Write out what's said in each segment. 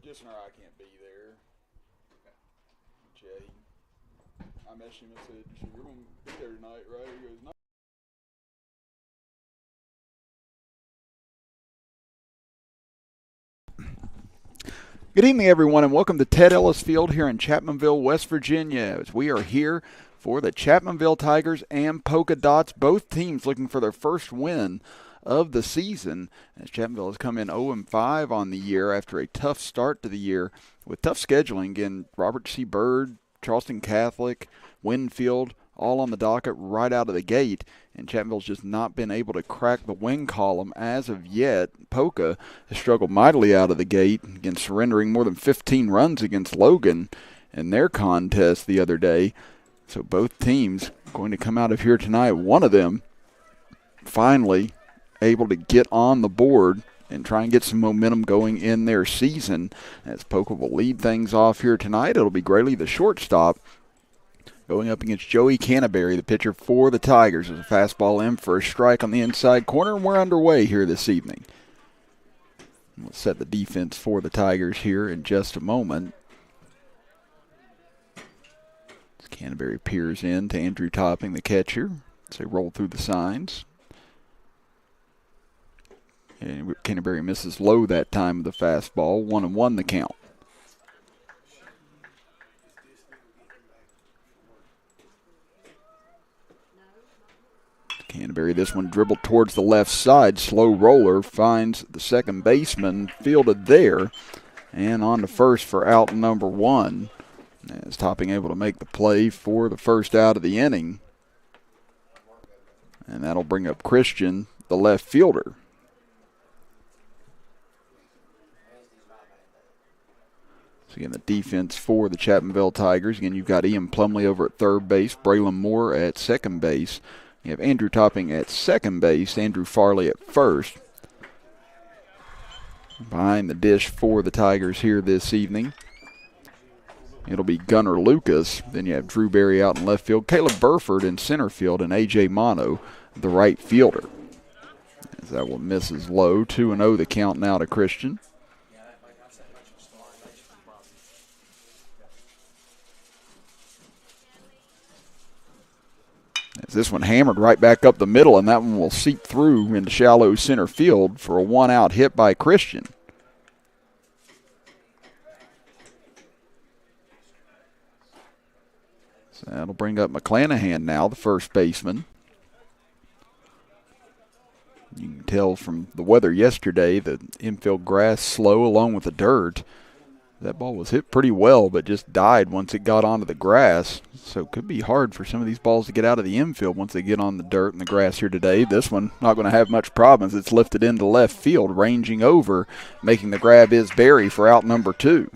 Listener, I can't be there. Jay, I messaged him and said, "You're going to be there tonight, right?" He goes, "No." Good evening, everyone, and welcome to Ted Ellis Field here in Chapmanville, West Virginia. As we are here for the Chapmanville Tigers and Poca Dots, both teams looking for their first win of the season, as Chapmanville has come in 0-5 on the year after a tough start to the year with tough scheduling. Again, Robert C. Byrd, Charleston Catholic, Winfield, all on the docket right out of the gate, and Chapmanville's just not been able to crack the win column as of yet. Poca has struggled mightily out of the gate, again surrendering more than 15 runs against Logan in their contest the other day. So both teams going to come out of here tonight, one of them finally able to get on the board and try and get some momentum going in their season. As Poca will lead things off here tonight, it'll be Grayley, the shortstop, going up against Joey Canterbury, the pitcher for the Tigers. As a fastball in for a strike on the inside corner, and we're underway here this evening. We'll set the defense for the Tigers here in just a moment. As Canterbury peers in to Andrew Topping, the catcher, as they roll through the signs. And Canterbury misses low that time with the fastball. 1-1 the count. Canterbury, this one dribbled towards the left side. Slow roller finds the second baseman, fielded there, and on to first for out number one. As Topping able to make the play for the first out of the inning. And that'll bring up Christian, the left fielder. So again, the defense for the Chapmanville Tigers. Again, you've got Ian Plumley over at third base, Braylon Moore at second base. You have Andrew Topping at second base, Andrew Farley at first. Behind the dish for the Tigers here this evening, it'll be Gunnar Lucas. Then you have Drew Berry out in left field, Caleb Burford in center field, and A.J. Mono, the right fielder. As that one misses low, 2-0 the count now to Christian. As this one hammered right back up the middle, and that one will seep through into shallow center field for a one-out hit by Christian. So that'll bring up McClanahan now, the first baseman. You can tell from the weather yesterday, the infield grass slow along with the dirt. That ball was hit pretty well, but just died once it got onto the grass. So it could be hard for some of these balls to get out of the infield once they get on the dirt and the grass here today. This one not going to have much problems. It's lifted into left field, ranging over, making the grab is Berry for out number two.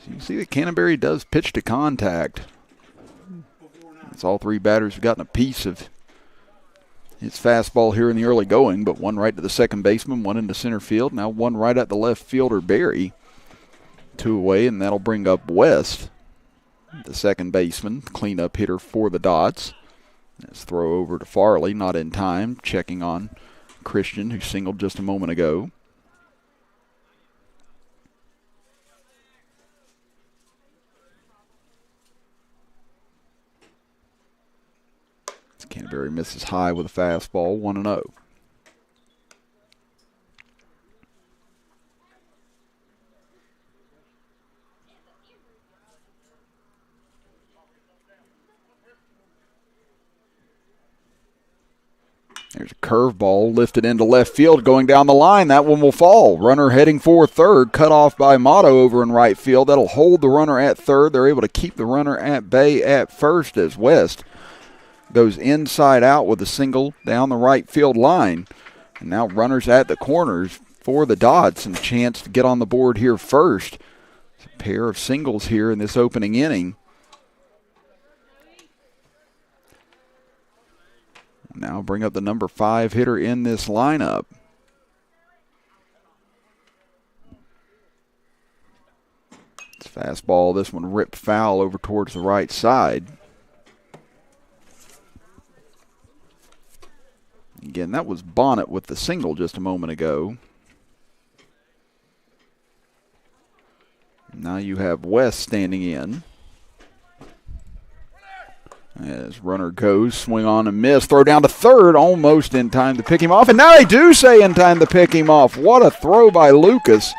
So you can see that Canterbury does pitch to contact. As all three batters have gotten a piece of his fastball here in the early going, but one right to the second baseman, one into center field. Now one right at the left fielder, Berry. Two away, and that'll bring up West, the second baseman, cleanup hitter for the Dots. Let's throw over to Farley, not in time, checking on Christian, who singled just a moment ago. Canterbury misses high with a fastball, 1-0. There's a curveball lifted into left field going down the line. That one will fall. Runner heading for third, cut off by Motto over in right field. That'll hold the runner at third. They're able to keep the runner at bay at first as West goes inside out with a single down the right field line. And now runners at the corners for the Dots, and a chance to get on the board here first. It's a pair of singles here in this opening inning. Now bring up the number 5 hitter in this lineup. It's fastball, this one ripped foul over towards the right side. Again, that was Bonnet with the single just a moment ago. Now you have West standing in. As runner goes, swing on and miss, throw down to third, almost in time to pick him off. And now they do say in time to pick him off. What a throw by Lucas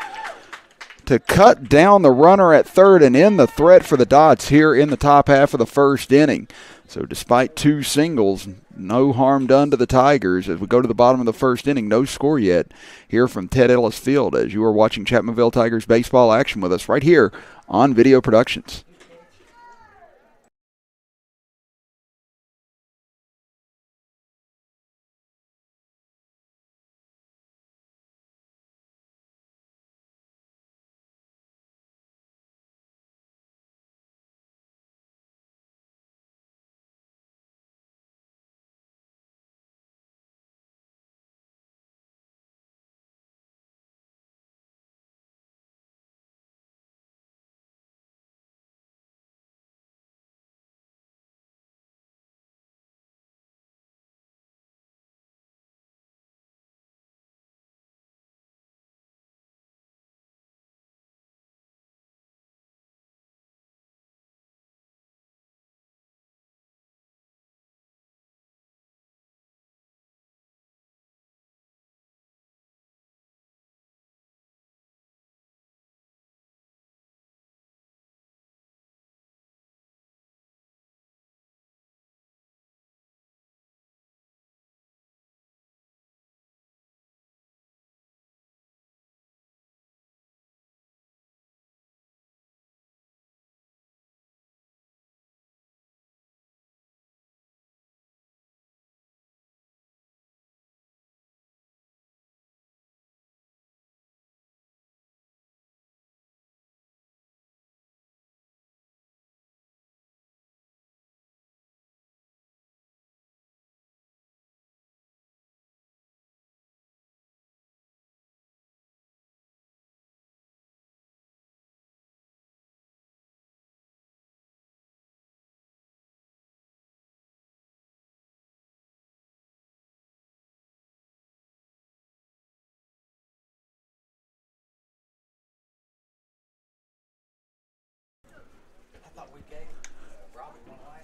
to cut down the runner at third and end the threat for the Dots here in the top half of the first inning. So despite two singles, no harm done to the Tigers as we go to the bottom of the first inning. No score yet here from Ted Ellis Field as you are watching Chapmanville Tigers baseball action with us right here on Video Productions.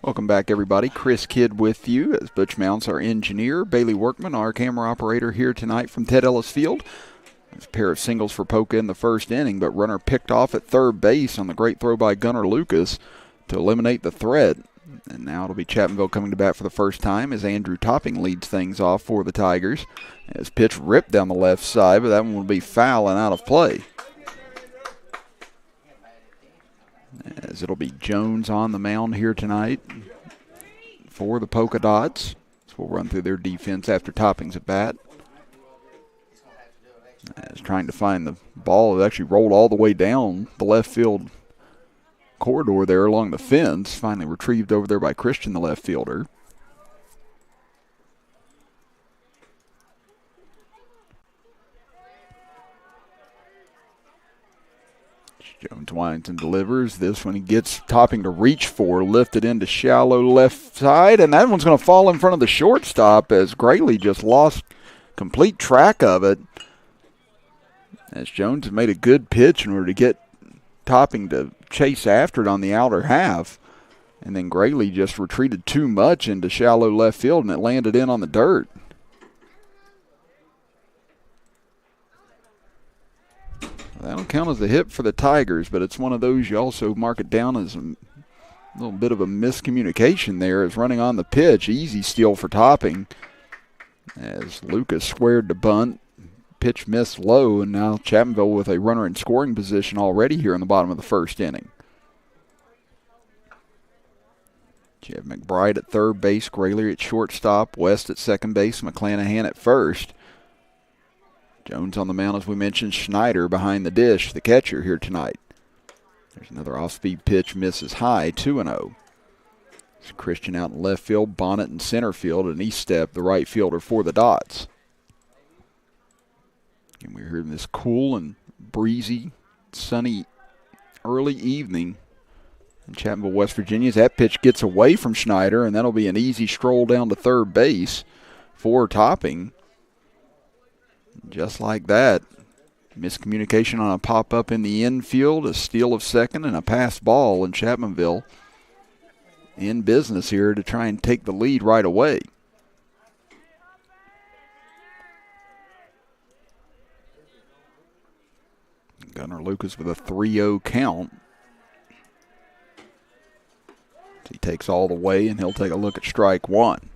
Welcome back, everybody. Chris Kidd with you as Butch Mounts, our engineer. Bailey Workman, our camera operator here tonight from Ted Ellis Field. There's a pair of singles for Poca in the first inning, but runner picked off at third base on the great throw by Gunnar Lucas to eliminate the threat. And now it'll be Chapmanville coming to bat for the first time as Andrew Topping leads things off for the Tigers. As pitch ripped down the left side, but that one will be foul and out of play. As it'll be Jones on the mound here tonight for the Polka Dots. So we'll run through their defense after Topping's at bat. As trying to find the ball, it actually rolled all the way down the left field corridor there along the fence. Finally retrieved over there by Christian, the left fielder. Jones winds and delivers. This one he gets Topping to reach for, lifted into shallow left side, and that one's going to fall in front of the shortstop as Grayley just lost complete track of it. As Jones has made a good pitch in order to get Topping to chase after it on the outer half, and then Grayley just retreated too much into shallow left field, and it landed in on the dirt. That'll count as a hit for the Tigers, but it's one of those you also mark it down as a little bit of a miscommunication there as running on the pitch. Easy steal for Topping as Lucas squared the bunt. Pitch missed low, and now Chapmanville with a runner in scoring position already here in the bottom of the first inning. You have McBride at third base, Grayley at shortstop, West at second base, McClanahan at first. Jones on the mound, as we mentioned, Schneider behind the dish, the catcher here tonight. There's another off-speed pitch, misses high, 2-0. There's Christian out in left field, Bonnet in center field, and Eastep, the right fielder for the Dots. And we're here in this cool and breezy, sunny early evening in Chapmanville, West Virginia. As that pitch gets away from Schneider, and that'll be an easy stroll down to third base for Topping. Just like that, Miscommunication on a pop-up in the infield, a steal of second, and a pass ball, and Chapmanville in business here to try and take the lead right away. Gunnar Lucas with a 3-0 count. He takes all the way, and he'll take a look at strike one.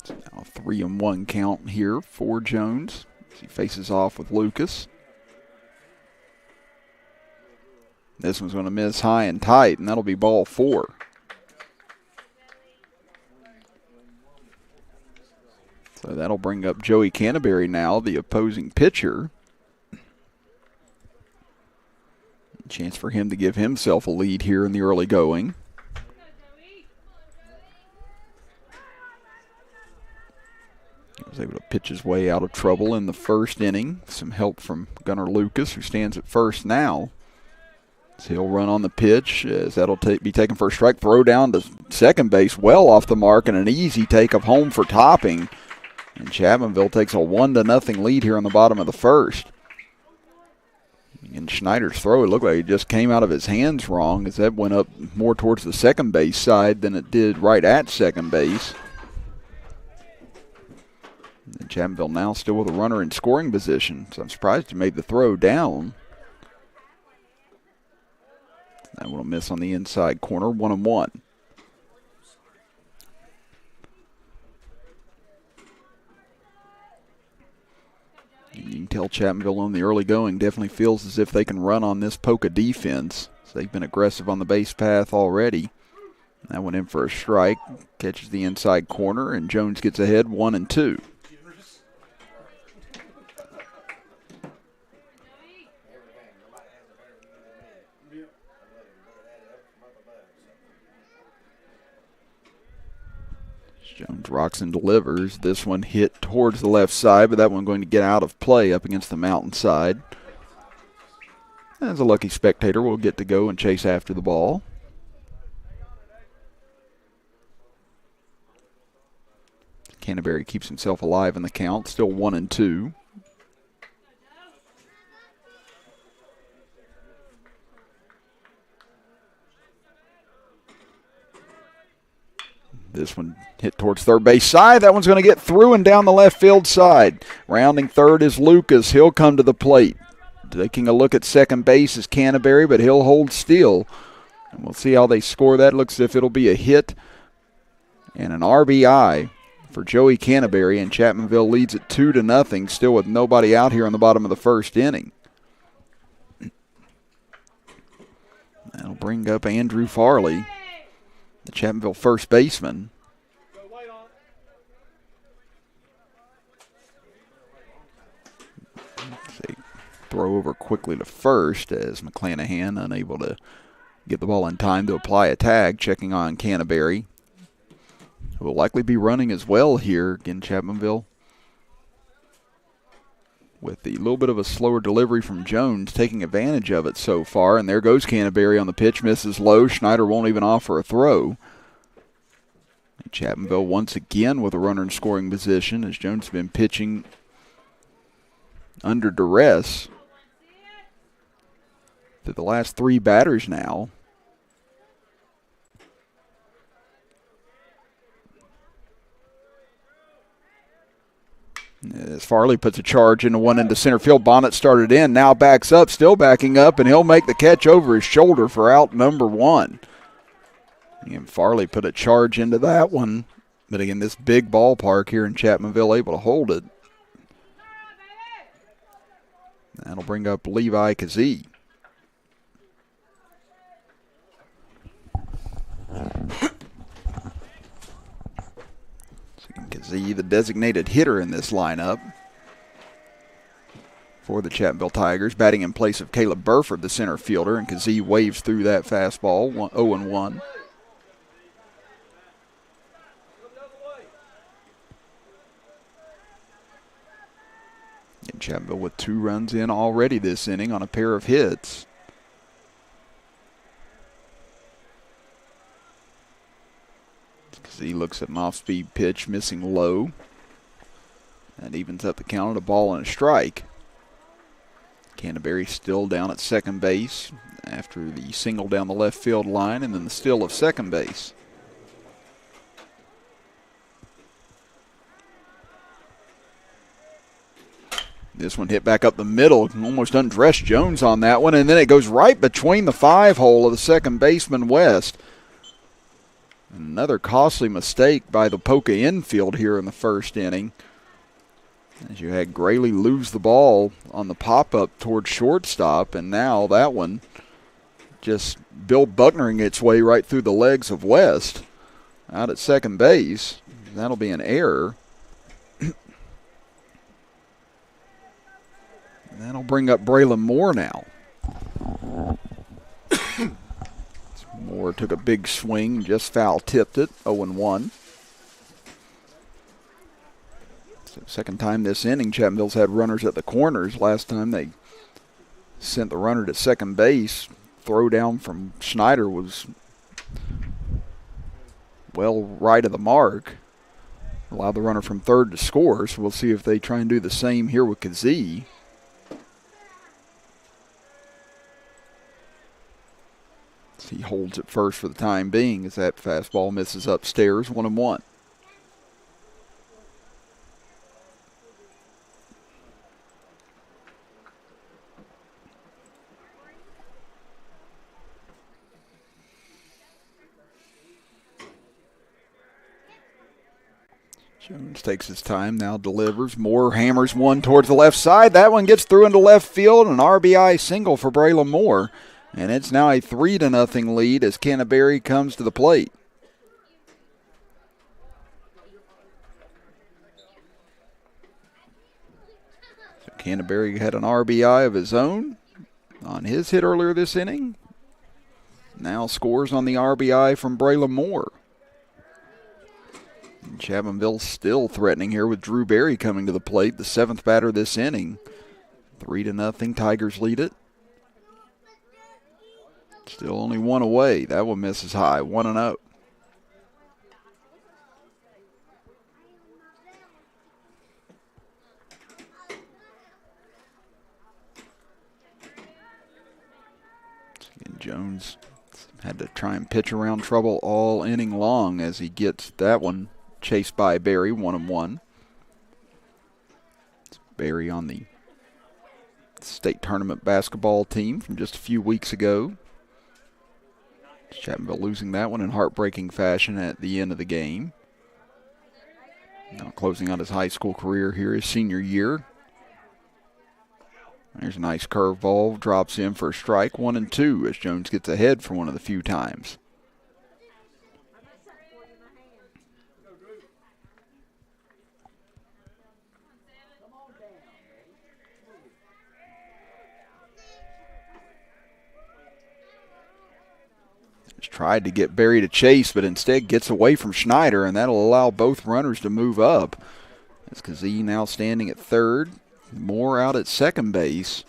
So now a 3-1 count here for Jones as he faces off with Lucas. This one's going to miss high and tight, and that'll be ball four. So that'll bring up Joey Canterbury now, the opposing pitcher. Chance for him to give himself a lead here in the early going. He was able to pitch his way out of trouble in the first inning. Some help from Gunnar Lucas, who stands at first now. So he'll run on the pitch as that'll be taken for a strike. Throw down to second base, well off the mark, and an easy take of home for Topping. And Chapmanville takes a 1-0 lead here on the bottom of the first. And Schneider's throw, it looked like it just came out of his hands wrong as that went up more towards the second base side than it did right at second base. And Chapmanville now still with a runner in scoring position, so I'm surprised he made the throw down. That one will miss on the inside corner, 1-1. You can tell Chapmanville on the early going definitely feels as if they can run on this Poca defense. So they've been aggressive on the base path already. That went in for a strike, catches the inside corner, and Jones gets ahead 1-2. Jones rocks and delivers. This one hit towards the left side, but that one going to get out of play up against the mountainside. As a lucky spectator, will get to go and chase after the ball. Canterbury keeps himself alive in the count, still 1-2. This one hit towards third base side. That one's going to get through and down the left field side. Rounding third is Lucas. He'll come to the plate. Taking a look at second base is Canterbury, but he'll hold still. And we'll see how they score that. Looks as if it'll be a hit and an RBI for Joey Canterbury, and Chapmanville leads it 2-0, still with nobody out here on the bottom of the first inning. That'll bring up Andrew Farley, the Chapmanville first baseman. They throw over quickly to first as McClanahan unable to get the ball in time to apply a tag, checking on Canterbury, who will likely be running as well here. Again, Chapmanville with the little bit of a slower delivery from Jones, taking advantage of it so far. And there goes Canterbury on the pitch, misses low. Schneider won't even offer a throw. And Chapmanville once again with a runner in scoring position as Jones has been pitching under duress to the last three batters now. As Farley puts a charge into one into center field. Bonnet started in, now backs up, still backing up, and he'll make the catch over his shoulder for out number one. And Farley put a charge into that one. But again, this big ballpark here in Chapmanville able to hold it. That'll bring up Levi Kazee. Kazee, the designated hitter in this lineup for the Chapmanville Tigers, batting in place of Caleb Burford, the center fielder, and Kazee waves through that fastball, 0-1. And Chapmanville with 2 runs in already this inning on a pair of hits. He looks at an off-speed pitch, missing low. That evens up the count at a ball and a strike. Canterbury still down at second base after the single down the left field line and then the steal of second base. This one hit back up the middle, almost undressed Jones on that one, and then it goes right between the 5-hole of the second baseman West. Another costly mistake by the Poca infield here in the first inning, as you had Graley lose the ball on the pop-up toward shortstop, and now that one just Bill Bucknering its way right through the legs of West out at second base. That'll be an error. That'll bring up Braylon Moore now. Moore took a big swing, just foul-tipped it, 0-1. Second time this inning, Chapmanville's had runners at the corners. Last time they sent the runner to second base. Throw down from Schneider was well right of the mark. Allowed the runner from third to score, so we'll see if they try and do the same here with Kazee. He holds it first for the time being as that fastball misses upstairs, 1-1. Jones takes his time, now delivers. Moore hammers one towards the left side. That one gets through into left field, an RBI single for Braylon Moore. And it's now a 3-0 lead as Canterbury comes to the plate. So Canterbury had an RBI of his own on his hit earlier this inning. Now scores on the RBI from Braylon Moore. And Chapmanville still threatening here with Drew Berry coming to the plate, the 7th batter this inning. 3-0, Tigers lead it. Still only one away. That one misses high, 1-0. And Jones had to try and pitch around trouble all inning long as he gets that one chased by Berry, 1-1. Berry on the state tournament basketball team from just a few weeks ago. Chapmanville losing that one in heartbreaking fashion at the end of the game. Now closing out his high school career here, his senior year. There's a nice curveball, drops in for a strike, 1-2 as Jones gets ahead for one of the few times. Tried to get Berry to chase, but instead gets away from Schneider, and that'll allow both runners to move up. As Kazee now standing at third, Moore out at second base.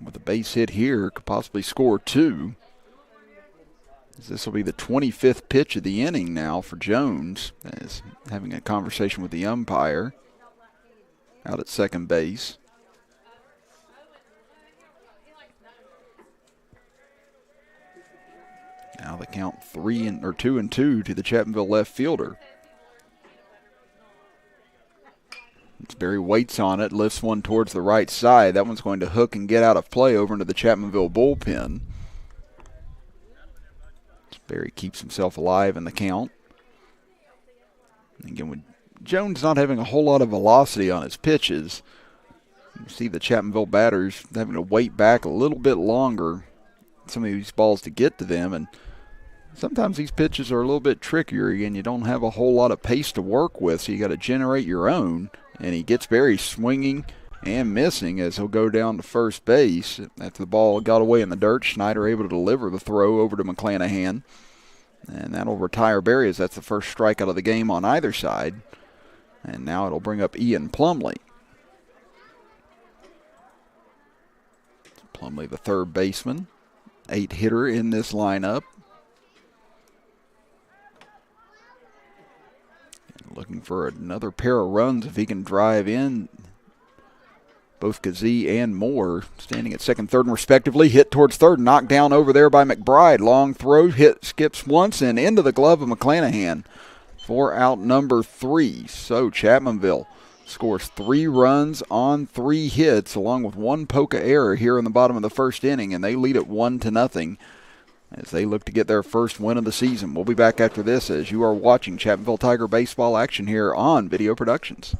With a base hit here, could possibly score 2. This will be the 25th pitch of the inning now for Jones, as having a conversation with the umpire out at second base. Now the count 2-2 to the Chapmanville left fielder. Berry waits on it, lifts one towards the right side. That one's going to hook and get out of play over into the Chapmanville bullpen. Berry keeps himself alive in the count. Again, with Jones not having a whole lot of velocity on his pitches, you see the Chapmanville batters having to wait back a little bit longer some of these balls to get to them, and sometimes these pitches are a little bit trickier. Again, you don't have a whole lot of pace to work with, so you got to generate your own. And he gets Berry swinging and missing as he'll go down to first base. After the ball got away in the dirt, Schneider able to deliver the throw over to McClanahan, and that'll retire Berry as that's the first strikeout of the game on either side. And now it'll bring up Ian Plumley. Plumley, the third baseman, 8-hitter in this lineup. Looking for another pair of runs if he can drive in. Both Kazee and Moore standing at second, third, and respectively. Hit towards third, knocked down over there by McBride. Long throw, hit, skips once, and into the glove of McClanahan for out number 3. So Chapmanville scores 3 runs on 3 hits, along with 1 Poca error here in the bottom of the first inning, and they lead it 1-0 as they look to get their first win of the season. We'll be back after this as you are watching Chapmanville Tiger baseball action here on Video Productions.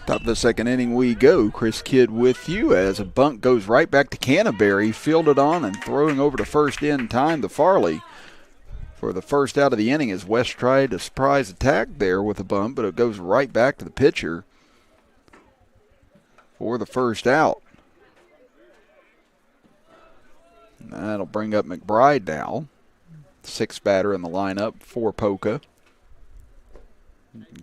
Top of the second inning we go. Chris Kidd with you as a bunt goes right back to Canterbury, fielded on and throwing over to first in time to Farley for the first out of the inning as West tried a surprise attack there with a bunt, but it goes right back to the pitcher for the first out. And that'll bring up McBride now, 6th batter in the lineup for Poca.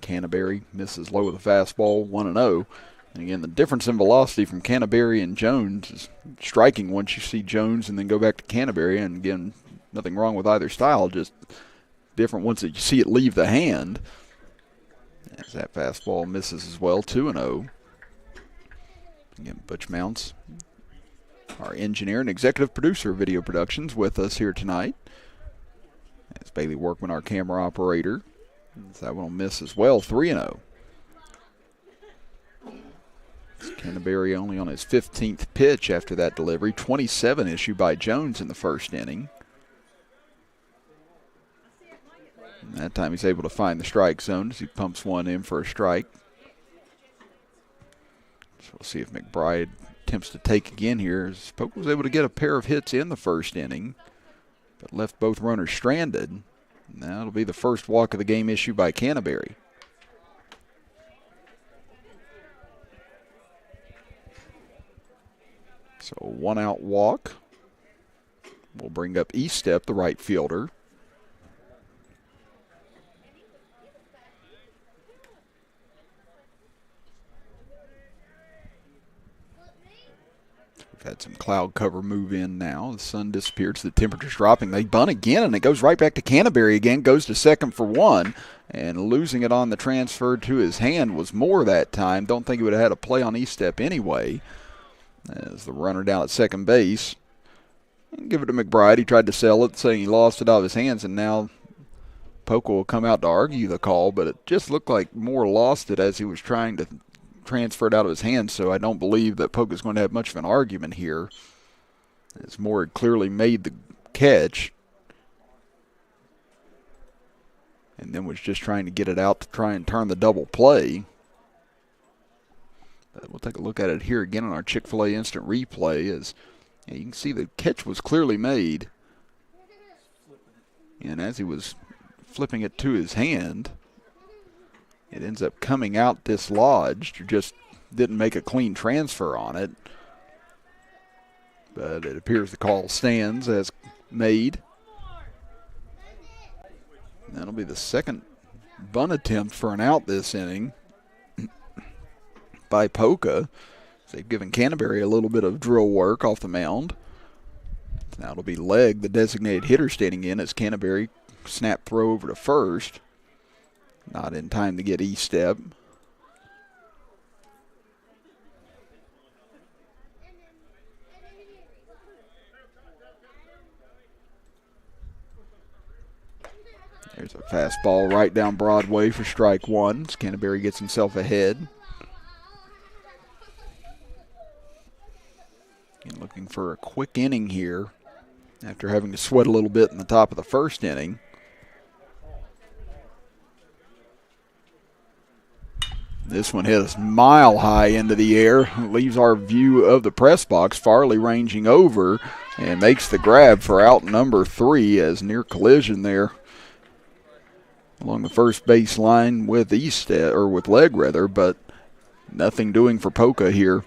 Canterbury misses low with a fastball, 1-0. And again, the difference in velocity from Canterbury and Jones is striking once you see Jones and then go back to Canterbury. And again, nothing wrong with either style, just different once you see it leave the hand. As that fastball misses as well, 2-0. Again, Butch Mounts, our engineer and executive producer of Video Productions, with us here tonight. As Bailey Workman, our camera operator. That one will miss as well, 3-0. Canterbury only on his 15th pitch after that delivery. 27 issued by Jones in the first inning. And that time he's able to find the strike zone as he pumps one in for a strike. So we'll see if McBride attempts to take again here. As Poca was able to get a pair of hits in the first inning, but left both runners stranded. Now it'll be the first walk of the game issued by Canterbury. So a 1-out walk. We'll bring up Eastep, the right fielder. Had some cloud cover move in now. The sun disappears, the temperature's dropping. They bunt again, and it goes right back to Canterbury again. Goes to second for 1, and losing it on the transfer to his hand was Moore that time. Don't think he would have had a play on Eastep anyway. As the runner down at second base. Give it to McBride. He tried to sell it, saying he lost it out of his hands, and now Poca will come out to argue the call, but it just looked like Moore lost it as he was trying to transferred out of his hands, so I don't believe that Poca is going to have much of an argument here, as Moore had clearly made the catch and then was just trying to get it out to try and turn the double play. But we'll take a look at it here again on our Chick-fil-A instant replay. As you can see, the catch was clearly made, and as he was flipping it to his hand, it ends up coming out dislodged. Just didn't make a clean transfer on it. But it appears the call stands as made. That'll be the second bunt attempt for an out this inning by Poca. They've given Canterbury a little bit of drill work off the mound. Now it'll be Legg, the designated hitter, standing in as Canterbury snap throw over to first. Not in time to get E-step. There's a fastball right down Broadway for strike one. Canterbury gets himself ahead. And looking for a quick inning here after having to sweat a little bit in the top of the first inning. This one hit us mile high into the air. Leaves our view of the press box. Farley ranging over and makes the grab for out number 3 as near collision there along the first base line with with Legg rather, but nothing doing for Poca here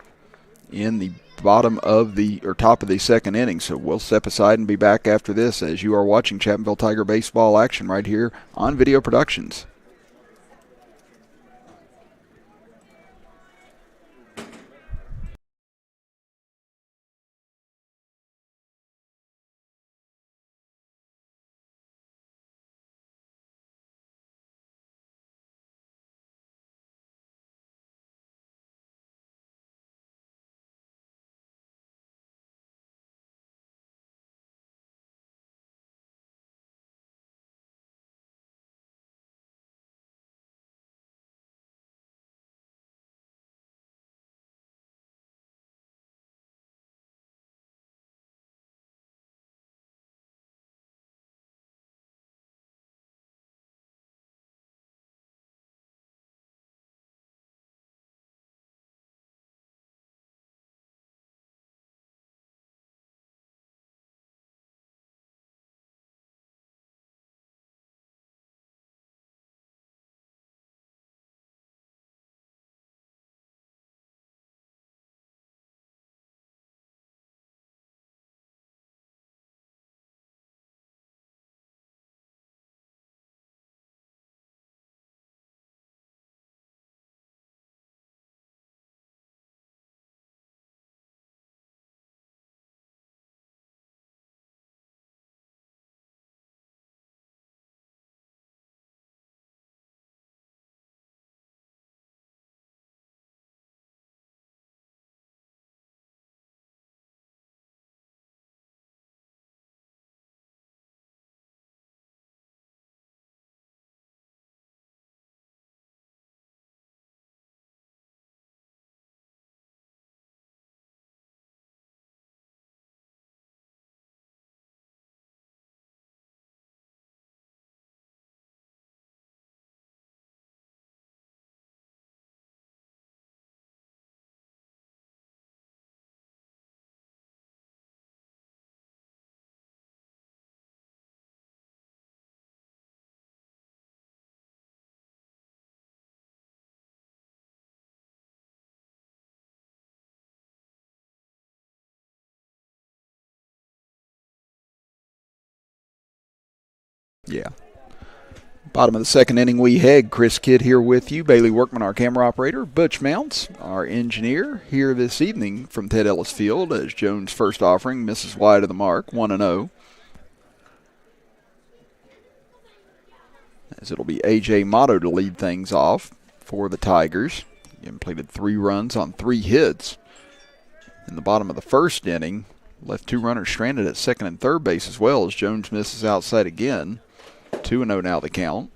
in the bottom of the top of the second inning. So we'll step aside and be back after this as you are watching Chapmanville Tiger baseball action right here on Video Productions. Yeah. Bottom of the second inning we head. Chris Kidd here with you. Bailey Workman, our camera operator. Butch Mounts, our engineer, here this evening from Ted Ellis Field as Jones' first offering misses wide of the mark, 1-0. As it'll be A.J. Motto to lead things off for the Tigers. He completed 3 runs on 3 hits. In the bottom of the first inning, left 2 runners stranded at second and third base as well as Jones misses outside again. 2-0 now the count.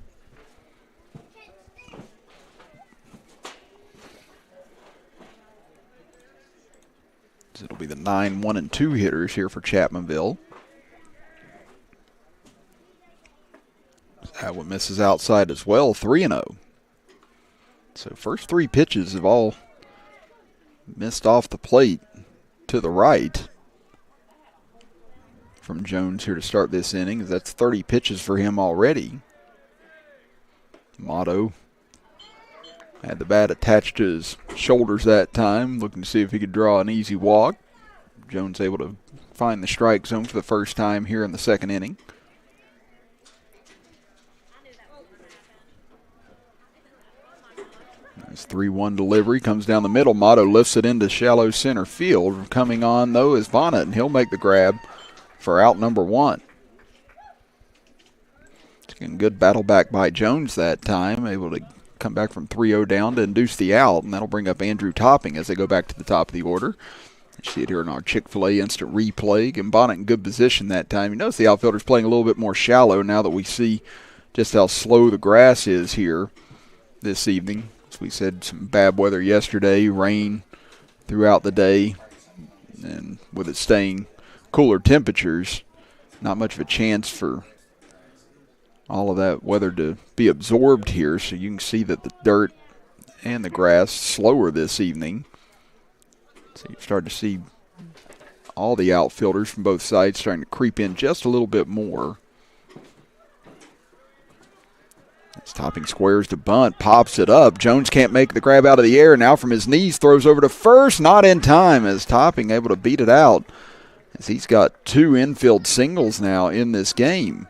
So it'll be the 9, 1, and 2 hitters here for Chapmanville. That one misses outside as well, 3-0. So first 3 pitches have all missed off the plate to the right from Jones here to start this inning. That's 30 pitches for him already. Motto had the bat attached to his shoulders that time, looking to see if he could draw an easy walk. Jones able to find the strike zone for the first time here in the second inning. Nice 3-1 delivery. Comes down the middle. Motto lifts it into shallow center field. Coming on, though, is Bonnet, and he'll make the grab for out number 1. Good battle back by Jones that time, able to come back from 3-0 down to induce the out, and that'll bring up Andrew Topping as they go back to the top of the order. You see it here in our Chick-fil-A instant replay. And Bonnet in good position that time. You notice the outfielder's playing a little bit more shallow now that we see just how slow the grass is here this evening. As we said, some bad weather yesterday, rain throughout the day, and with it staying cooler temperatures, not much of a chance for all of that weather to be absorbed here, so you can see that the dirt and the grass slower this evening. So you've started to see all the outfielders from both sides starting to creep in just a little bit more. As Topping squares to bunt, pops it up. Jones can't make the grab out of the air. Now from his knees, throws over to first, not in time, as Topping able to beat it out, as he's got 2 infield singles now in this game.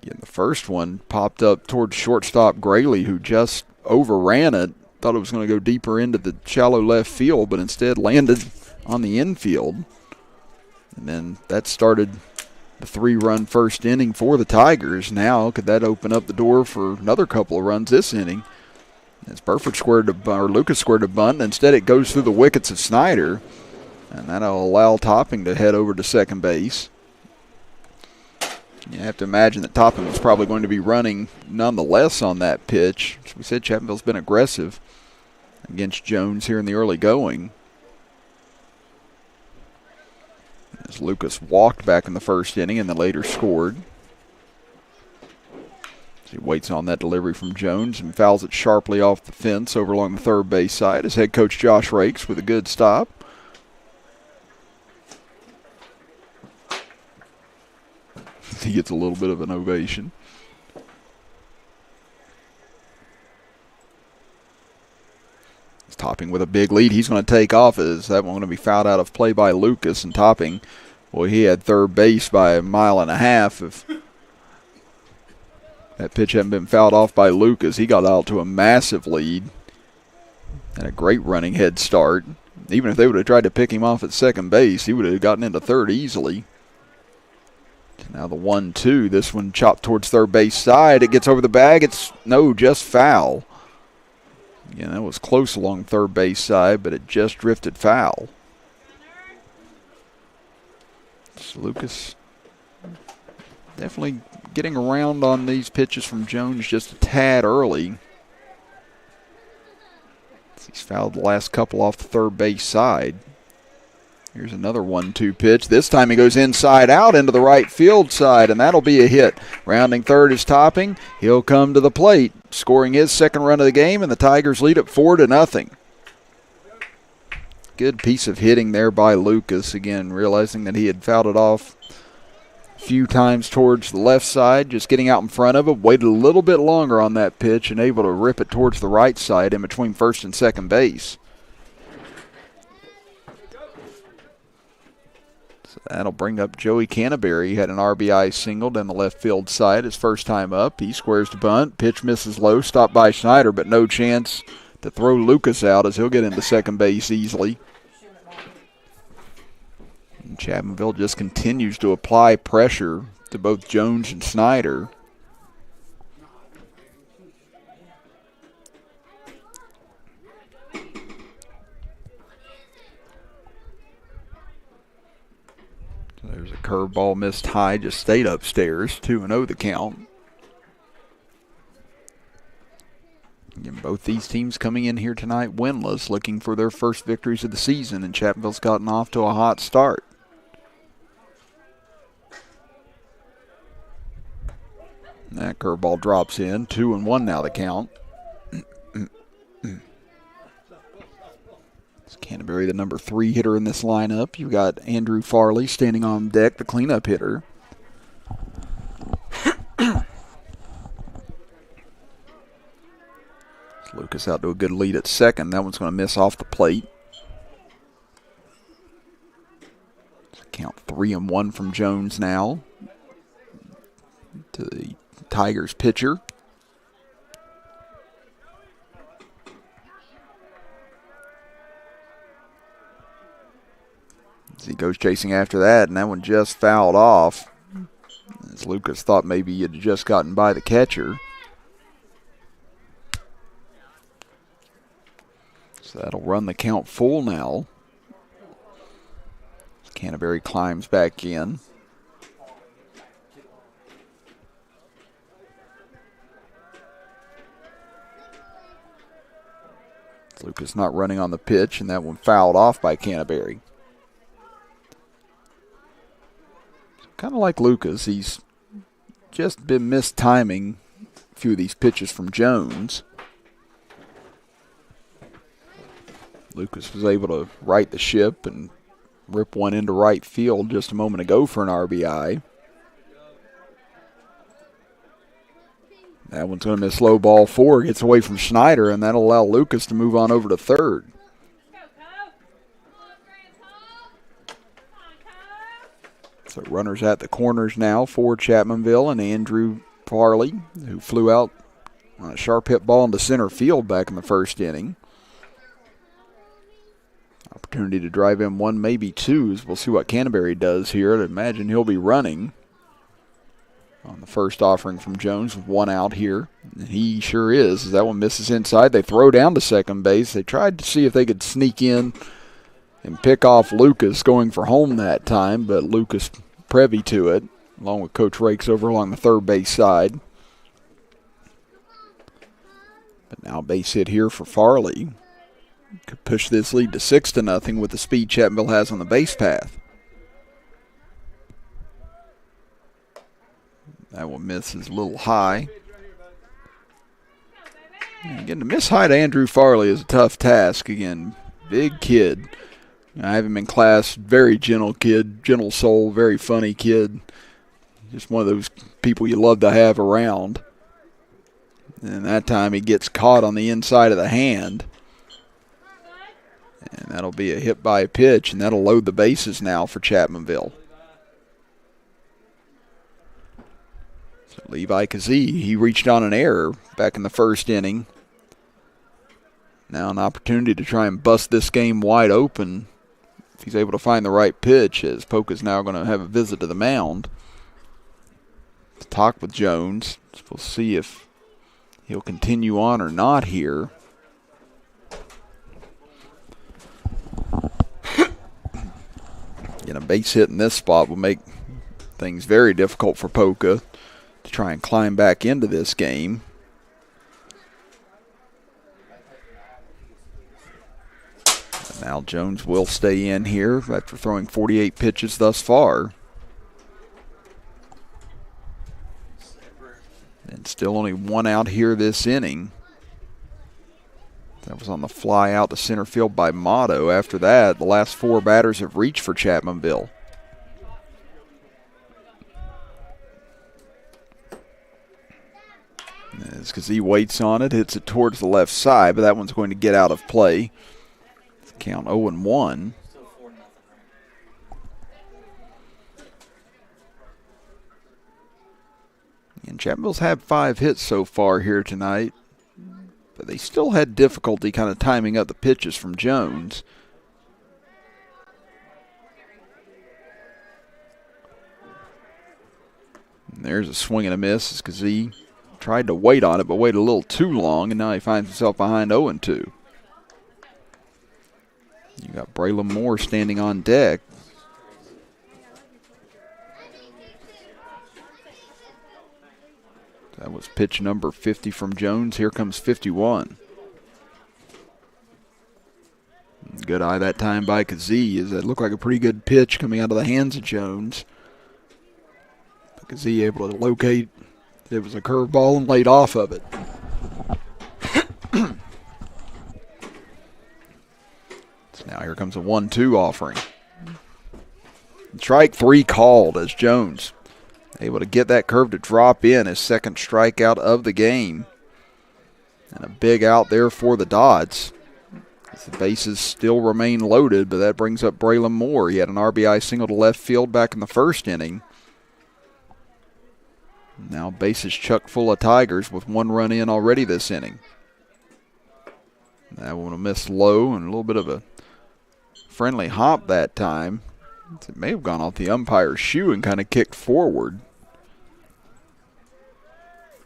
And the first one popped up towards shortstop Graley, who just overran it. Thought it was going to go deeper into the shallow left field, but instead landed on the infield. And then that started the 3-run first inning for the Tigers. Now, could that open up the door for another couple of runs this inning? As Burford squared to, or Lucas squared to bunt, instead it goes through the wickets of Snyder, and that'll allow Topping to head over to second base. You have to imagine that Topping was probably going to be running nonetheless on that pitch. As we said, Chapmanville's been aggressive against Jones here in the early going. As Lucas walked back in the first inning and then later scored. As he waits on that delivery from Jones and fouls it sharply off the fence over along the third base side. As head coach Josh Rakes with a good stop. He gets a little bit of an ovation. He's Topping with a big lead. He's going to take off. As that one going to be fouled out of play by Lucas. And Topping, well, he had third base by 1.5 miles. If that pitch hadn't been fouled off by Lucas, he got out to a massive lead and a great running head start. Even if they would have tried to pick him off at second base, he would have gotten into third easily. Now the 1-2, this one chopped towards third base side. It gets over the bag. It's just foul. Again, that was close along third base side, but it just drifted foul. So Lucas definitely getting around on these pitches from Jones just a tad early. He's fouled the last couple off the third base side. Here's another 1-2 pitch. This time he goes inside out into the right field side, and that'll be a hit. Rounding third is Topping. He'll come to the plate, scoring his second run of the game, and the Tigers lead it 4-0. Good piece of hitting there by Lucas. Again, realizing that he had fouled it off a few times towards the left side, just getting out in front of it, waited a little bit longer on that pitch and able to rip it towards the right side in between first and second base. That'll bring up Joey Canterbury. He had an RBI single down the left field side his first time up. He squares to bunt. Pitch misses low. Stopped by Schneider, but no chance to throw Lucas out as he'll get into second base easily. And Chapmanville just continues to apply pressure to both Jones and Snyder. There's a curveball missed high, just stayed upstairs. 2-0 the count. Again, both these teams coming in here tonight winless, looking for their first victories of the season, and Chapmanville's gotten off to a hot start. And that curveball drops in. 2-1 now the count. Canterbury, the number 3 hitter in this lineup. You've got Andrew Farley standing on deck, the cleanup hitter. Lucas out to a good lead at second. That one's going to miss off the plate. Count 3-1 from Jones now. To the Tigers pitcher. As he goes chasing after that, and that one just fouled off. As Lucas thought maybe he had just gotten by the catcher. So that'll run the count full now. Canterbury climbs back in. Lucas not running on the pitch, and that one fouled off by Canterbury. Kind of like Lucas, he's just been mistiming a few of these pitches from Jones. Lucas was able to right the ship and rip one into right field just a moment ago for an RBI. That one's going to miss low ball 4. Gets away from Schneider, and that'll allow Lucas to move on over to third. So runners at the corners now for Chapmanville and Andrew Farley, who flew out on a sharp hit ball into center field back in the first inning. Opportunity to drive in one, maybe two, as we'll see what Canterbury does here. I'd imagine he'll be running on the first offering from Jones with one out here. And he sure is, as that one misses inside. They throw down to second base. They tried to see if they could sneak in and pick off Lucas going for home that time, but Lucas privy to it, along with Coach Rakes over along the third base side. But now base hit here for Farley. Could push this lead to 6-0 with the speed Chapmanville has on the base path. That one misses a little high. And again, to miss high to Andrew Farley is a tough task. Again, big kid. I have him in class, very gentle kid, gentle soul, very funny kid. Just one of those people you love to have around. And that time he gets caught on the inside of the hand. And that'll be a hit by pitch, and that'll load the bases now for Chapmanville. So Levi Kazee, he reached on an error back in the first inning. Now an opportunity to try and bust this game wide open if he's able to find the right pitch, as Poca's now going to have a visit to the mound to talk with Jones. So we'll see if he'll continue on or not here. Again, a base hit in this spot will make things very difficult for Poca to try and climb back into this game. And now Jones will stay in here after throwing 48 pitches thus far. And still only one out here this inning. That was on the fly out to center field by Motto. After that, the last 4 batters have reached for Chapmanville. As Kazee waits on it, hits it towards the left side, but that one's going to get out of play. Count 0-1. And Chapmanville's had 5 hits so far here tonight, but they still had difficulty kind of timing up the pitches from Jones. And there's a swing and a miss as Kazee tried to wait on it, but waited a little too long, and now he finds himself behind 0-2. You got Braylon Moore standing on deck. That was pitch number 50 from Jones. Here comes 51. Good eye that time by Kazee, as that looked like a pretty good pitch coming out of the hands of Jones. But Kazee able to locate it was a curveball and laid off of it. So now here comes a 1-2 offering. Strike 3 called as Jones able to get that curve to drop in, his second strikeout of the game. And a big out there for the Dodds. The bases still remain loaded, but that brings up Braylon Moore. He had an RBI single to left field back in the first inning. Now bases chucked full of Tigers with 1 run in already this inning. That one will miss low and a little bit of a friendly hop that time. It may have gone off the umpire's shoe and kind of kicked forward.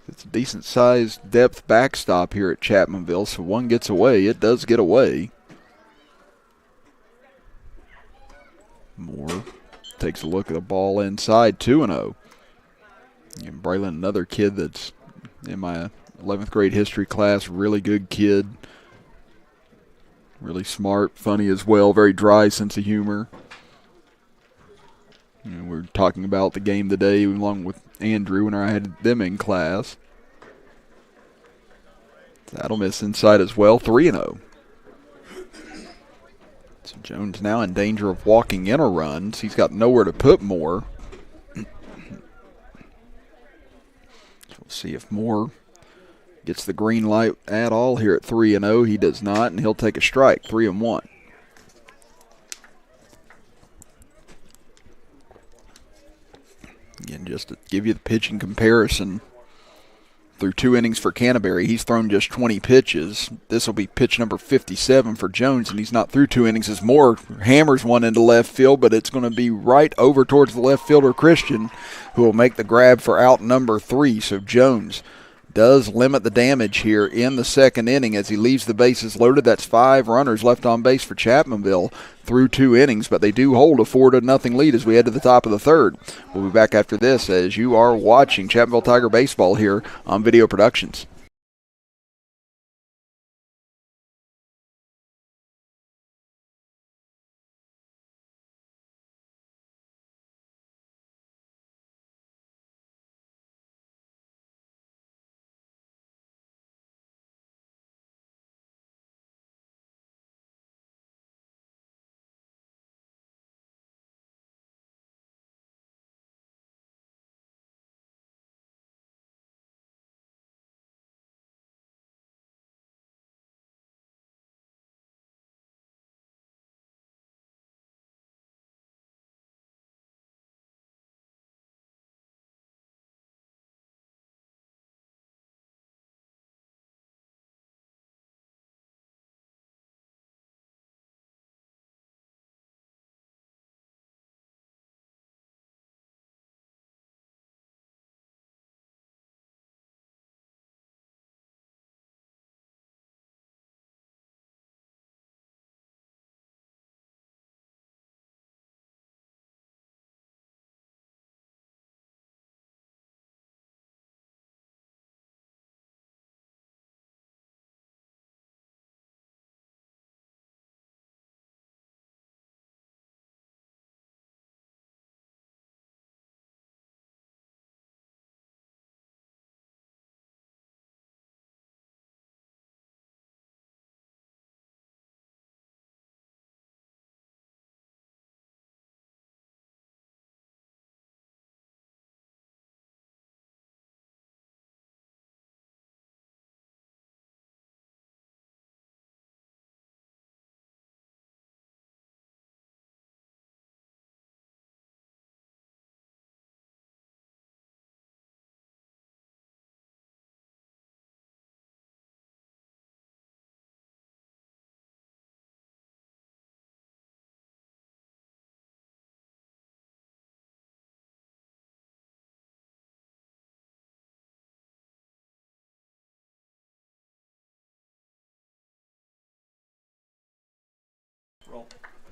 It's a decent-sized depth backstop here at Chapmanville, so one gets away. It does get away. Moore takes a look at the ball inside, 2-0. And Braylon, another kid that's in my 11th grade history class, really good kid. Really smart, funny as well, very dry sense of humor. We're talking about the game today along with Andrew when I had them in class. That'll miss inside as well, 3-0. So Jones now in danger of walking in a run. He's got nowhere to put Moore. So we'll see if Moore gets the green light at all here at 3-0. He does not, and he'll take a strike, 3-1. Again, just to give you the pitching comparison, through 2 innings for Canterbury, he's thrown just 20 pitches. This will be pitch number 57 for Jones, and he's not through 2 innings as Moore hammers one into left field, but it's going to be right over towards the left fielder, Christian, who will make the grab for out number 3. So Jones does limit the damage here in the 2nd inning as he leaves the bases loaded. That's 5 runners left on base for Chapmanville through 2 innings, but they do hold a 4-0 lead as we head to the top of the 3rd. We'll be back after this as you are watching Chapmanville Tiger Baseball here on Video Productions.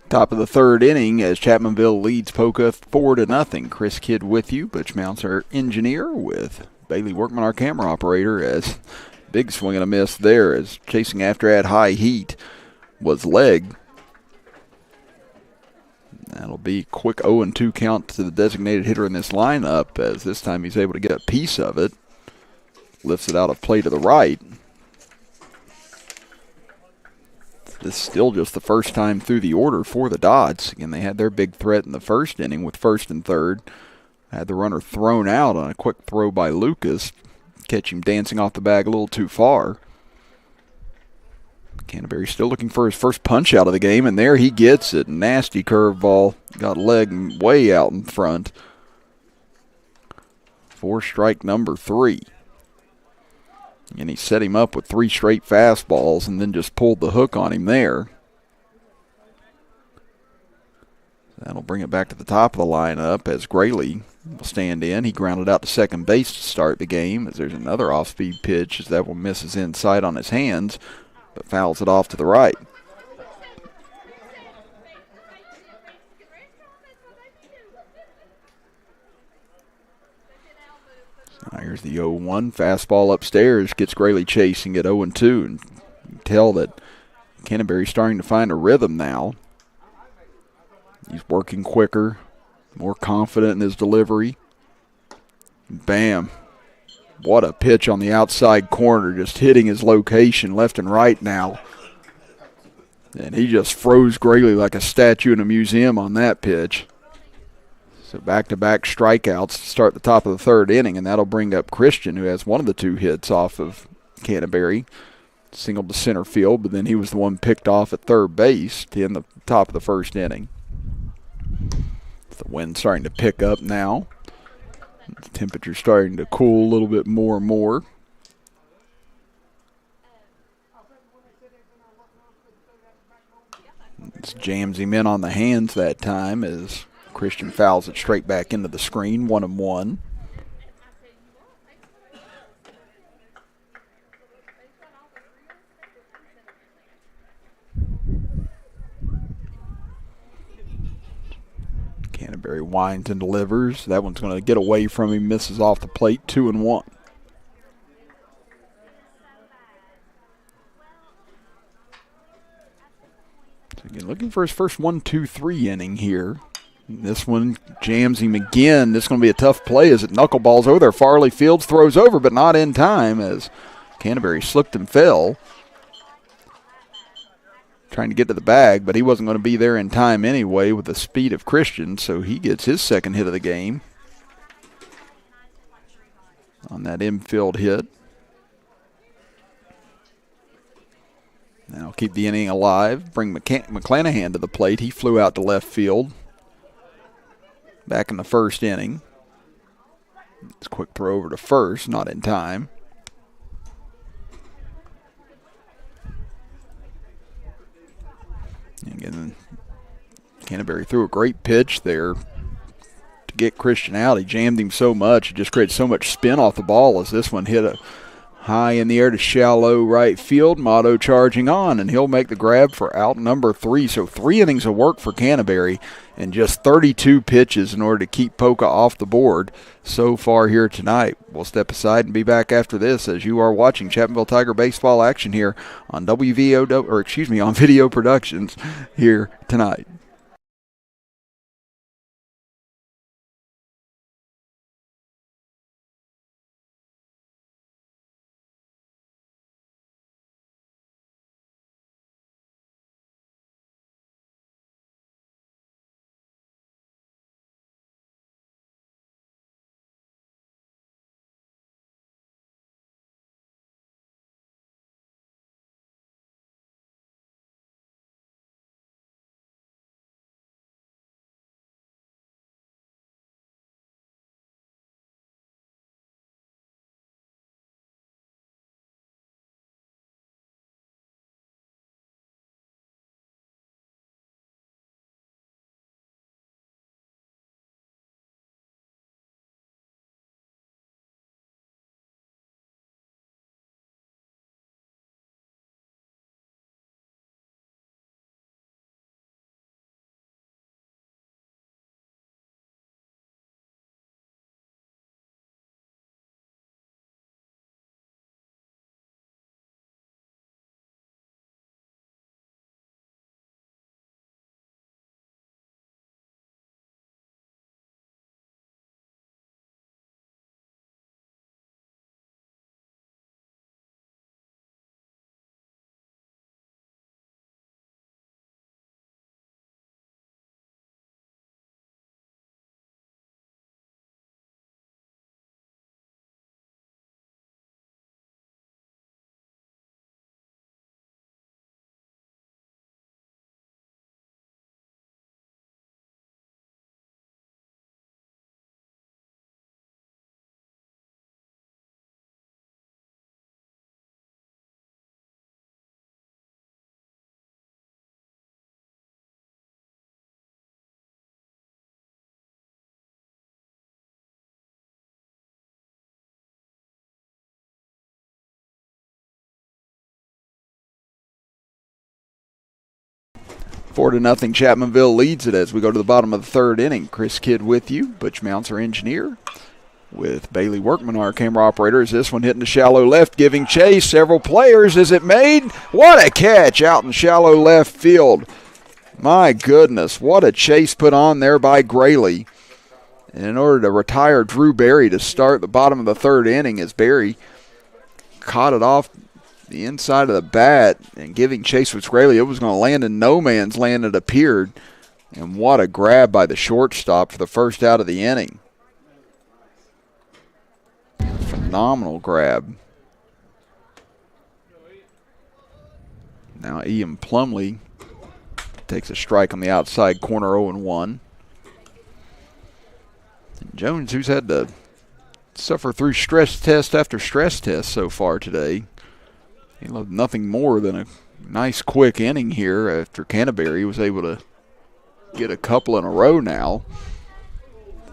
Top of the 3rd inning as Chapmanville leads Poca 4-0. Chris Kidd with you. Butch Mounts, our engineer, with Bailey Workman, our camera operator, as big swing and a miss there as chasing after at high heat was leg. That'll be a quick 0-2 count to the designated hitter in this lineup as this time he's able to get a piece of it. Lifts it out of play to the right. This is still just the first time through the order for the Dots. Again, they had their big threat in the 1st inning with 1st and 3rd. Had the runner thrown out on a quick throw by Lucas. Catch him dancing off the bag a little too far. Canterbury still looking for his first punch out of the game, and there he gets it. Nasty curveball. Got leg way out in front. for strike number 3. And he set him up with 3 straight fastballs and then just pulled the hook on him there. That'll bring it back to the top of the lineup as Graley will stand in. He grounded out to second base to start the game as there's another off-speed pitch as that one misses inside on his hands, but fouls it off to the right. So here's the 0-1 fastball upstairs, gets Graley chasing at 0-2, and you can tell that Canterbury's starting to find a rhythm now. He's working quicker, more confident in his delivery. Bam. What a pitch on the outside corner, just hitting his location left and right now. And he just froze Graley like a statue in a museum on that pitch. So back-to-back strikeouts to start the top of the 3rd inning, and that'll bring up Christian, who has one of the 2 hits off of Canterbury. Singled to center field, but then he was the one picked off at 3rd base to end the top of the 1st inning. The wind's starting to pick up now. The temperature's starting to cool a little bit more and more. Just jams him in on the hands that time as Christian fouls it straight back into the screen, 1-1. Canterbury winds and delivers. That one's going to get away from him, misses off the plate, 2-1. So again, looking for his first 1-2-3 inning here. This one jams him again. This is going to be a tough play as it knuckleballs over there. Farley Fields throws over, but not in time as Canterbury slipped and fell. Trying to get to the bag, but he wasn't going to be there in time anyway with the speed of Christian, so he gets his 2nd hit of the game on that infield hit. Now keep the inning alive, bring McClanahan to the plate. He flew out to left field back in the 1st inning. It's a quick throw over to first, not in time. Again, Canterbury threw a great pitch there to get Christian out. He jammed him so much, it just created so much spin off the ball as this one hit a high in the air to shallow right field. Motto charging on, and he'll make the grab for out number 3. So 3 innings of work for Canterbury and just 32 pitches in order to keep Poca off the board so far here tonight. We'll step aside and be back after this as you are watching Chapmanville Tiger baseball action here on on Video Productions here tonight. 4-0, Chapmanville leads it as we go to the bottom of the third inning. Chris Kidd with you. Butch Mounts, our engineer, with Bailey Workman, our camera operator. Is this one hitting the shallow left, giving chase. Several players. Is it made? What a catch out in shallow left field. My goodness, what a chase put on there by Grayley. And in order to retire Drew Berry to start the bottom of the third inning, as Berry caught it off the inside of the bat and giving chase with Grayley. It was going to land in no man's land, it appeared. And what a grab by the shortstop for the first out of the inning. Phenomenal grab. Now Ian Plumley takes a strike on the outside corner, 0-1. And Jones, who's had to suffer through stress test after stress test so far today, he loved nothing more than a nice quick inning here after Canterbury was able to get a couple in a row now.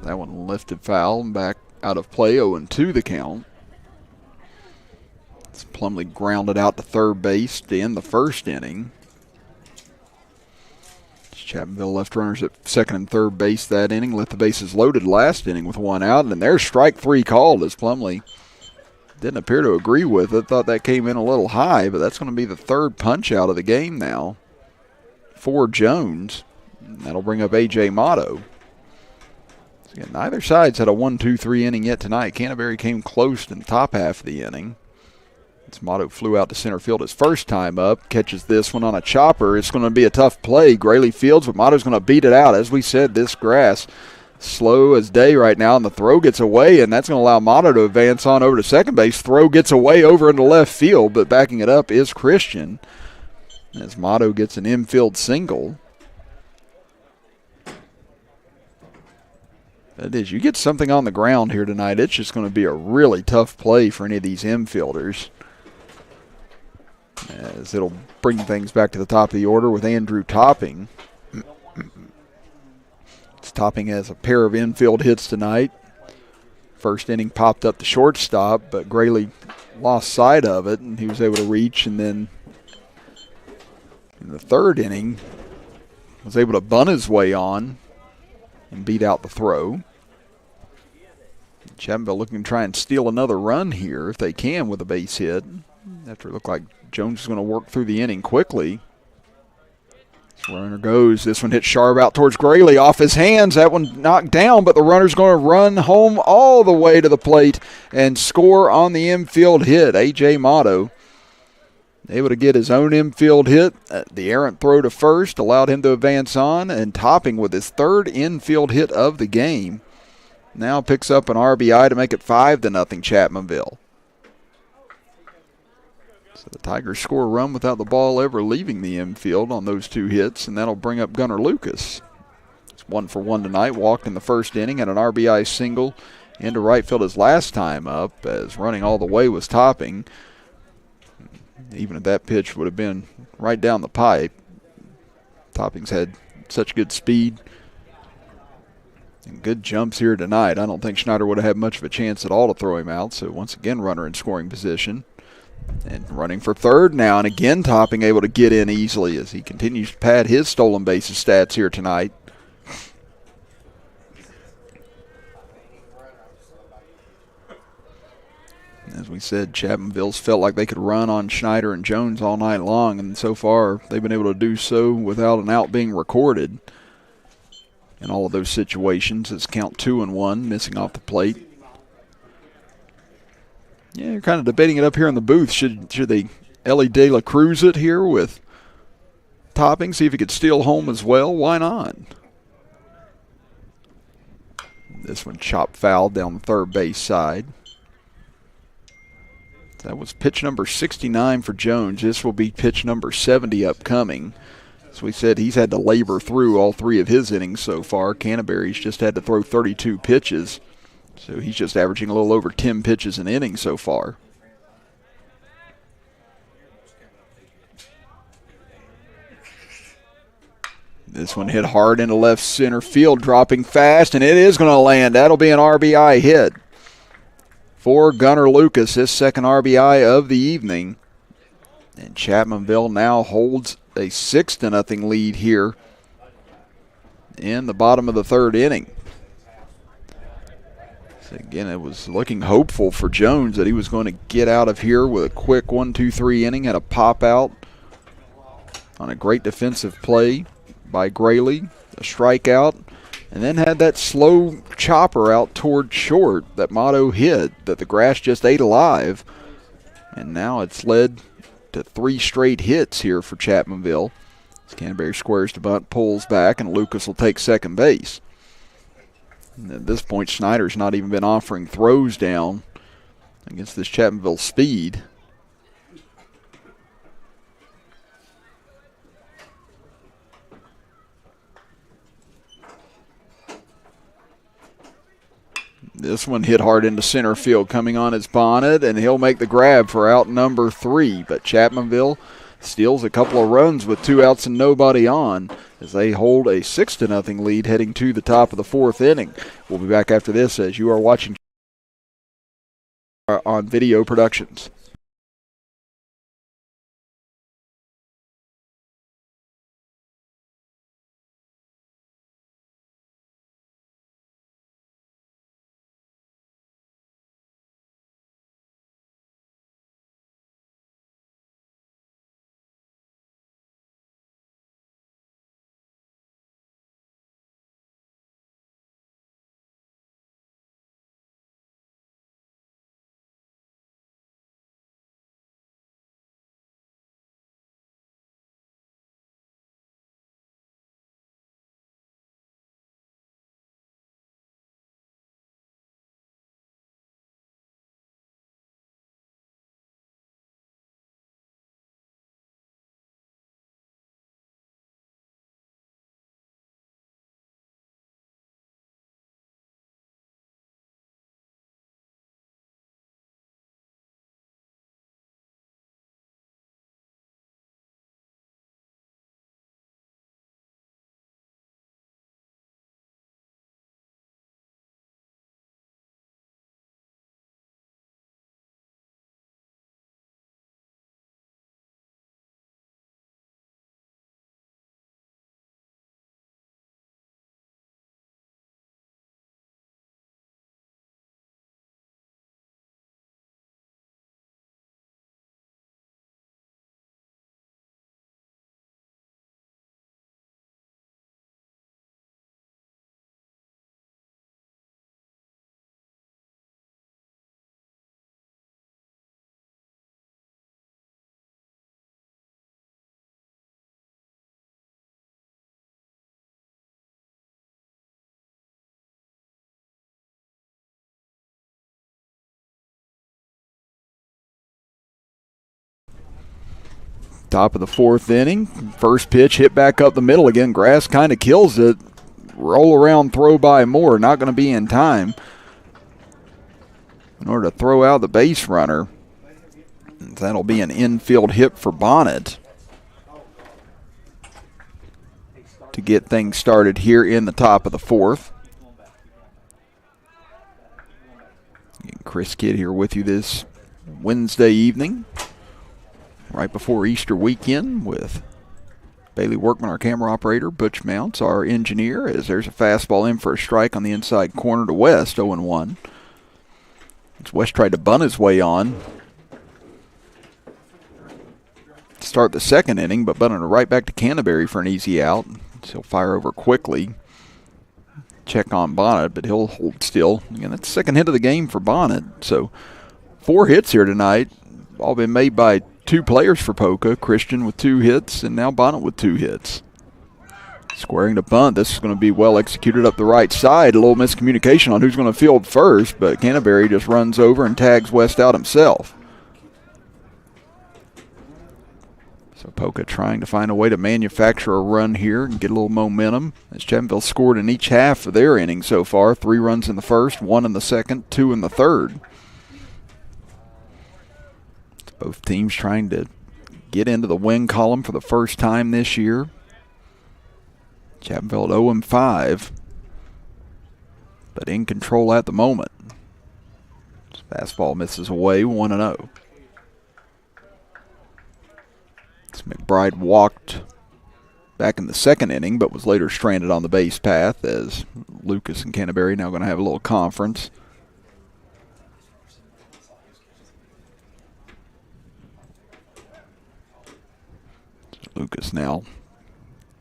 That one lifted foul and back out of play, 0-2 the count. It's Plumley grounded out to third base to end the first inning. Chapmanville left runners at second and third base that inning, left the bases loaded last inning with one out, and there's strike three called as Plumley didn't appear to agree with it. Thought that came in a little high, but that's going to be the third punch out of the game now for Jones. That'll bring up A.J. Motto. So again, neither side's had a 1-2-3 inning yet tonight. Canterbury came close in the top half of the inning. As Motto flew out to center field his first time up, catches this one on a chopper. It's going to be a tough play. Grayley fields, but Motto's going to beat it out. As we said, this grass slow as day right now, and the throw gets away, and that's going to allow Motto to advance on over to second base. Throw gets away over into left field, but backing it up is Christian as Motto gets an infield single. That is, you get something on the ground here tonight, it's just going to be a really tough play for any of these infielders, as it'll bring things back to the top of the order with Andrew Topping. Topping has a pair of infield hits tonight. First inning popped up to shortstop, but Grayley lost sight of it, and he was able to reach. And then in the third inning, was able to bunt his way on and beat out the throw. Chapmanville looking to try and steal another run here if they can with a base hit. After it looked like Jones is going to work through the inning quickly. Runner goes. This one hits sharp out towards Grayley. Off his hands. That one knocked down, but the runner's going to run home all the way to the plate and score on the infield hit. A.J. Motto able to get his own infield hit. The errant throw to first allowed him to advance on, and Topping with his third infield hit of the game now picks up an RBI to make it 5-0 Chapmanville. So the Tigers score a run without the ball ever leaving the infield on those two hits, and that'll bring up Gunnar Lucas. It's 1-for-1 tonight, walked in the first inning, and an RBI single into right field his last time up, as running all the way was Topping. Even if that pitch would have been right down the pipe, Topping's had such good speed and good jumps here tonight. I don't think Schneider would have had much of a chance at all to throw him out, so once again runner in scoring position. And running for third now, and again Topping able to get in easily as he continues to pad his stolen bases stats here tonight. As we said, Chapmanville's felt like they could run on Schneider and Jones all night long, and so far they've been able to do so without an out being recorded in all of those situations. It's count 2-1, missing off the plate. Yeah, you're kind of debating it up here in the booth. Should they Ellie De La Cruz it here with Topping, see if he could steal home as well? Why not? This one chopped foul down the third base side. That was pitch number 69 for Jones. This will be pitch number 70 upcoming. As we said, he's had to labor through all three of his innings so far. Canterbury's just had to throw 32 pitches. So he's just averaging a little over 10 pitches an inning so far. This one hit hard into left center field, dropping fast, and it is going to land. That'll be an RBI hit for Gunnar Lucas, his second RBI of the evening. And Chapmanville now holds a 6-0 lead here in the bottom of the third inning. So again, it was looking hopeful for Jones that he was going to get out of here with a quick 1-2-3 inning. Had a pop out on a great defensive play by Graley, a strikeout, and then had that slow chopper out toward short that Motto hit that the grass just ate alive. And now it's led to 3 straight hits here for Chapmanville. As Canterbury squares the bunt, pulls back, and Lucas will take second base. And at this point, Snyder's not even been offering throws down against this Chapmanville speed. This one hit hard into center field, coming on his Bonnet, and he'll make the grab for out number 3. But Chapmanville steals a couple of runs with 2 outs and nobody on as they hold a 6-0 lead heading to the top of the 4th inning. We'll be back after this as you are watching on Video Productions. Top of the 4th inning. First pitch hit back up the middle again. Grass kind of kills it. Roll around, throw by Moore. Not going to be in time in order to throw out the base runner. That'll be an infield hit for Bonnet to get things started here in the top of the 4th. Chris Kidd here with you this Wednesday evening, right before Easter weekend, with Bailey Workman, our camera operator, Butch Mounts, our engineer, as there's a fastball in for a strike on the inside corner to West, 0-1. As West tried to bunt his way on to start the 2nd inning, but bunted it right back to Canterbury for an easy out. So he'll fire over quickly. Check on Bonnet, but he'll hold still. Again, that's the 2nd hit of the game for Bonnet. So 4 hits here tonight, all been made by 2 players for Poca. Christian with 2 hits, and now Bonnet with 2 hits. Squaring to bunt. This is going to be well executed up the right side. A little miscommunication on who's going to field first, but Canterbury just runs over and tags West out himself. So Poca trying to find a way to manufacture a run here and get a little momentum, as Chapmanville scored in each half of their inning so far. 3 runs in the first, 1 in the second, 2 in the third. Both teams trying to get into the win column for the first time this year. Chapmanville at 0-5, but in control at the moment. Fastball misses away, 1-0. McBride walked back in the second inning, but was later stranded on the base path as Lucas and Canterbury now going to have a little conference. Lucas now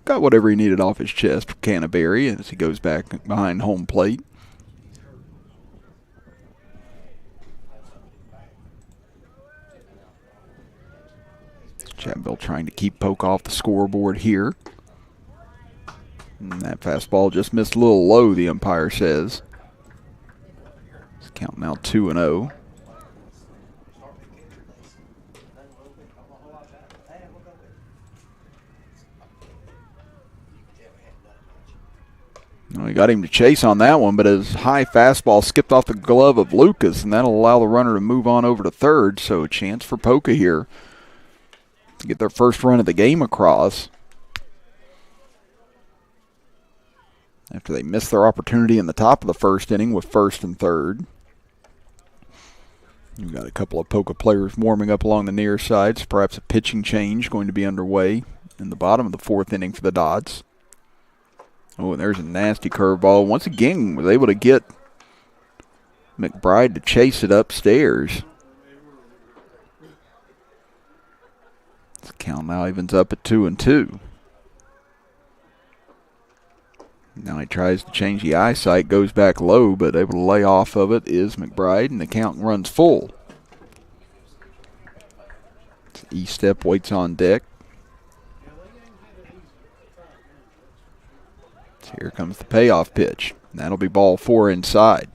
got whatever he needed off his chest for Canterbury as he goes back behind home plate. Chapmanville trying to keep Poca off the scoreboard here. And that fastball just missed a little low, the umpire says. It's count now 2-0. Well, he got him to chase on that one, but his high fastball skipped off the glove of Lucas, and that'll allow the runner to move on over to third. So a chance for Poca here to get their first run of the game across after they missed their opportunity in the top of the first inning with first and third. You've got a couple of Poca players warming up along the near sides. Perhaps a pitching change going to be underway in the bottom of the fourth inning for the Dots. Oh, and there's a nasty curveball. Once again, was able to get McBride to chase it upstairs. This count now evens up at 2-2. Now he tries to change the eyesight, goes back low, but able to lay off of it is McBride, and the count runs full. E-Step waits on deck. So here comes the payoff pitch. That'll be ball 4 inside.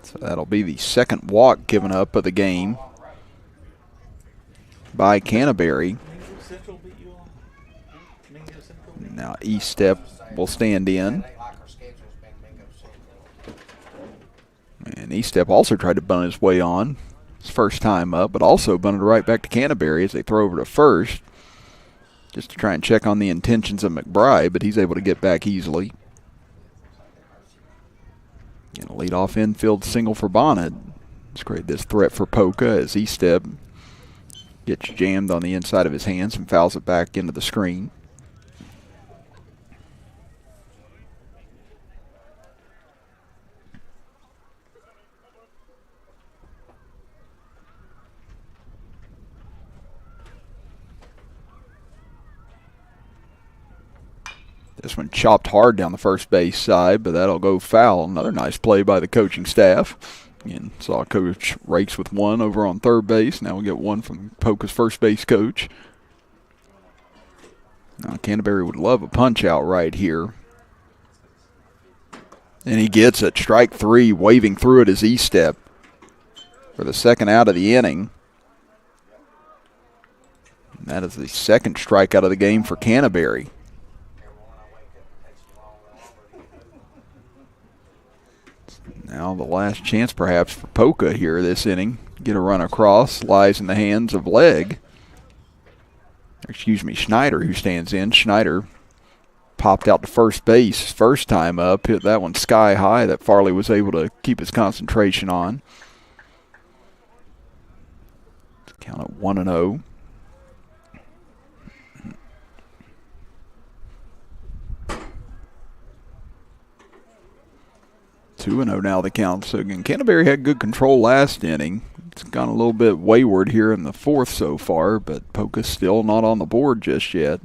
So that'll be the second walk given up of the game by Canterbury. Now E-Step will stand in. And E-Step also tried to bunt his way on his first time up, but also bunted right back to Canterbury as they throw over to first just to try and check on the intentions of McBride, but he's able to get back easily. And a leadoff infield single for Bonnet. Let's create this threat for Poca as E-Step gets jammed on the inside of his hands and fouls it back into the screen. This one chopped hard down the first base side, but that'll go foul. Another nice play by the coaching staff. Again, saw Coach Rakes with one over on third base. Now we get one from Poca's first base coach. Now Canterbury would love a punch out right here. And he gets it. Strike 3, waving through it as E-Step for the second out of the inning. And that is the second strikeout of the game for Canterbury. Now the last chance perhaps for Poca here this inning. Get a run across. Lies in the hands of Schneider, who stands in. Schneider popped out to first base first time up. Hit that one sky high that Farley was able to keep his concentration on. Count at 1-0. 2-0 now the count. So again, Canterbury had good control last inning. It's gone a little bit wayward here in the fourth so far, but Poca's still not on the board just yet.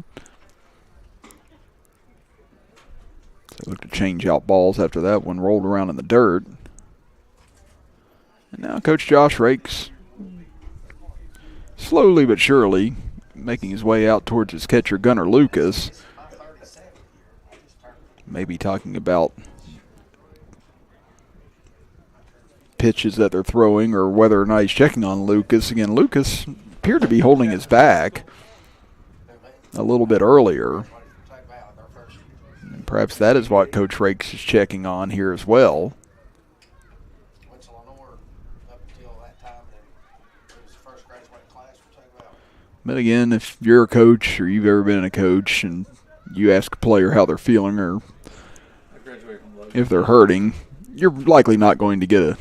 So look to change out balls after that one rolled around in the dirt. And now Coach Josh Rakes, slowly but surely, making his way out towards his catcher Gunnar Lucas. Maybe talking about pitches that they're throwing or whether or not he's checking on Lucas. Again, Lucas appeared to be holding his back a little bit earlier. And perhaps that is what Coach Rakes is checking on here as well. But again, if you're a coach or you've ever been a coach and you ask a player how they're feeling or if they're hurting, you're likely not going to get a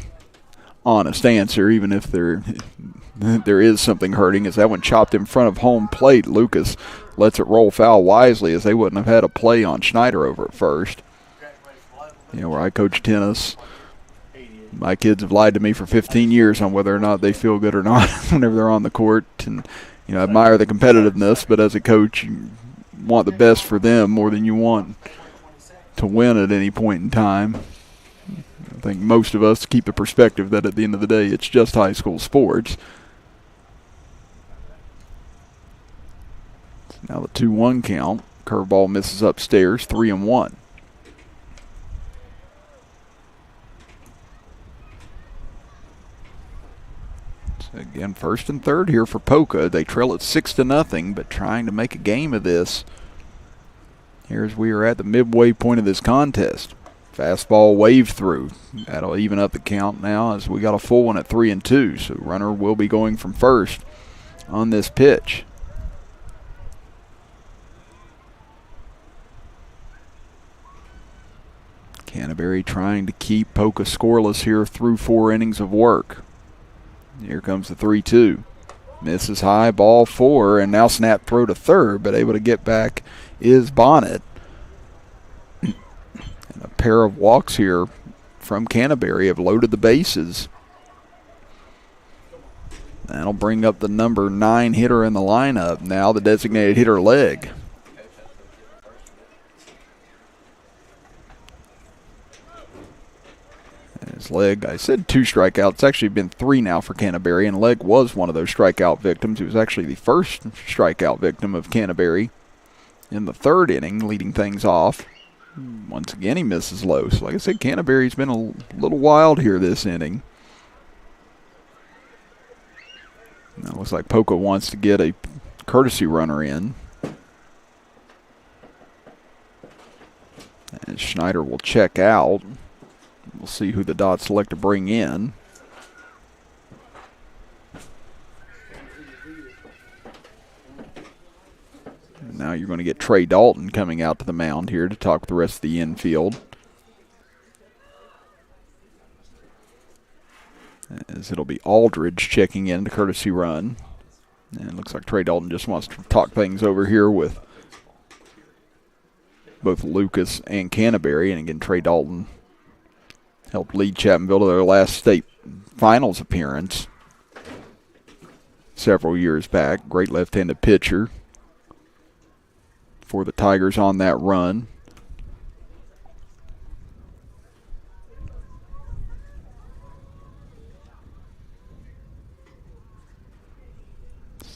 honest answer, even if there is something hurting, as that one chopped in front of home plate. Lucas lets it roll foul wisely, as they wouldn't have had a play on Schneider over at first. Where I coach tennis, my kids have lied to me for 15 years on whether or not they feel good or not whenever they're on the court. And, I admire the competitiveness, but as a coach, you want the best for them more than you want to win at any point in time. I think most of us keep the perspective that at the end of the day, it's just high school sports. Now the 2-1 count. Curveball misses upstairs, 3-1. So again, first and third here for Poca. They trail it 6-0, but trying to make a game of this. Here's we are at the midway point of this contest. Fastball wave through. That'll even up the count now, as we got a full one at 3-2. So runner will be going from first on this pitch. Canterbury trying to keep Poca scoreless here through 4 innings of work. Here comes the 3-2. Misses high, ball 4, and now snap throw to third, but able to get back is Bonnet. And a pair of walks here from Canterbury have loaded the bases. That'll bring up the number 9 hitter in the lineup. Now the designated hitter, Legg. His Legg, I said 2 strikeouts. It's actually been 3 now for Canterbury, and Legg was one of those strikeout victims. He was actually the first strikeout victim of Canterbury in the 3rd inning, leading things off. Once again, he misses low. So like I said, Canterbury's been a little wild here this inning. Now it looks like Poca wants to get a courtesy runner in. And Schneider will check out. We'll see who the Dots select to bring in. And now you're going to get Trey Dalton coming out to the mound here to talk with the rest of the infield. As it'll be Aldridge checking in to courtesy run. And it looks like Trey Dalton just wants to talk things over here with both Lucas and Canterbury. And again, Trey Dalton helped lead Chapmanville to their last state finals appearance several years back. Great left-handed pitcher for the Tigers on that run.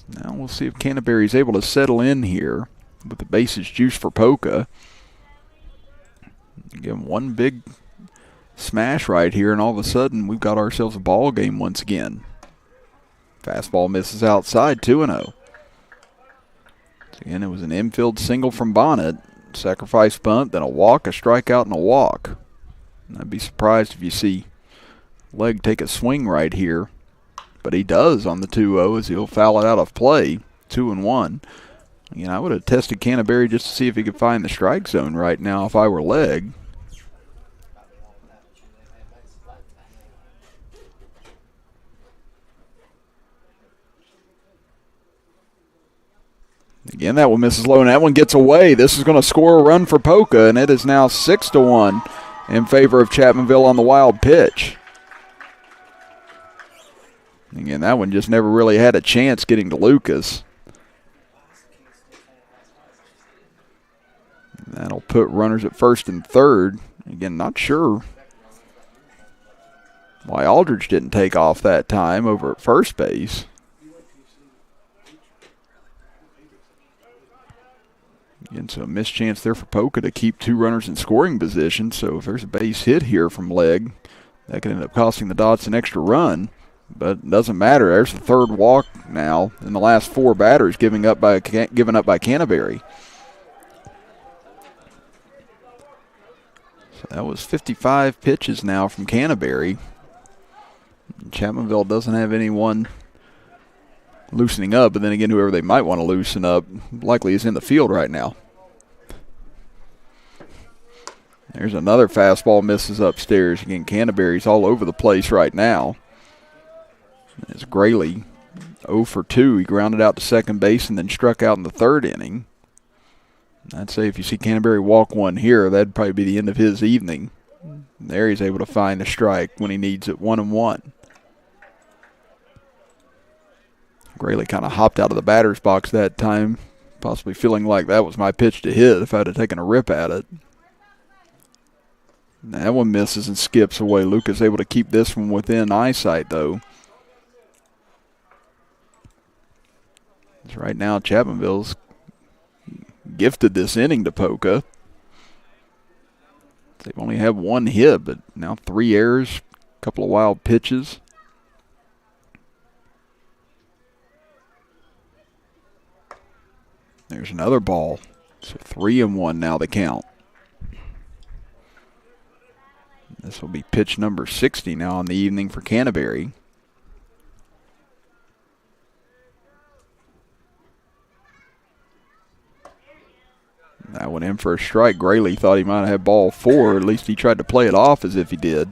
Now we'll see if Canterbury is able to settle in here with the bases juiced for Poca. Again, one big smash right here, and all of a sudden we've got ourselves a ball game once again. Fastball misses outside, 2-0. Again, it was an infield single from Bonnet. Sacrifice bunt, then a walk, a strikeout, and a walk. And I'd be surprised if you see Legg take a swing right here. But he does on the 2-0, as he'll foul it out of play, 2-1. Again, I would have tested Canterbury just to see if he could find the strike zone right now if I were Legg. Again, that one misses low, and that one gets away. This is going to score a run for Poca, and it is now 6-1 in favor of Chapmanville on the wild pitch. Again, that one just never really had a chance getting to Lucas. That'll put runners at first and third. Again, not sure why Aldridge didn't take off that time over at first base. Again, so a missed chance there for Poca to keep 2 runners in scoring position. So if there's a base hit here from Legg, that could end up costing the Dots an extra run. But it doesn't matter. There's the 3rd walk now in the last 4 batters given up by Canterbury. So that was 55 pitches now from Canterbury. Chapmanville doesn't have anyone loosening up, but then again, whoever they might want to loosen up likely is in the field right now. There's another fastball misses upstairs. Again, Canterbury's all over the place right now. As Graley 0 for 2. He grounded out to second base and then struck out in the third inning. I'd say if you see Canterbury walk one here, that'd probably be the end of his evening. There he's able to find a strike when he needs it, 1-1. Graley kind of hopped out of the batter's box that time, possibly feeling like that was my pitch to hit if I'd have taken a rip at it. That one misses and skips away. Lucas able to keep this one within eyesight, though. Right now, Chapmanville's gifted this inning to Poca. They've only had one hit, but now 3 errors, a couple of wild pitches. There's another ball. So 3-1 now the count. This will be pitch number 60 now in the evening for Canterbury. That one in for a strike. Graley thought he might have had ball 4. At least he tried to play it off as if he did.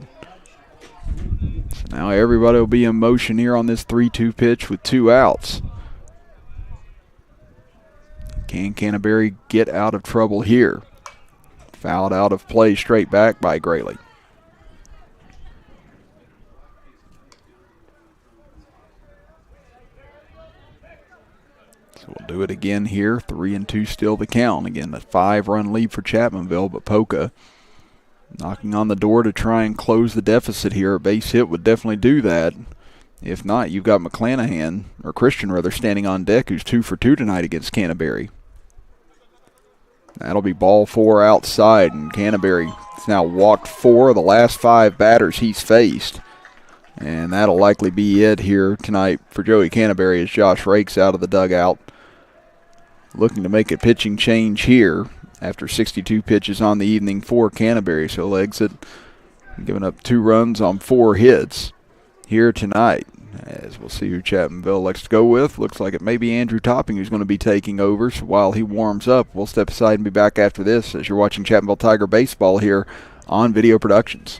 So now everybody will be in motion here on this 3-2 pitch with 2 outs. Can Canterbury get out of trouble here? Fouled out of play straight back by Graley. So we'll do it again here. 3-2 still the count. Again, a 5-run lead for Chapmanville, but Poca knocking on the door to try and close the deficit here. A base hit would definitely do that. If not, you've got McClanahan, or Christian rather, standing on deck, who's 2 for 2 tonight against Canterbury. That'll be ball 4 outside, and Canterbury has now walked 4 of the last 5 batters he's faced. And that'll likely be it here tonight for Joey Canterbury as Josh Rakes out of the dugout. Looking to make a pitching change here after 62 pitches on the evening for Canterbury. So he'll exit, giving up 2 runs on 4 hits here tonight. As we'll see who Chapmanville likes to go with. Looks like it may be Andrew Topping who's going to be taking over. So while he warms up, we'll step aside and be back after this as you're watching Chapmanville Tiger Baseball here on Video Productions.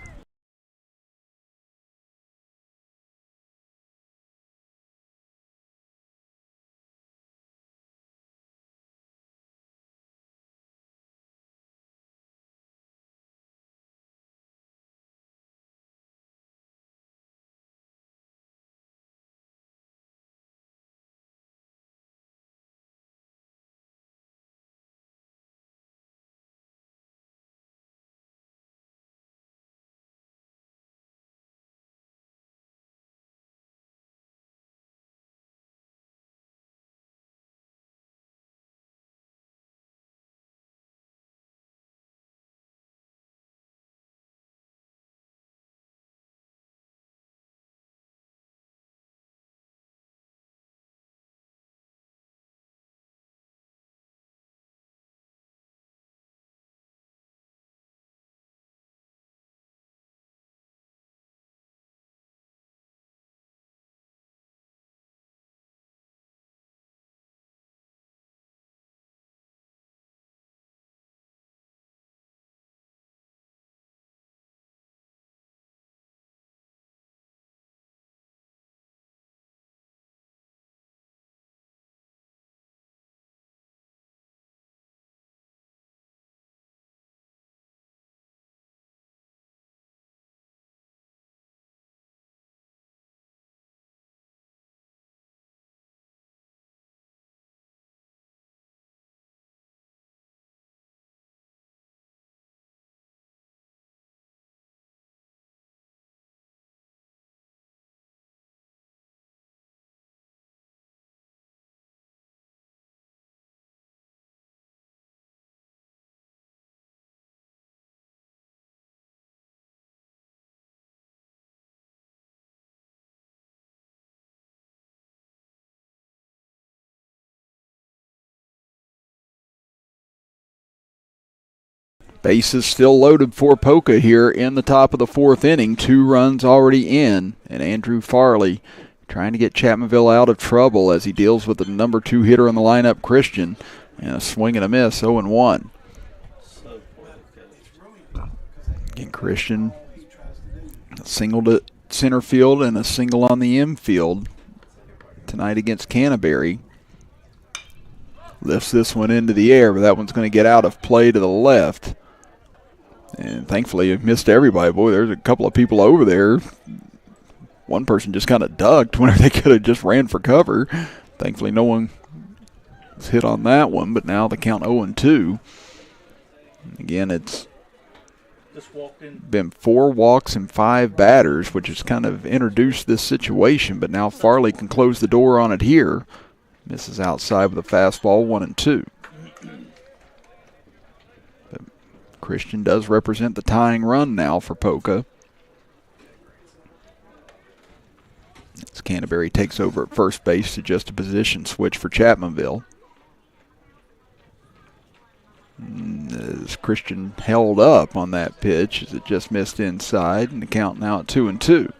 Bases still loaded for Poca here in the top of the 4th inning. 2 runs already in, and Andrew Farley trying to get Chapmanville out of trouble as he deals with the number 2 hitter in the lineup, Christian, and a swing and a miss, 0-1. Again, Christian singled center field and a single on the infield tonight against Canterbury. Lifts this one into the air, but that one's going to get out of play to the left. And thankfully, it missed everybody. Boy, there's a couple of people over there. One person just kind of ducked whenever they could have just ran for cover. Thankfully, no one was hit on that one, but now the count 0-2. Again, it's been 4 walks and 5 batters, which has kind of introduced this situation, but now Farley can close the door on it here. Misses outside with a fastball, 1-2. But Christian does represent the tying run now for Poca. As Canterbury takes over at first base to just a position switch for Chapmanville. As Christian held up on that pitch as it just missed inside, and the count now at 2-2.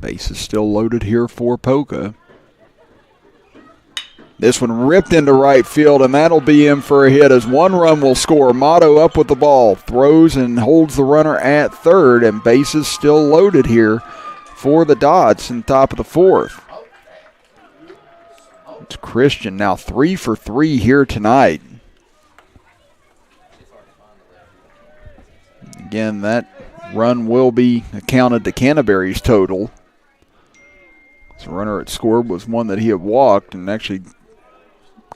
Base is still loaded here for Poca. This one ripped into right field, and that'll be in for a hit as 1 run will score. Motto up with the ball, throws and holds the runner at third, and base is still loaded here for the Dots in the top of the 4th. It's Christian now 3 for 3 here tonight. Again, that run will be accounted to Canterbury's total. The runner that scored was one that he had walked, and actually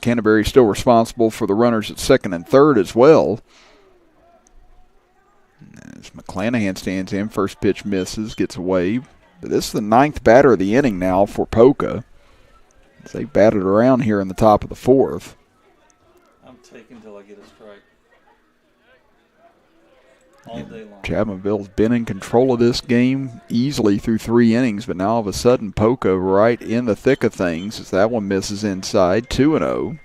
Canterbury still responsible for the runners at second and third as well. As McClanahan stands in, first pitch misses, gets away. But this is the 9th batter of the inning now for Poca, as they batted around here in the top of the 4th. I'm taking till I get a strike. All day long. Chapmanville's been in control of this game easily through 3 innings, but now all of a sudden Poca right in the thick of things as that one misses inside, 2-0.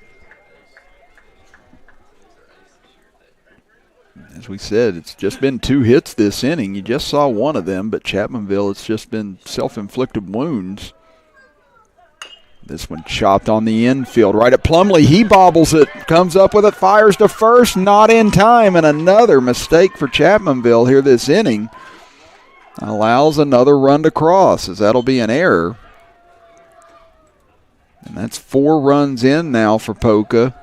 As we said, it's just been 2 hits this inning. You just saw one of them, but Chapmanville, it's just been self-inflicted wounds. This one chopped on the infield, right at Plumlee. He bobbles it, comes up with it, fires to first, not in time, and another mistake for Chapmanville here this inning. Allows another run to cross, as that'll be an error. And that's 4 runs in now for Poca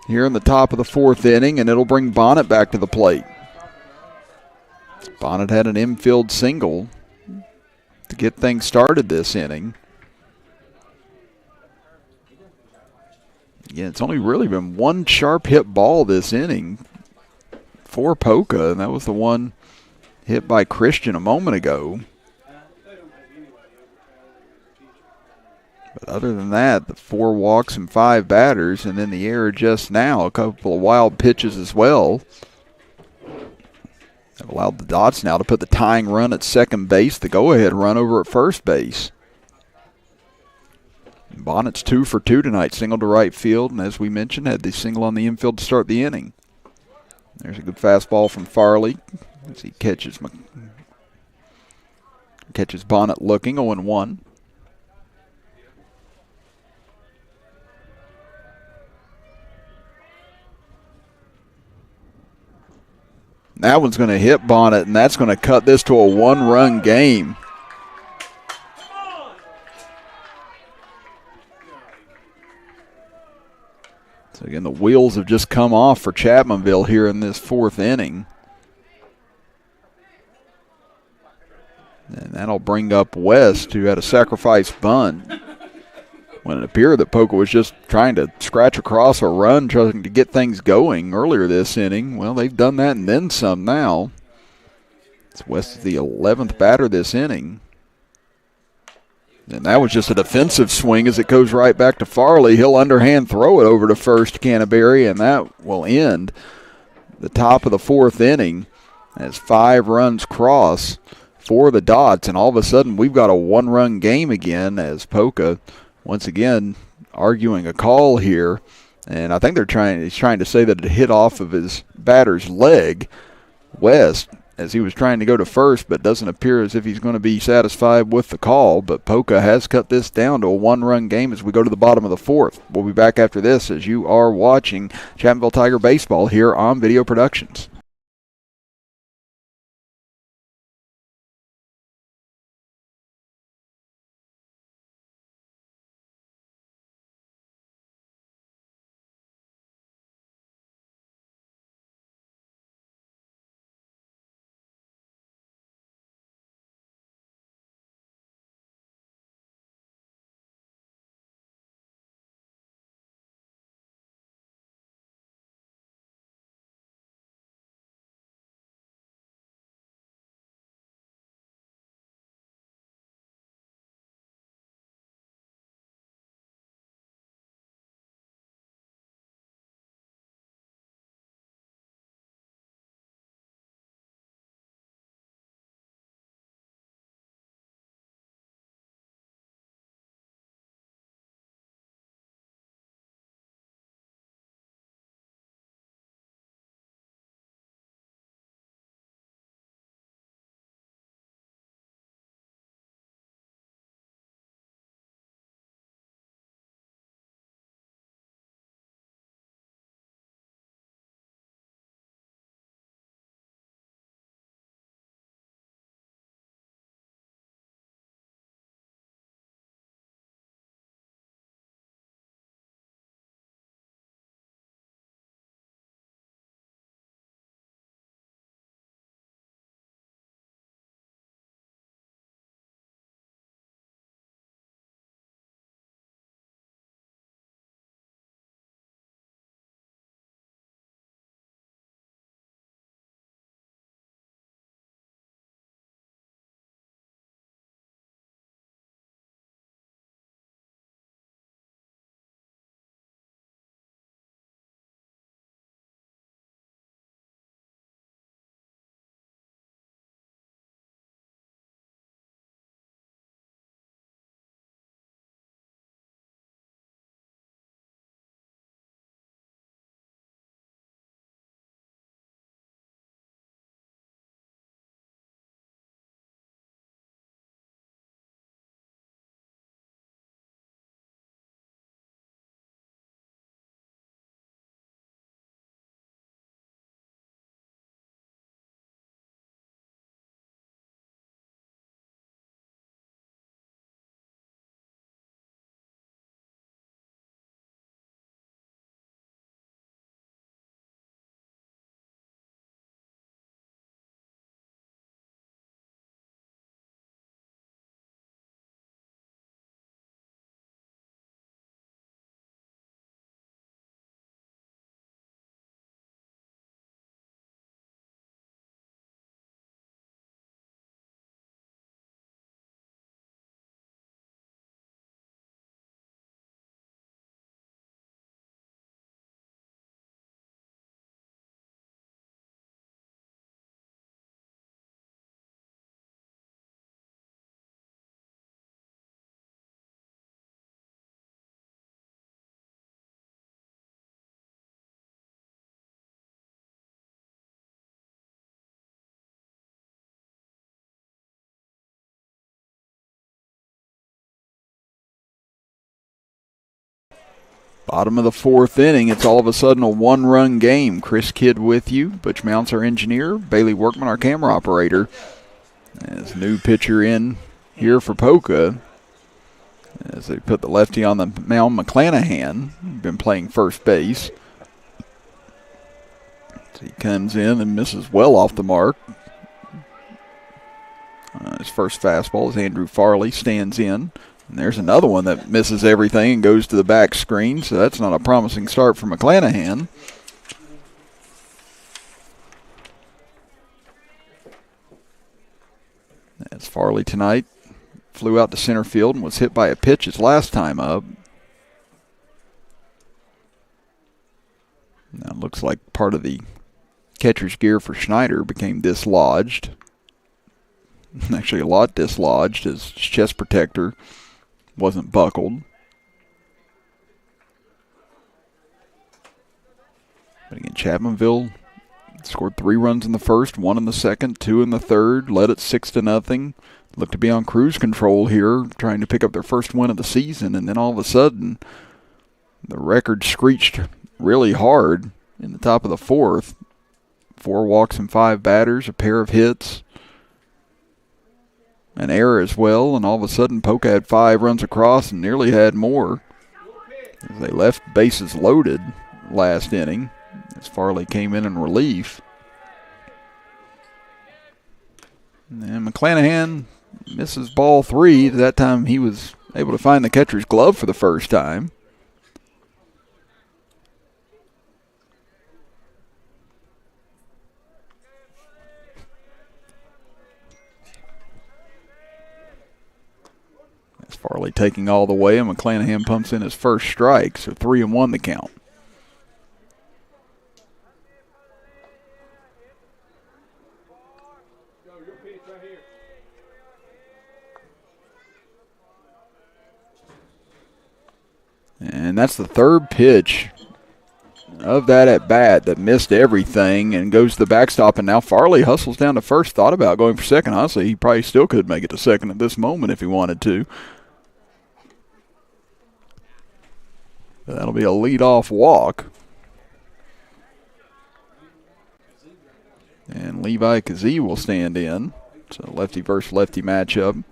here in the top of the 4th inning, and it'll bring Bonnet back to the plate. Bonnet had an infield single to get things started this inning. Yeah, it's only really been 1 sharp hit ball this inning for Poca, and that was the one hit by Christian a moment ago. But other than that, the 4 walks and 5 batters, and in the air just now, a couple of wild pitches as well. Have allowed the Dots now to put the tying run at second base, the go-ahead run over at first base. Bonnet's 2 for 2 tonight, single to right field, and as we mentioned, had the single on the infield to start the inning. There's a good fastball from Farley as he catches Bonnet looking, 0-1. That one's going to hit Bonnet, and that's going to cut this to a 1-run game. So again, the wheels have just come off for Chapmanville here in this 4th inning. And that'll bring up West, who had a sacrifice bunt. When it appeared that Poca was just trying to scratch across a run, trying to get things going earlier this inning. Well, they've done that and then some now. It's West is the 11th batter this inning. And that was just a defensive swing as it goes right back to Farley. He'll underhand throw it over to first Canterbury, and that will end the top of the 4th inning as 5 runs cross for the Dots. And all of a sudden, we've got a 1-run game again as Poca, once again, arguing a call here. And I think he's trying to say that it hit off of his batter's leg. West as he was trying to go to first, but doesn't appear as if he's going to be satisfied with the call. But Poca has cut this down to a one-run game as we go to the bottom of the fourth. We'll be back after this as you are watching Chapmanville Tiger Baseball here on Video Productions. Bottom of the fourth inning, it's all of a sudden a one-run game. Chris Kidd with you, Butch Mounts our engineer, Bailey Workman our camera operator. As new pitcher in here for Poca, as they put the lefty on the mound, McClanahan, been playing first base. So he comes in and misses well off the mark. His first fastball as Andrew Farley stands in. And there's another one that misses everything and goes to the back screen, so that's not a promising start for McClanahan. As Farley tonight flew out to center field and was hit by a pitch his last time up. Now it looks like part of the catcher's gear for Schneider became dislodged. Actually, a lot dislodged. His chest protector wasn't buckled. But again, Chapmanville Scored 3 runs in the first, 1 in the second, 2 in the third, led it 6-0. Looked to be on cruise control here, trying to pick up their first win of the season, and then all of a sudden, the record screeched really hard in the top of the fourth. 4 walks and 5 batters, a pair of hits, an error as well, and all of a sudden Poca had 5 runs across and nearly had more. As they left bases loaded last inning, as Farley came in relief. And McClanahan misses ball 3. That time he was able to find the catcher's glove for the first time. As Farley taking all the way, and McClanahan pumps in his first strike, so 3-1 the count. And that's the third pitch of that at-bat that missed everything and goes to the backstop. And now Farley hustles down to first. Thought about going for second. Honestly, he probably still could make it to second at this moment if he wanted to. That'll be a leadoff walk. And Levi Kazee will stand in. So lefty versus lefty matchup.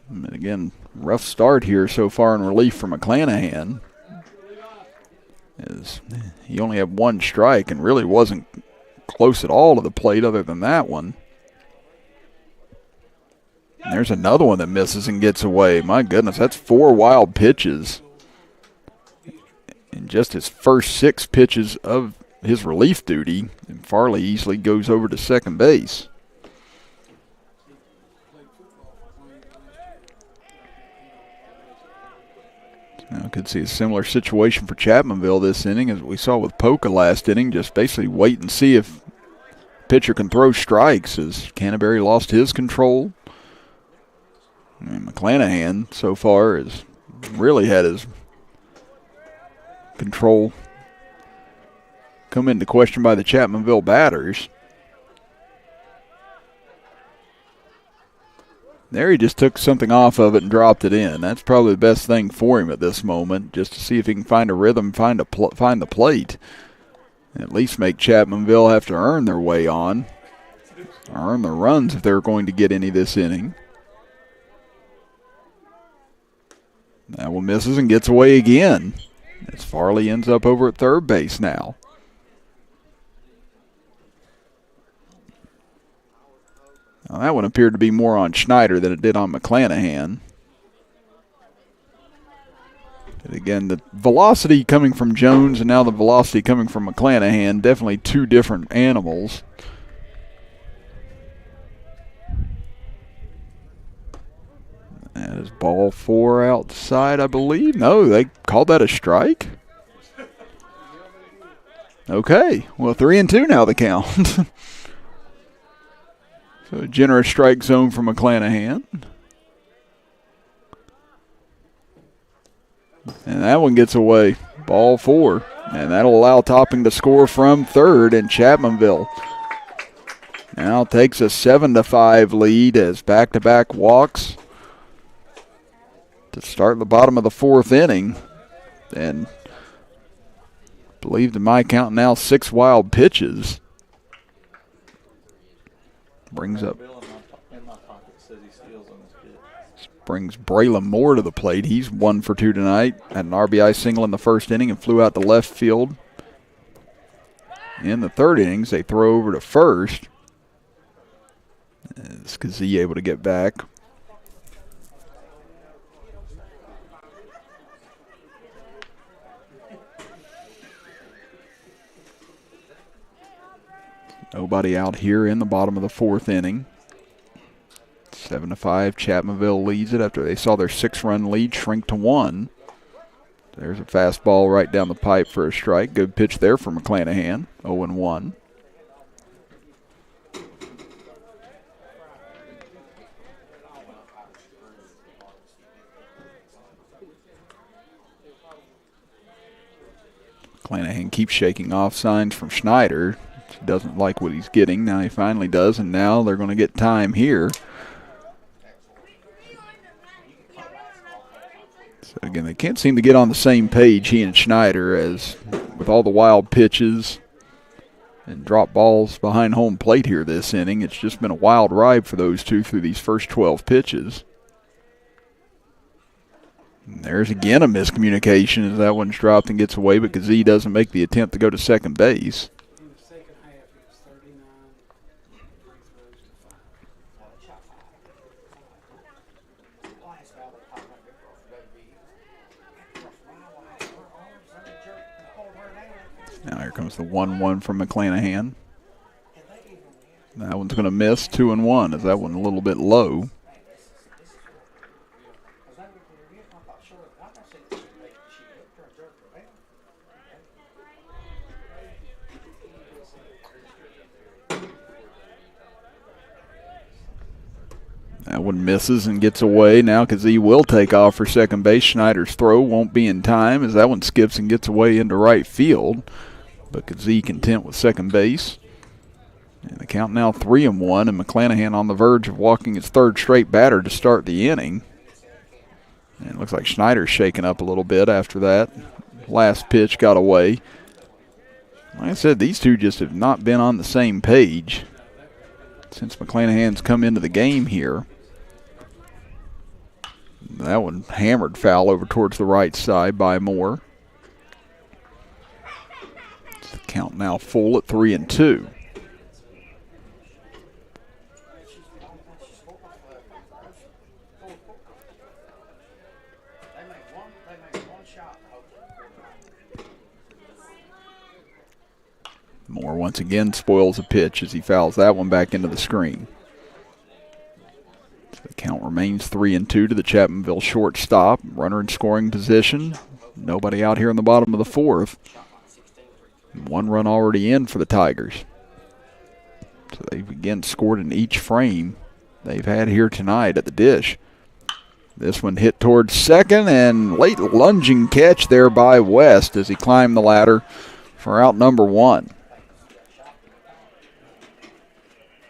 And again, rough start here so far in relief for McClanahan. As he only had 1 strike and really wasn't close at all to the plate other than that one. And there's another one that misses and gets away. My goodness, that's 4 wild pitches in just his first 6 pitches of his relief duty. And Farley easily goes over to second base. Now, could see a similar situation for Chapmanville this inning as we saw with Poca last inning. Just basically wait and see if pitcher can throw strikes, as Canterbury lost his control. And McClanahan so far has really had his control come into question by the Chapmanville batters. There he just took something off of it and dropped it in. That's probably the best thing for him at this moment, just to see if he can find a rhythm, find the plate, and at least make Chapmanville have to earn their way on, or earn their runs if they're going to get any this inning. That one misses and gets away again, as Farley ends up over at third base now. Now that one appeared to be more on Schneider than it did on McClanahan. And again, the velocity coming from Jones and now the velocity coming from McClanahan, definitely 2 different animals. That is ball 4 outside, I believe. No, they called that a strike? Okay, well 3-2 now the count. So a generous strike zone for McClanahan. And that one gets away. Ball 4. And that'll allow Topping to score from third, and Chapmanville now takes a 7-5 lead as back-to-back walks to start the bottom of the 4th inning. And I believe to my count now 6 wild pitches. Brings Braylon Moore to the plate. He's 1 for 2 tonight. Had an RBI single in the first inning and flew out to left field. In the 3rd innings, they throw over to first. Is Kazee able to get back? Nobody out here in the bottom of the 4th inning. 7-5, Chapmanville leads it after they saw their 6-run lead shrink to 1. There's a fastball right down the pipe for a strike. Good pitch there for McClanahan, 0-1. McClanahan keeps shaking off signs from Schneider. doesn't like what he's getting. Now he finally does, and now they're going to get time here. So again, they can't seem to get on the same page, he and Schneider, as with all the wild pitches and drop balls behind home plate here this inning. It's just been a wild ride for those two through these first 12 pitches. And there's again a miscommunication as that one's dropped and gets away, but Kazee doesn't make the attempt to go to second base. In the second half, it was 39. Now here comes the 1-1 from McClanahan. That one's going to miss, 2-1, as that one a little bit low. That one misses and gets away now because he will take off for second base. Schneider's throw won't be in time as that one skips and gets away into right field. But Kazee content with second base. And the count now 3-1, and McClanahan on the verge of walking his third straight batter to start the inning. And it looks like Schneider's shaken up a little bit after that. Last pitch got away. Like I said, these two just have not been on the same page since McClanahan's come into the game here. That one hammered foul over towards the right side by Moore. The count now full at 3-2. Moore once again spoils a pitch as he fouls that one back into the screen. So the count remains 3-2 to the Chapmanville shortstop. Runner in scoring position. Nobody out here in the bottom of the fourth. One run already in for the Tigers. So they've again scored in each frame they've had here tonight at the dish. This one hit towards second, and late lunging catch there by West as he climbed the ladder for out number one.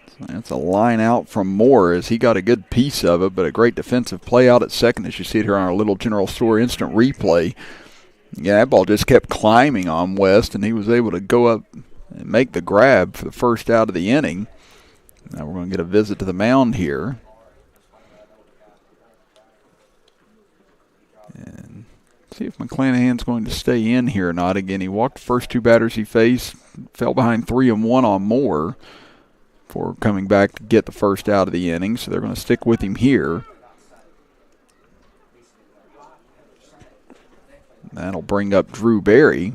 So that's a line out from Moore as he got a good piece of it, but a great defensive play out at second as you see it here on our little General Store instant replay. Yeah, that ball just kept climbing on West, and he was able to go up and make the grab for the first out of the inning. Now we're going to get a visit to the mound here. And see if McClanahan's going to stay in here or not. Again, he walked the first two batters he faced, fell behind 3-1 on Moore before coming back to get the first out of the inning. So they're going to stick with him here. That'll bring up Drew Berry,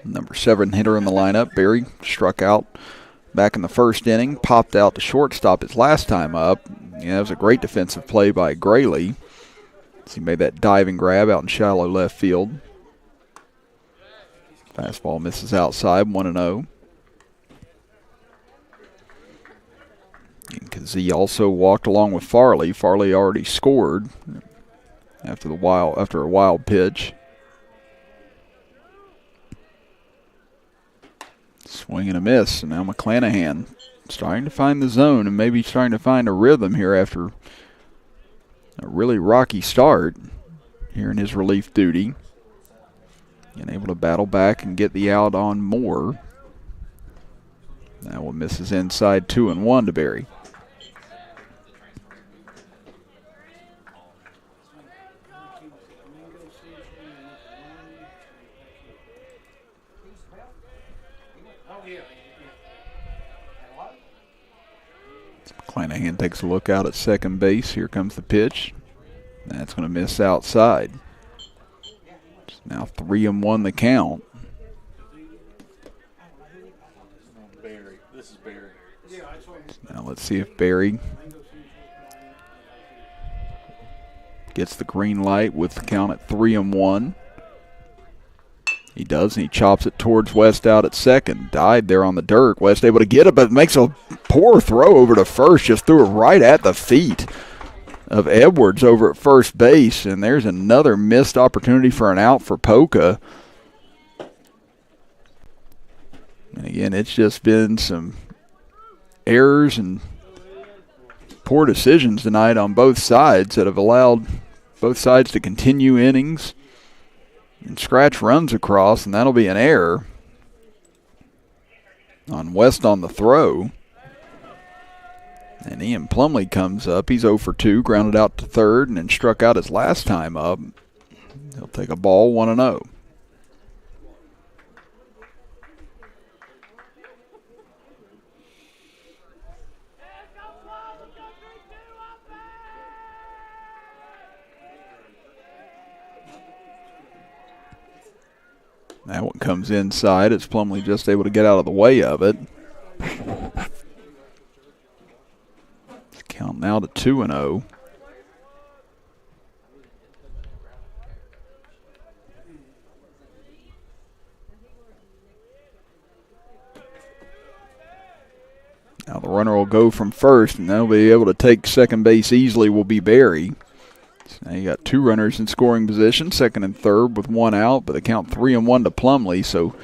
number 7 hitter in the lineup. Berry struck out back in the first inning, popped out to shortstop his last time up. Yeah, it was a great defensive play by Grayley. He made that diving grab out in shallow left field. Fastball misses outside, 1-0. And Kazee also walked along with Farley. Farley already scored after a wild pitch. Swing and a miss, and now McClanahan starting to find the zone and maybe starting to find a rhythm here after a really rocky start here in his relief duty. And able to battle back and get the out on Moore. That one misses inside, 2-1 to Berry. McClanahan takes a look out at second base. Here comes the pitch. That's going to miss outside. It's now 3-1 the count. Barry. This is Barry. Now let's see if Barry gets the green light with the count at 3-1. He does, and he chops it towards West out at second. Died there on the dirt. West able to get it, but makes a poor throw over to first. Just threw it right at the feet of Edwards over at first base. And there's another missed opportunity for an out for Poca. And again, it's just been some errors and poor decisions tonight on both sides that have allowed both sides to continue innings and scratch runs across, and that'll be an error on West on the throw. And Ian Plumley comes up. He's 0 for 2, grounded out to third, and then struck out his last time up. He'll take a ball, 1-0. That one comes inside. It's Plumley just able to get out of the way of it. Count now to 2-0. Now the runner will go from first, and they'll be able to take second base easily will be Barry. So now you got two runners in scoring position, second and third with one out, but they count 3-1 to Plumley. So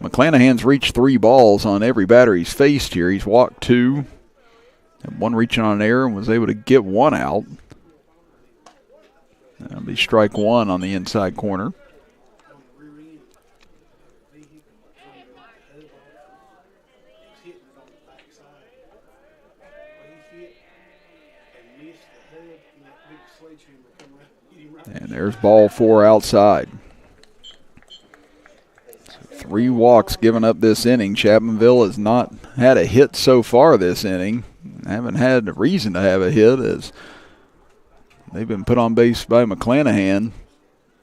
McClanahan's reached 3 balls on every batter he's faced here. He's walked 2, and 1 reaching on an error, and was able to get 1 out. That'll be strike 1 on the inside corner. And there's ball 4 outside. So 3 walks given up this inning. Chapmanville has not had a hit so far this inning. Haven't had a reason to have a hit as they've been put on base by McClanahan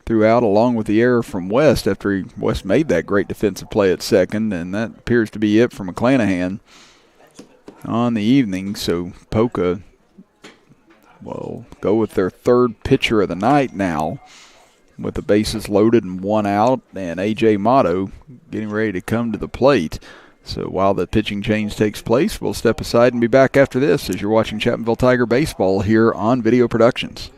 throughout, along with the error from West after West made that great defensive play at second, and that appears to be it for McClanahan on the evening. So Poca will go with their third pitcher of the night now, with the bases loaded and 1 out, and A.J. Motto getting ready to come to the plate. So while the pitching change takes place, we'll step aside and be back after this as you're watching Chapmanville Tiger Baseball here on Video Productions.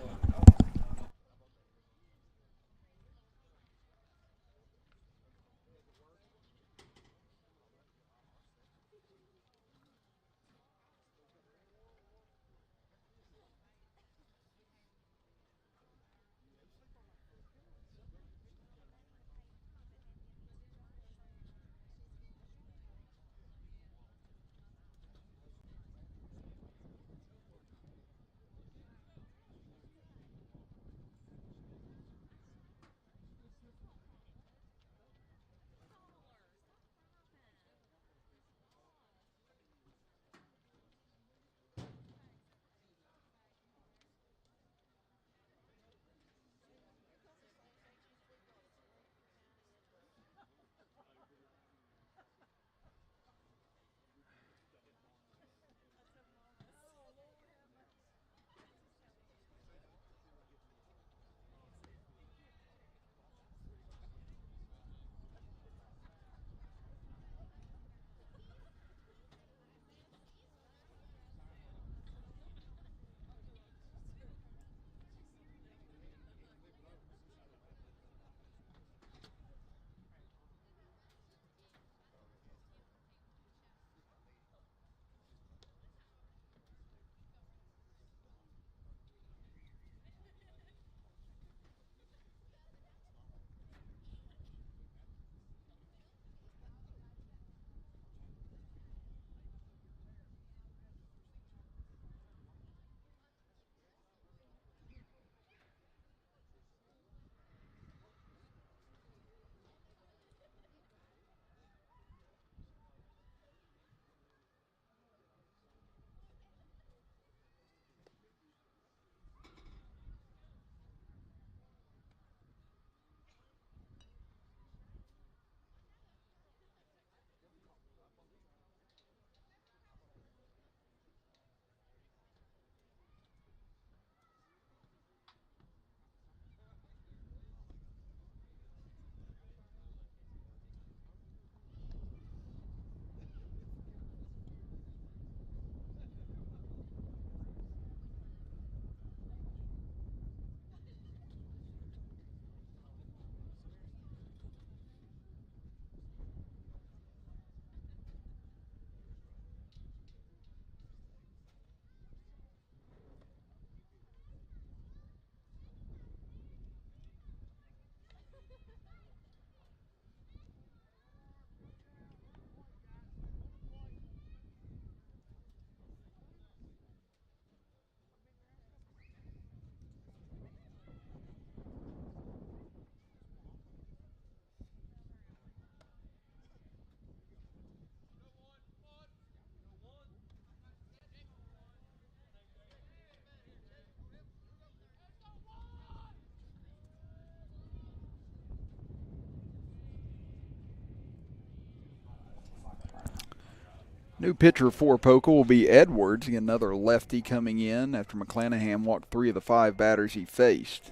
New pitcher for Poca will be Edwards, another lefty coming in after McClanahan walked 3 of the 5 batters he faced.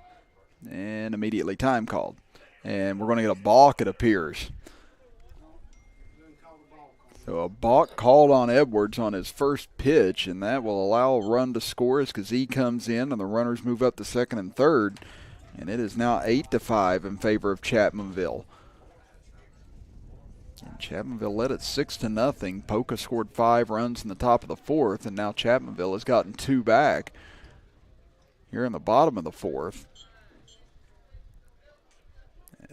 And immediately time called. And we're going to get a balk, it appears. So a balk called on Edwards on his first pitch, and that will allow a run to score as Kazee comes in and the runners move up to second and third. And it is now 8-5 in favor of Chapmanville. And Chapmanville led it 6-0. Poca scored 5 runs in the top of the 4th, and now Chapmanville has gotten 2 back here in the bottom of the 4th.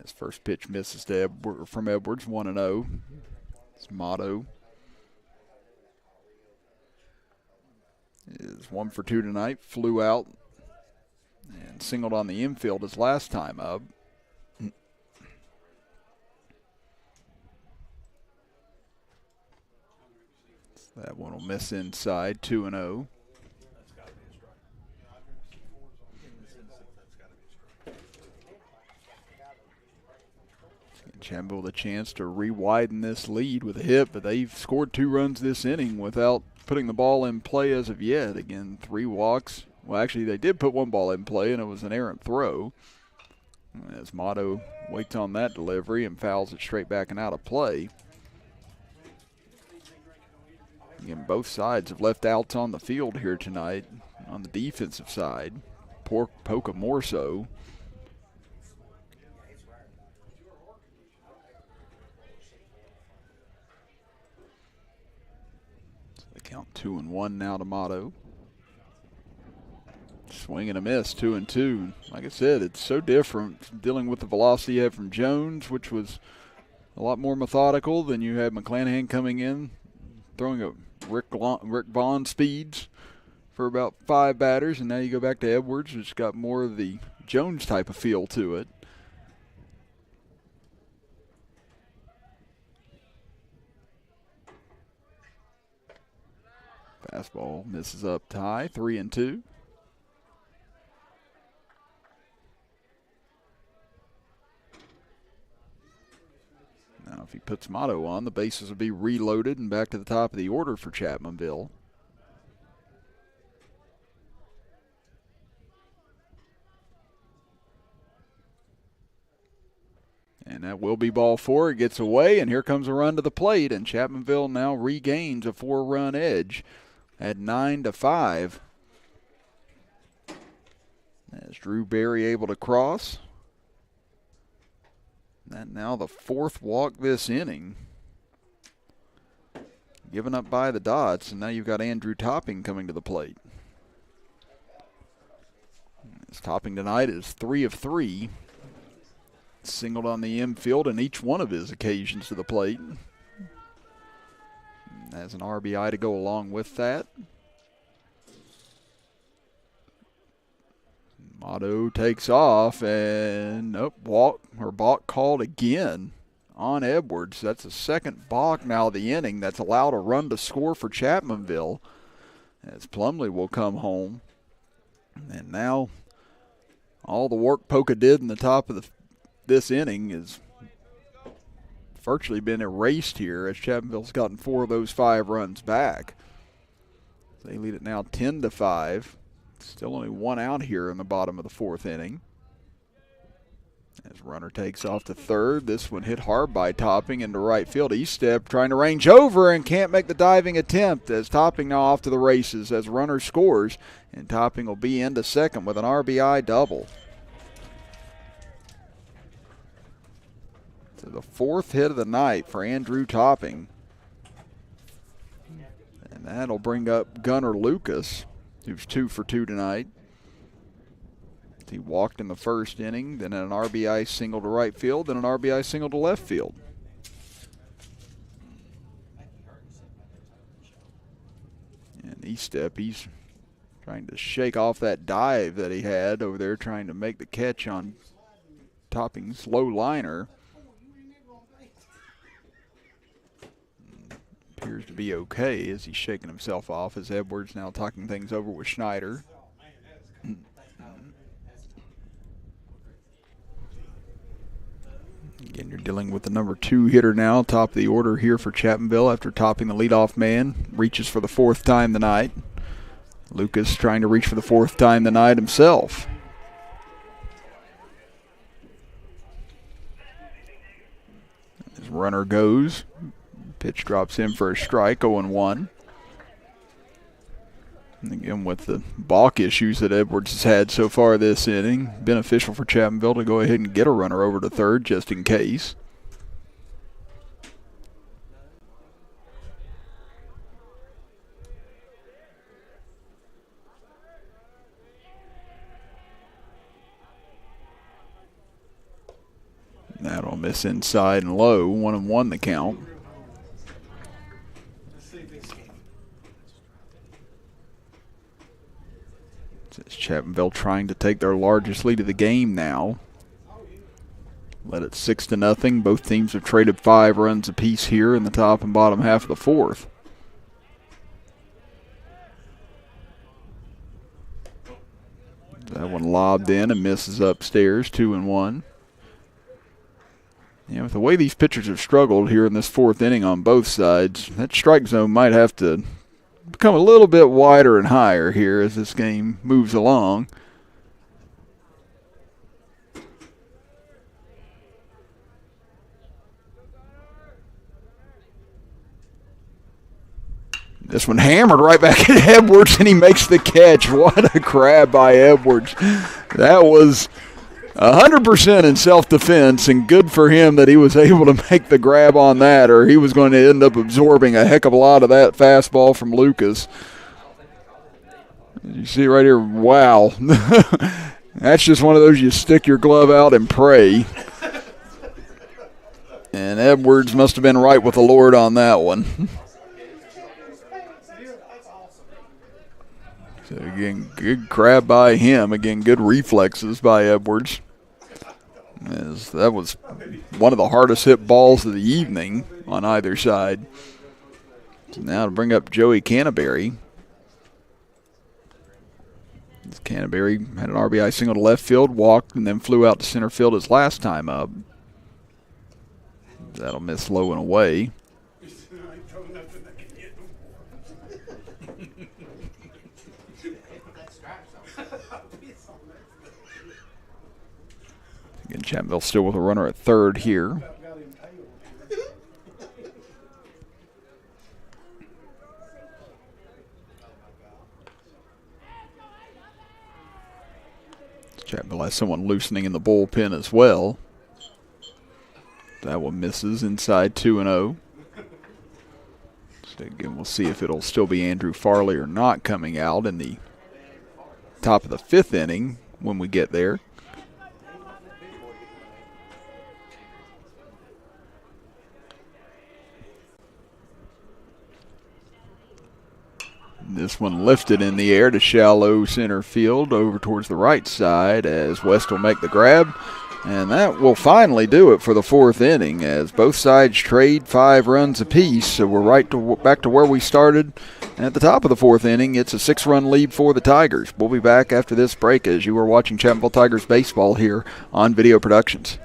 His first pitch misses from Edwards, 1-0. His motto is 1 for 2 tonight. Flew out and singled on the infield his last time up. That one will miss inside, 2-0. Chapmanville with a chance to re-widen this lead with a hit, but they've scored 2 runs this inning without putting the ball in play as of yet. Again, 3 walks. Well, actually, they did put 1 ball in play, and it was an errant throw. As Motto waits on that delivery and fouls it straight back and out of play. Again, both sides have left outs on the field here tonight on the defensive side. Poca more so. Count 2-1 now to Motto. Swing and a miss, 2-2. Like I said, it's so different dealing with the velocity you had from Jones, which was a lot more methodical than you had McClanahan coming in, throwing at Rick Vaughn speeds for about 5 batters, and now you go back to Edwards, which got more of the Jones type of feel to it. Fastball misses up high, 3-2. Now if he puts Motto on, the bases will be reloaded and back to the top of the order for Chapmanville. And that will be ball 4. It gets away, and here comes a run to the plate, and Chapmanville now regains a 4-run edge at 9-5. As Drew Berry able to cross. And now the 4th walk this inning. Given up by the Dots, and now you've got Andrew Topping coming to the plate. His Topping tonight is 3 of 3. Singled on the infield in each one of his occasions to the plate. Has an RBI to go along with that. Motto takes off, and balk called again on Edwards. That's the 2nd balk now of the inning. That's allowed a run to score for Chapmanville, as Plumley will come home. And now all the work Poca did in the top of this inning is virtually been erased here, as Chapmanville's gotten 4 of those 5 runs back. They lead it now 10-5. Still only 1 out here in the bottom of the 4th inning. As runner takes off to third, this one hit hard by Topping into right field. Eastep trying to range over and can't make the diving attempt, as Topping now off to the races as runner scores, and Topping will be into second with an RBI double. So the 4th hit of the night for Andrew Topping. And that'll bring up Gunnar Lucas, who's 2 for 2 tonight. He walked in the 1st inning, then an RBI single to right field, then an RBI single to left field. And Eastep, he's trying to shake off that dive that he had over there, trying to make the catch on Topping's low liner. Appears to be okay as he's shaking himself off, as Edwards now talking things over with Schneider. Again, you're Dealing with the number 2 hitter now, top of the order here for Chapmanville after topping the leadoff man. Reaches for the 4th time tonight. Lucas trying to reach for the 4th time tonight himself. His runner goes. Pitch drops in for a strike, 0-1. And again, with the balk issues that Edwards has had so far this inning, beneficial for Chapmanville to go ahead and get a runner over to third just in case. That'll miss inside and low, 1-1 the count. It's Chapmanville trying to take their largest lead of the game now. Led it 6-0. Both teams have traded 5 runs apiece here in the top and bottom half of the 4th. That one lobbed in and misses upstairs, 2-1. Yeah, with the way these pitchers have struggled here in this 4th inning on both sides, that strike zone might have to become a little bit wider and higher here as this game moves along. This one hammered right back at Edwards, and he makes the catch. What a grab by Edwards. That was 100% in self-defense, and good for him that he was able to make the grab on that, or he was going to end up absorbing a heck of a lot of that fastball from Lucas. You see right here, wow. That's just one of those you stick your glove out and pray. And Edwards must have been right with the Lord on that one. So again, good grab by him. Again, good reflexes by Edwards. As that was one of the hardest hit balls of the evening on either side. So now to bring up Joey Canterbury. Canterbury had an RBI single to left field, walked, and then flew out to center field his last time up. That'll miss low and away. Again, Chapmanville still with a runner at third here. Chapmanville has someone loosening in the bullpen as well. That one misses inside 2-0. So again, we'll see if it'll still be Andrew Farley or not coming out in the top of the 5th inning when we get there. This one lifted in the air to shallow center field over towards the right side as West will make the grab. And that will finally do it for the 4th inning as both sides trade 5 runs apiece. So we're back to where we started. And at the top of the 4th inning, it's a 6-run lead for the Tigers. We'll be back after this break as you are watching Chapmanville Tigers baseball here on Video Productions.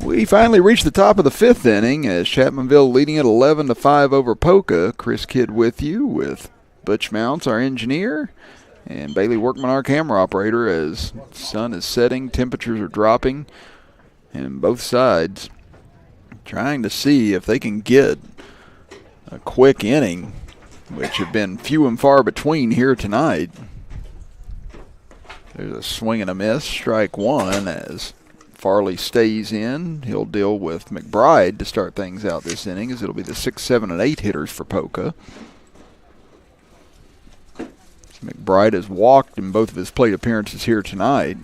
We finally reached the top of the 5th inning as Chapmanville leading at 11-5 over Poca. Chris Kidd with you with Butch Mounts, our engineer, and Bailey Workman, our camera operator, as the sun is setting, temperatures are dropping, and both sides trying to see if they can get a quick inning, which have been few and far between here tonight. There's a swing and a miss, strike one as Farley stays in. He'll deal with McBride to start things out this inning, as it'll be the 6, 7, and 8 hitters for Poca. McBride has walked in both of his plate appearances here tonight.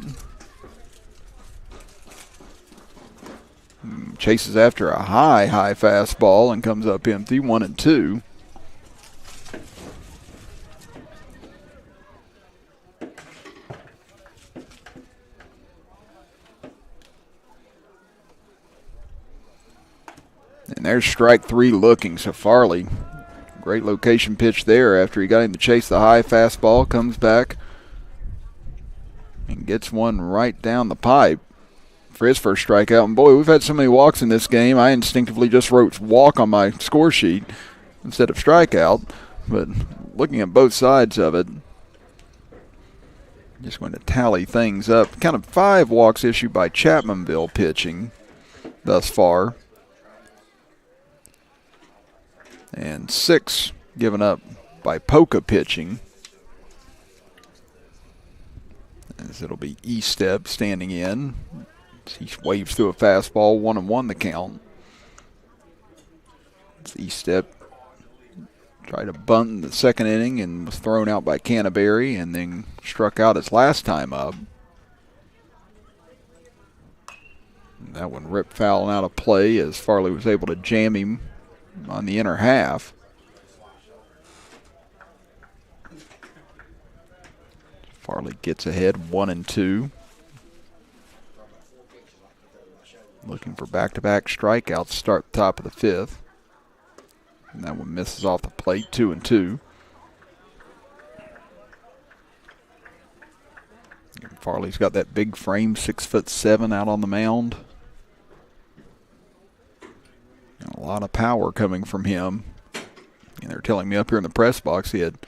Chases after a high fastball and comes up empty, 1-2. And there's strike three looking, so Farley, great location pitch there after he got him to chase the high fastball, comes back and gets one right down the pipe for his first strikeout. And boy, we've had so many walks in this game, I instinctively just wrote walk on my score sheet instead of strikeout. But looking at both sides of it, just going to tally things up. Kind of 5 walks issued by Chapmanville pitching thus far, and 6 given up by Poca pitching, as it'll be E-Step standing in. He waves through a fastball, 1-1 the count. E-Step tried to bunt in the 2nd inning and was thrown out by Canterbury, and then struck out his last time up. And that one ripped foul and out of play as Farley was able to jam him on the inner half. Farley gets ahead, 1-2. Looking for back-to-back strikeouts to start the top of the 5th. And that one misses off the plate, 2-2. And Farley's got that big frame, 6'7", out on the mound. And a lot of power coming from him. And they're telling me up here in the press box he had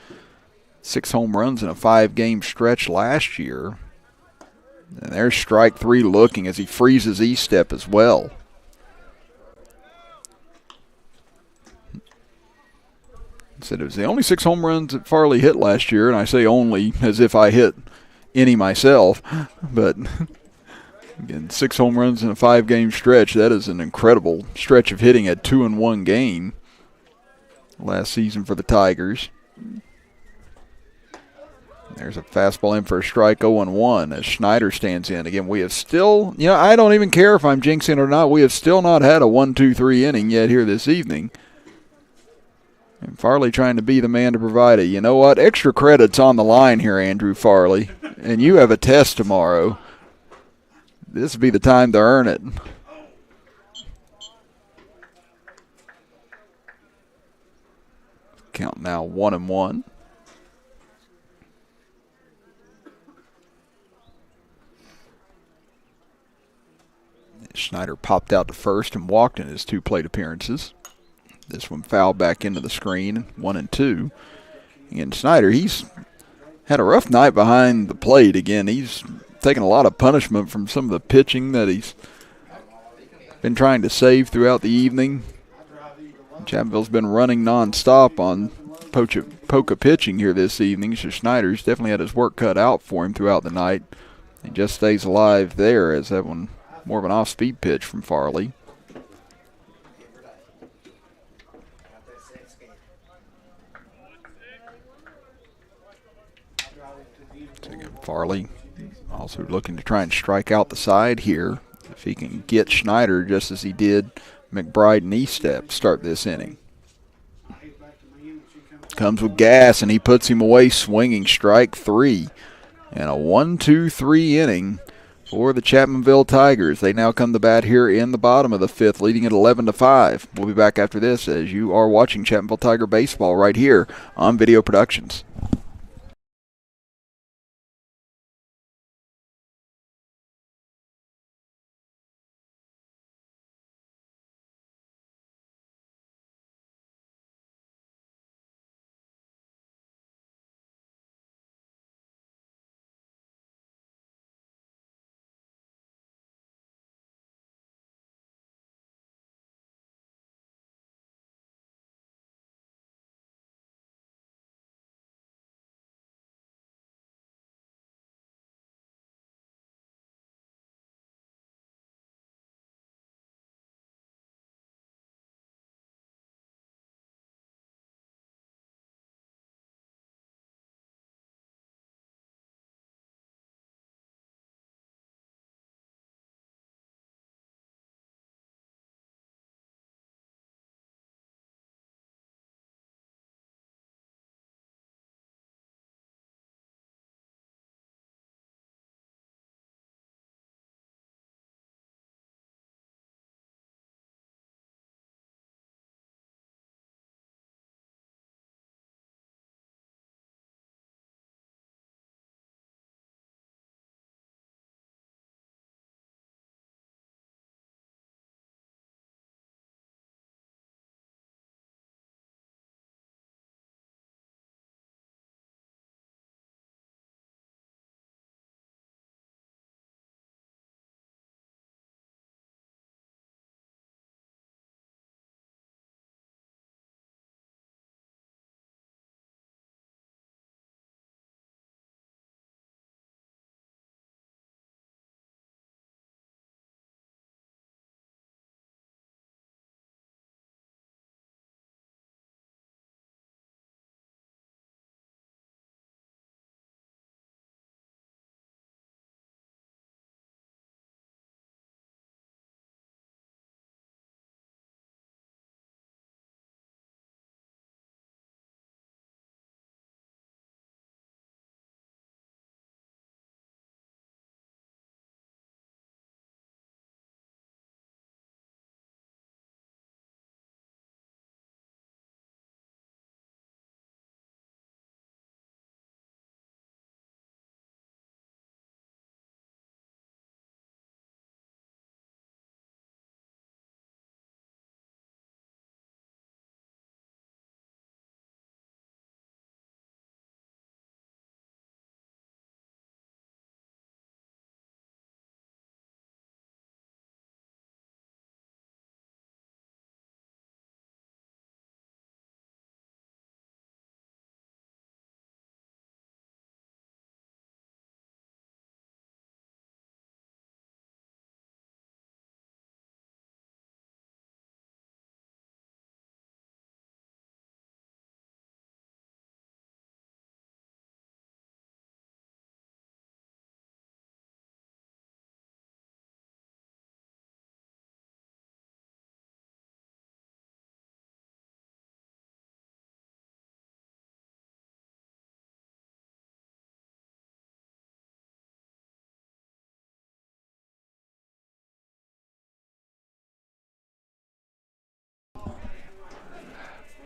6 home runs in a 5-game stretch last year. And there's strike 3 looking as he freezes E-Step as well. Said it was the only 6 home runs that Farley hit last year, and I say only as if I hit any myself. But again, 6 home runs in a 5-game stretch. That is an incredible stretch of hitting at 2-in-1 game last season for the Tigers. There's a fastball in for a strike, 0-1 as Schneider stands in. Again, we have still, I don't even care if I'm jinxing it or not, we have still not had a 1-2-3 inning yet here this evening. And Farley trying to be the man to provide it. You know what? Extra credit's on the line here, Andrew Farley. And you have a test tomorrow. This would be the time to earn it. Count now 1-1. Schneider popped out to first and walked in his 2 plate appearances. This one fouled back into the screen, 1-2. And Schneider, he's had a rough night behind the plate. Again, he's taken a lot of punishment from some of the pitching that he's been trying to save throughout the evening. Chapmanville's been running nonstop on Poca pitching here this evening, so Schneider's definitely had his work cut out for him throughout the night. He just stays alive there, as that one more of an off-speed pitch from Farley. So again, Farley also looking to try and strike out the side here. If he can get Schneider just as he did McBride and E-Step start this inning. Comes with gas and he puts him away swinging, strike 3. And a 1-2-3 inning for the Chapmanville Tigers. They now come to bat here in the bottom of the 5th, leading at 11-5. We'll be back after this as you are watching Chapmanville Tiger Baseball right here on Video Productions.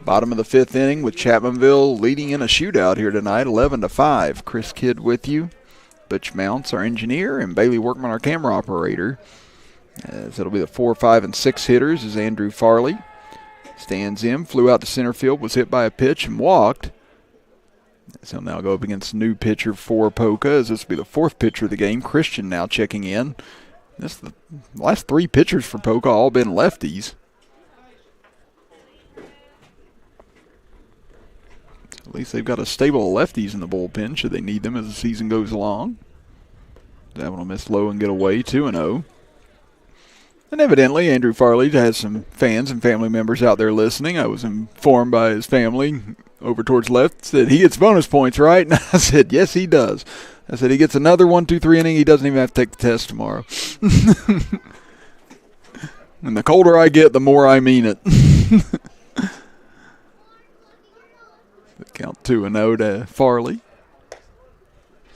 Bottom of the fifth inning with Chapmanville leading in a shootout here tonight, 11-5. Chris Kidd with you. Butch Mounts, our engineer, and Bailey Workman, our camera operator. As it'll be the 4, 5, and 6 hitters as Andrew Farley stands in, flew out to center field, was hit by a pitch and walked. So he'll now go up against new pitcher for Poca, as this will be the fourth pitcher of the game. Christian now checking in. The last 3 pitchers for Poca all been lefties. At least they've got a stable of lefties in the bullpen should they need them as the season goes along. That one will miss low and get away, 2-0. And evidently Andrew Farley has some fans and family members out there listening. I was informed by his family over towards left, said he gets bonus points, right? And I said, yes, he does. I said he gets another 1, 2, 3 inning. He doesn't even have to take the test tomorrow. And the colder I get, the more I mean it. Count 2-0 to Farley.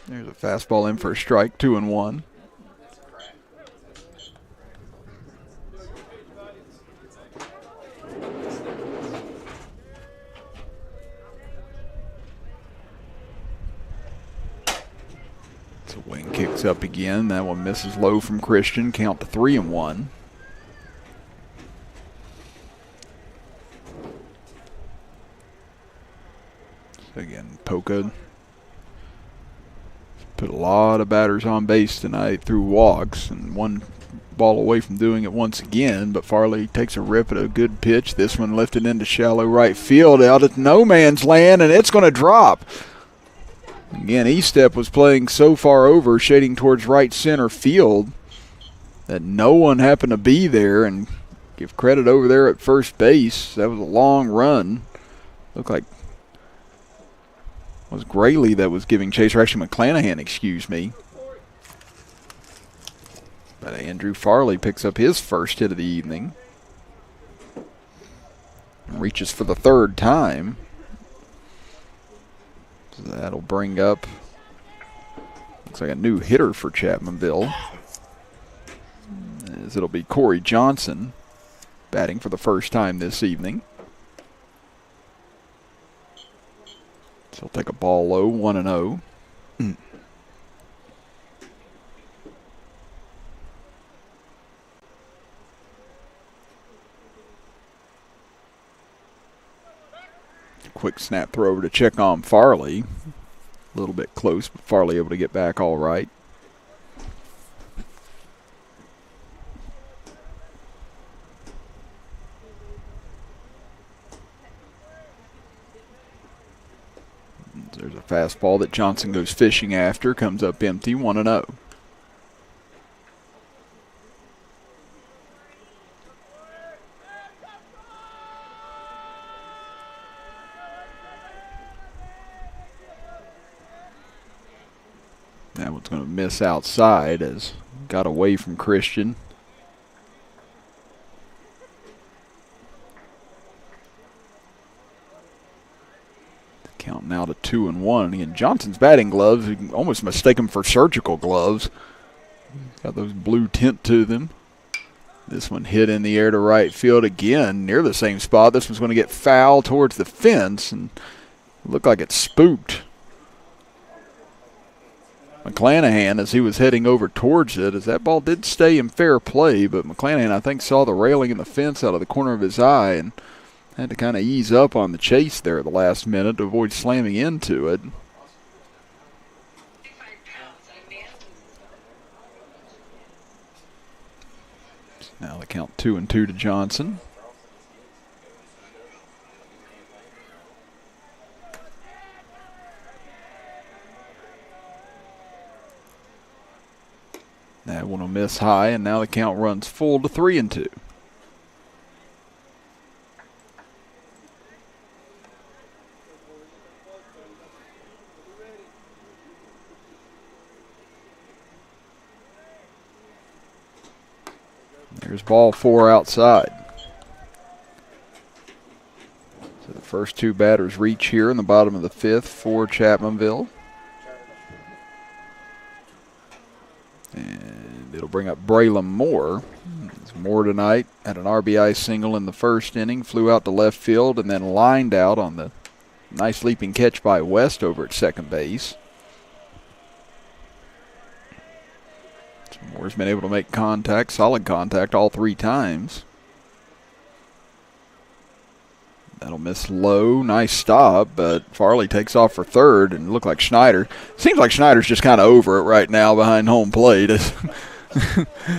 There's a fastball in for a strike, 2-1. So Wayne kicks up again. That one misses low from Christian. Count to 3-1. Again, Poca put a lot of batters on base tonight through walks, and one ball away from doing it once again, but Farley takes a rip at a good pitch. This one lifted into shallow right field out at no man's land, and it's going to drop. Again, Estep was playing so far over, shading towards right center field, that no one happened to be there, and give credit over there at first base. That was a long run. Looked like was Grayley that was giving chase, or actually McClanahan, excuse me. But Andrew Farley picks up his first hit of the evening. And reaches for the third time. So that'll bring up, looks like a new hitter for Chapmanville. As it'll be Corey Johnson batting for the first time this evening. So he'll take a ball low, 1-0. Quick snap throw over to check on Farley. A little bit close, but Farley able to get back all right. There's a fastball that Johnson goes fishing after, comes up empty, 1-0. That one's going to miss outside as got away from Christian. Count now to 2-1. Again, Johnson's batting gloves, you can almost mistake them for surgical gloves. Got those blue tint to them. This one hit in the air to right field again, near the same spot. This one's going to get foul towards the fence, and looked like it spooked McClanahan as he was heading over towards it, as that ball did stay in fair play, but McClanahan, I think, saw the railing in the fence out of the corner of his eye and had to kind of ease up on the chase there at the last minute to avoid slamming into it. Now the count 2-2 to Johnson. That one will miss high, and now the count runs full to 3-2. There's ball 4 outside. So the first 2 batters reach here in the bottom of the 5th for Chapmanville. And it'll bring up Braylon Moore. As Moore tonight had an RBI single in the first inning, flew out to left field, and then lined out on the nice leaping catch by West over at second base. So Moore's been able to make contact, solid contact, all 3 times. That'll miss low. Nice stop, but Farley takes off for third, and it looked like Schneider. Seems like Schneider's just kind of over it right now behind home plate.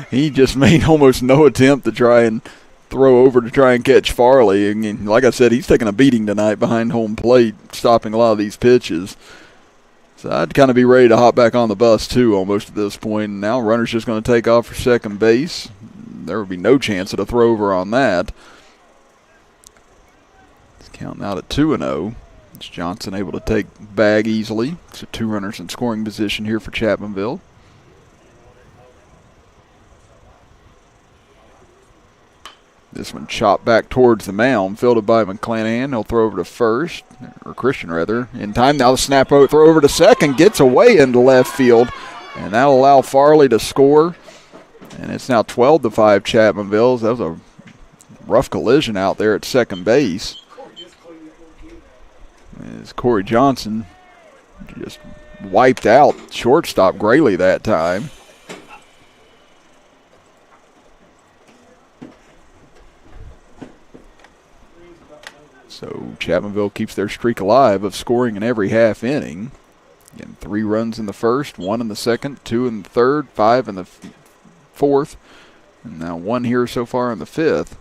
He just made almost no attempt to try and throw over to try and catch Farley. And like I said, he's taking a beating tonight behind home plate, stopping a lot of these pitches. So I'd kind of be ready to hop back on the bus, too, almost at this point. And now runner's just going to take off for second base. There would be no chance at a throw over on that. Counting out at 2-0. It's Johnson able to take bag easily. So 2 runners in scoring position here for Chapmanville. This one chopped back towards the mound, fielded by McClanahan. He'll throw over to first, or Christian rather. In time now, the snap throw over to second, gets away into left field, and that'll allow Farley to score. And it's now 12-5 Chapmanville. That was a rough collision out there at second base. As Corey Johnson just wiped out shortstop Grayley that time. So Chapmanville keeps their streak alive of scoring in every half inning. Again, 3 runs in the first, 1 in the second, 2 in the third, 5 in the fourth, and now 1 here so far in the fifth.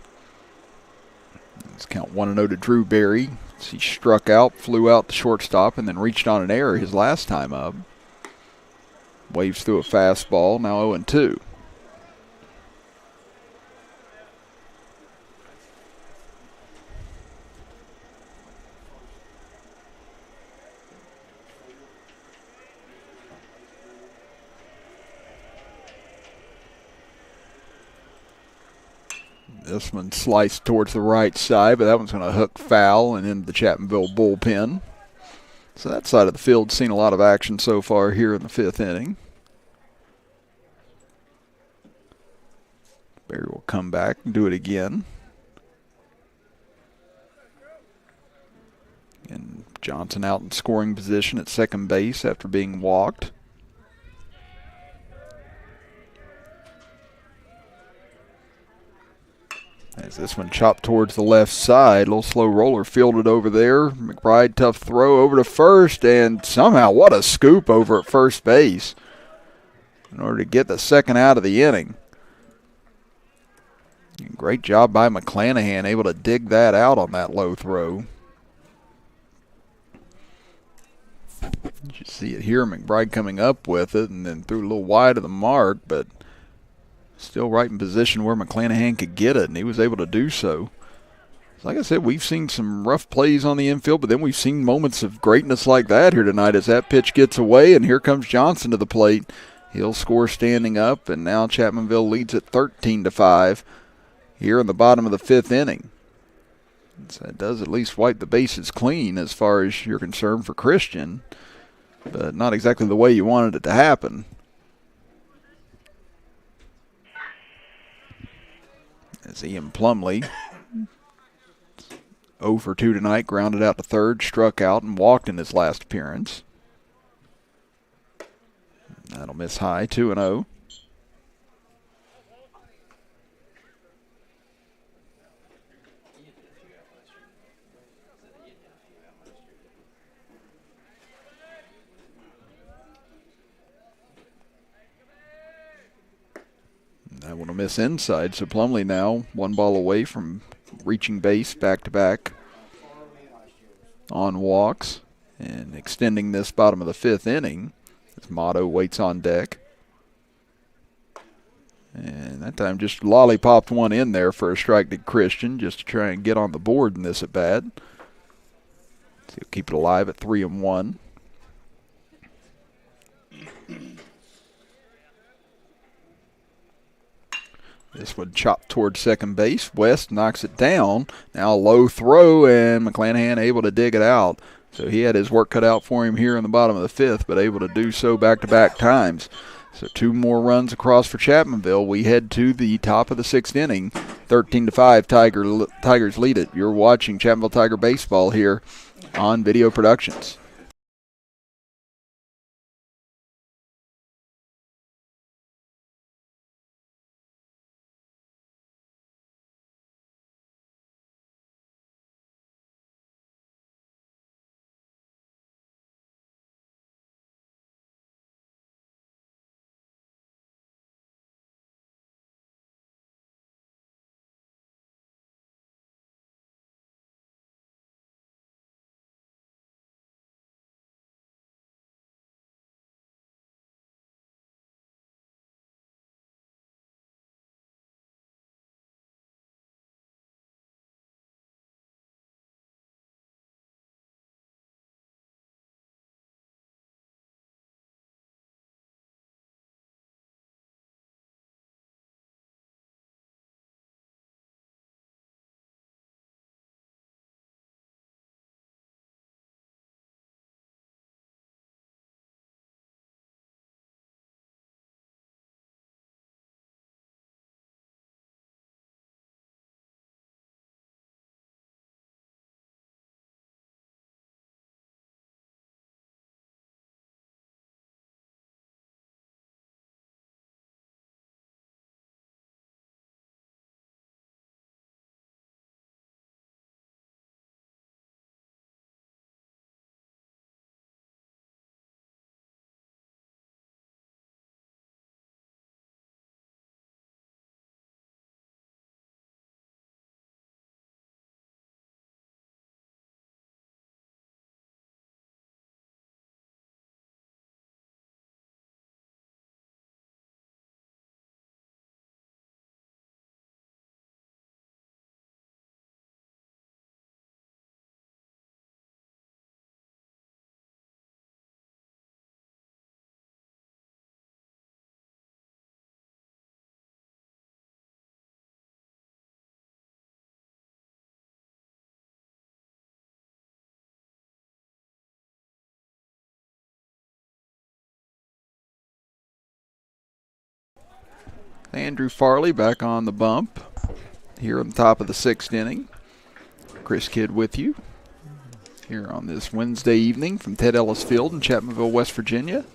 Let's count 1-0 to Drew Berry. He struck out, flew out to shortstop, and then reached on an error his last time up. Waves through a fastball, now 0-2. This one sliced towards the right side, but that one's going to hook foul and into the Chapmanville bullpen. So that side of the field's seen a lot of action so far here in the 5th inning. Barry will come back and do it again. And Johnson out in scoring position at second base after being walked. As this one chopped towards the left side, a little slow roller fielded over there. McBride, tough throw over to first, and somehow what a scoop over at first base in order to get the second out of the inning. Great job by McClanahan, able to dig that out on that low throw. You see it here, McBride coming up with it and then threw a little wide of the mark, but still right in position where McClanahan could get it, and he was able to do so. Like I said, we've seen some rough plays on the infield, but then we've seen moments of greatness like that here tonight as that pitch gets away, and here comes Johnson to the plate. He'll score standing up, and now Chapmanville leads at 13-5 here in the bottom of the 5th inning. So that does at least wipe the bases clean as far as you're concerned for Christian, but not exactly the way you wanted it to happen. As Ian Plumley, 0 for 2 tonight, grounded out to third, struck out, and walked in his last appearance. That'll miss high, 2-0. That one will miss inside, so Plumley now 1 ball away from reaching base back-to-back on walks and extending this bottom of the 5th inning as Motto waits on deck. And that time just lollipopped one in there for a strike to Christian just to try and get on the board in this at-bat. So he'll keep it alive at 3-1. This one chopped towards second base. West knocks it down. Now a low throw, and McClanahan able to dig it out. So he had his work cut out for him here in the bottom of the 5th, but able to do so back-to-back times. So 2 more runs across for Chapmanville. We head to the top of the 6th inning. 13-5, Tigers lead it. You're watching Chapmanville Tiger Baseball here on Video Productions. Andrew Farley back on the bump here on the top of the 6th inning. Chris Kidd with you here on this Wednesday evening from Ted Ellis Field in Chapmanville, West Virginia.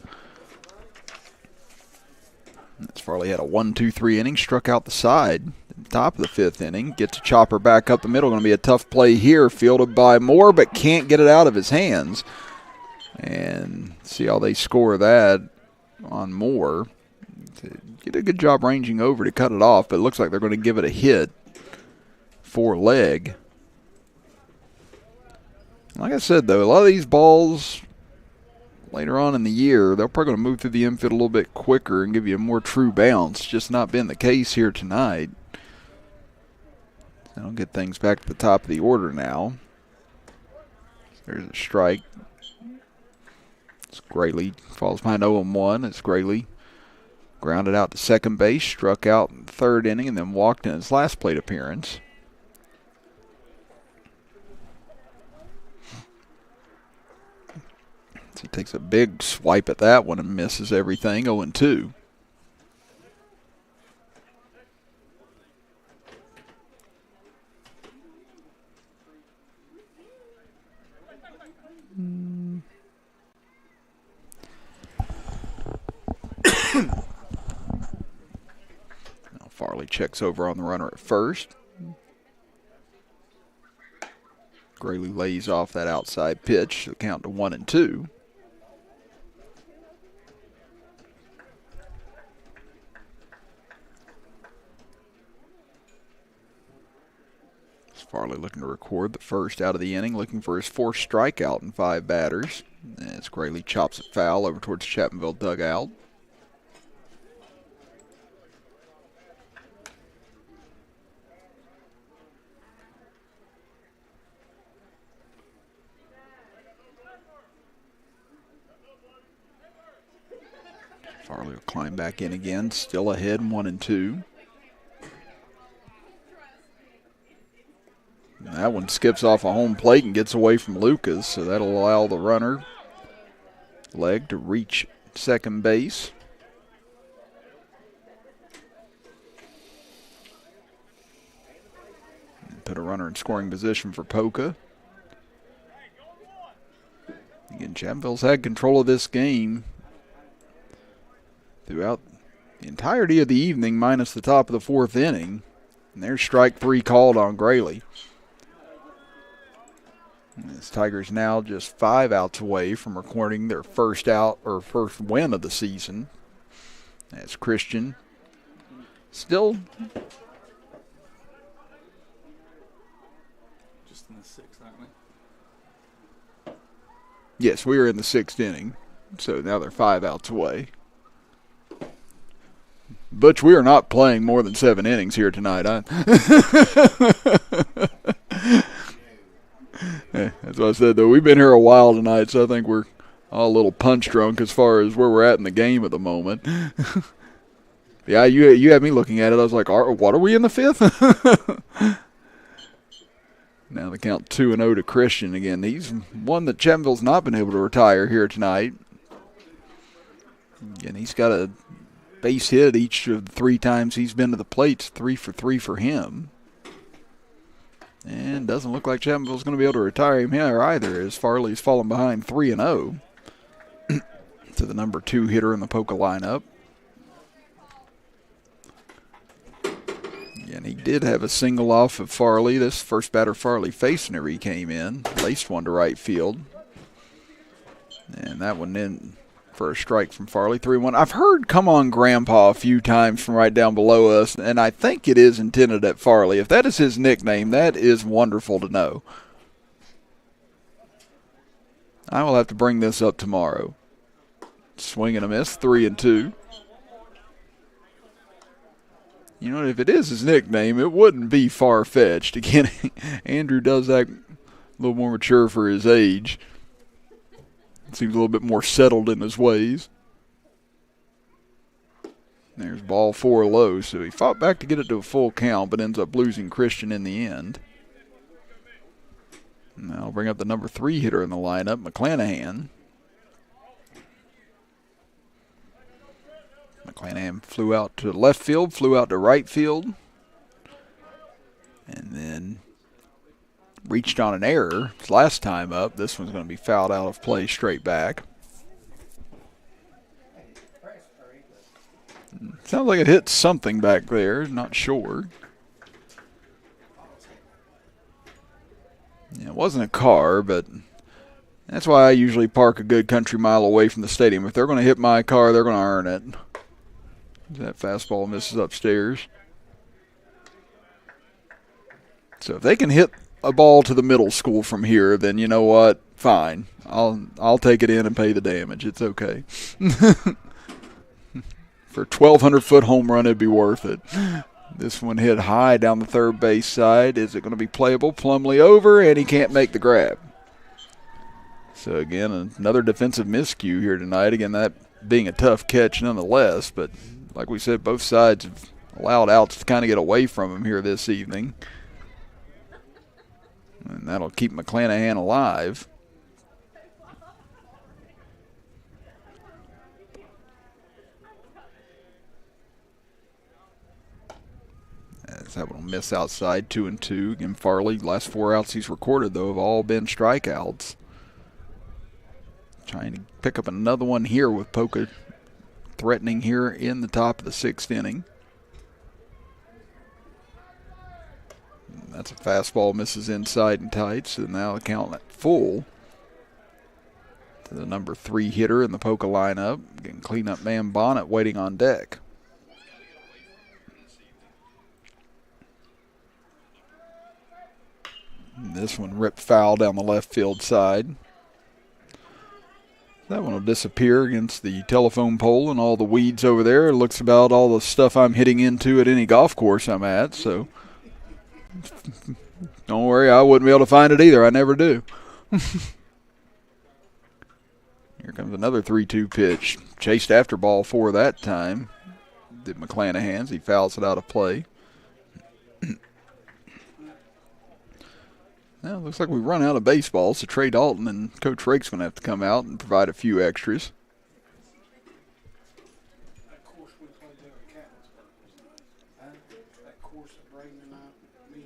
As Farley had a 1-2-3 inning, struck out the side at the top of the 5th inning. Gets a chopper back up the middle. Going to be a tough play here, fielded by Moore, but can't get it out of his hands. And see how they score that on Moore. Did a good job ranging over to cut it off, but it looks like they're going to give it a hit for leg. Like I said, though, a lot of these balls later on in the year, they're probably going to move through the infield a little bit quicker and give you a more true bounce. Just not been the case here tonight. That'll get things back to the top of the order now. There's a strike. It's Grayley falls behind 0-1. It's Grayley. Grounded out to second base, struck out in the 3rd inning, and then walked in his last plate appearance. So he takes a big swipe at that one and misses everything, 0-2. Farley checks over on the runner at first. Grayley lays off that outside pitch to count to 1-2. Farley looking to record the first out of the inning, looking for his 4th strikeout in 5 batters. As Grayley chops it foul over towards the Chapmanville dugout. Farley will climb back in again, still ahead, 1-2. That one skips off a home plate and gets away from Lucas, so that'll allow the runner leg to reach second base. Put a runner in scoring position for Poca. Again, Chapmanville's had control of this game throughout the entirety of the evening, minus the top of the fourth inning. And there's strike 3 called on Graley. And this Tigers now just 5 outs away from recording their first out or first win of the season. As Christian still Just in the 6th, aren't we? Yes, we are in the 6th inning, so now they're 5 outs away. Butch, we are not playing more than 7 innings here tonight. That's what I said, though. We've been here a while tonight, so I think we're all a little punch drunk as far as where we're at in the game at the moment. Yeah, you had me looking at it. I was like, what are we in the 5th? Now the count 2-0 to Christian again. He's one that Chapmanville's not been able to retire here tonight. Again, he's got a base hit each of the 3 times he's been to the plate. It's 3 for 3 for him. And doesn't look like Chapmanville's going to be able to retire him here either, as Farley's fallen behind 3-0 to the number 2 hitter in the Poca lineup. And he did have a single off of Farley. This first batter Farley faced whenever he came in. Laced one to right field. And that one in for a strike from Farley, 3-1. I've heard "Come on, Grandpa" a few times from right down below us, and I think it is intended at Farley. If that is his nickname, that is wonderful to know. I will have to bring this up tomorrow. Swing and a miss, 3-2. You know, if it is his nickname, it wouldn't be far-fetched. Again, Andrew does act a little more mature for his age. Seems a little bit more settled in his ways. There's ball 4 low, so he fought back to get it to a full count, but ends up losing Christian in the end. Now I'll bring up the number 3 hitter in the lineup, McClanahan. McClanahan flew out to left field, flew out to right field, and then reached on an error his last time up. This one's going to be fouled out of play straight back. Sounds like it hit something back there, not sure. Yeah, it wasn't a car, but that's why I usually park a good country mile away from the stadium. If they're going to hit my car, they're going to earn it. That fastball misses upstairs. So if they can hit a ball to the middle school from here, then you know what? Fine. I'll take it in and pay the damage. It's okay. For a 1,200-foot home run, it'd be worth it. This one hit high down the third base side. Is it going to be playable? Plumlee over, and he can't make the grab. So again, another defensive miscue here tonight. Again, that being a tough catch nonetheless, but like we said, both sides have allowed outs to kind of get away from him here this evening. And that'll keep McClanahan alive. As that one will miss outside, 2-2. Again, Farley, last 4 outs he's recorded, though, have all been strikeouts. Trying to pick up another one here with Poca threatening here in the top of the 6th inning. That's a fastball, misses inside and tight, so now the count at full to the number 3 hitter in the Poca lineup. Again, cleanup man Bonnet waiting on deck. And this one ripped foul down the left field side. That one will disappear against the telephone pole and all the weeds over there. It looks about all the stuff I'm hitting into at any golf course I'm at, so don't worry, I wouldn't be able to find it either. I never do. Here comes another 3-2 pitch. Chased after ball 4 that time. Did McClanahan. He fouls it out of play. Well, looks like we run out of baseballs, so Trey Dalton and Coach Rake's going to have to come out and provide a few extras. That course we played there at Chapmanville. That course at Braden and I, me,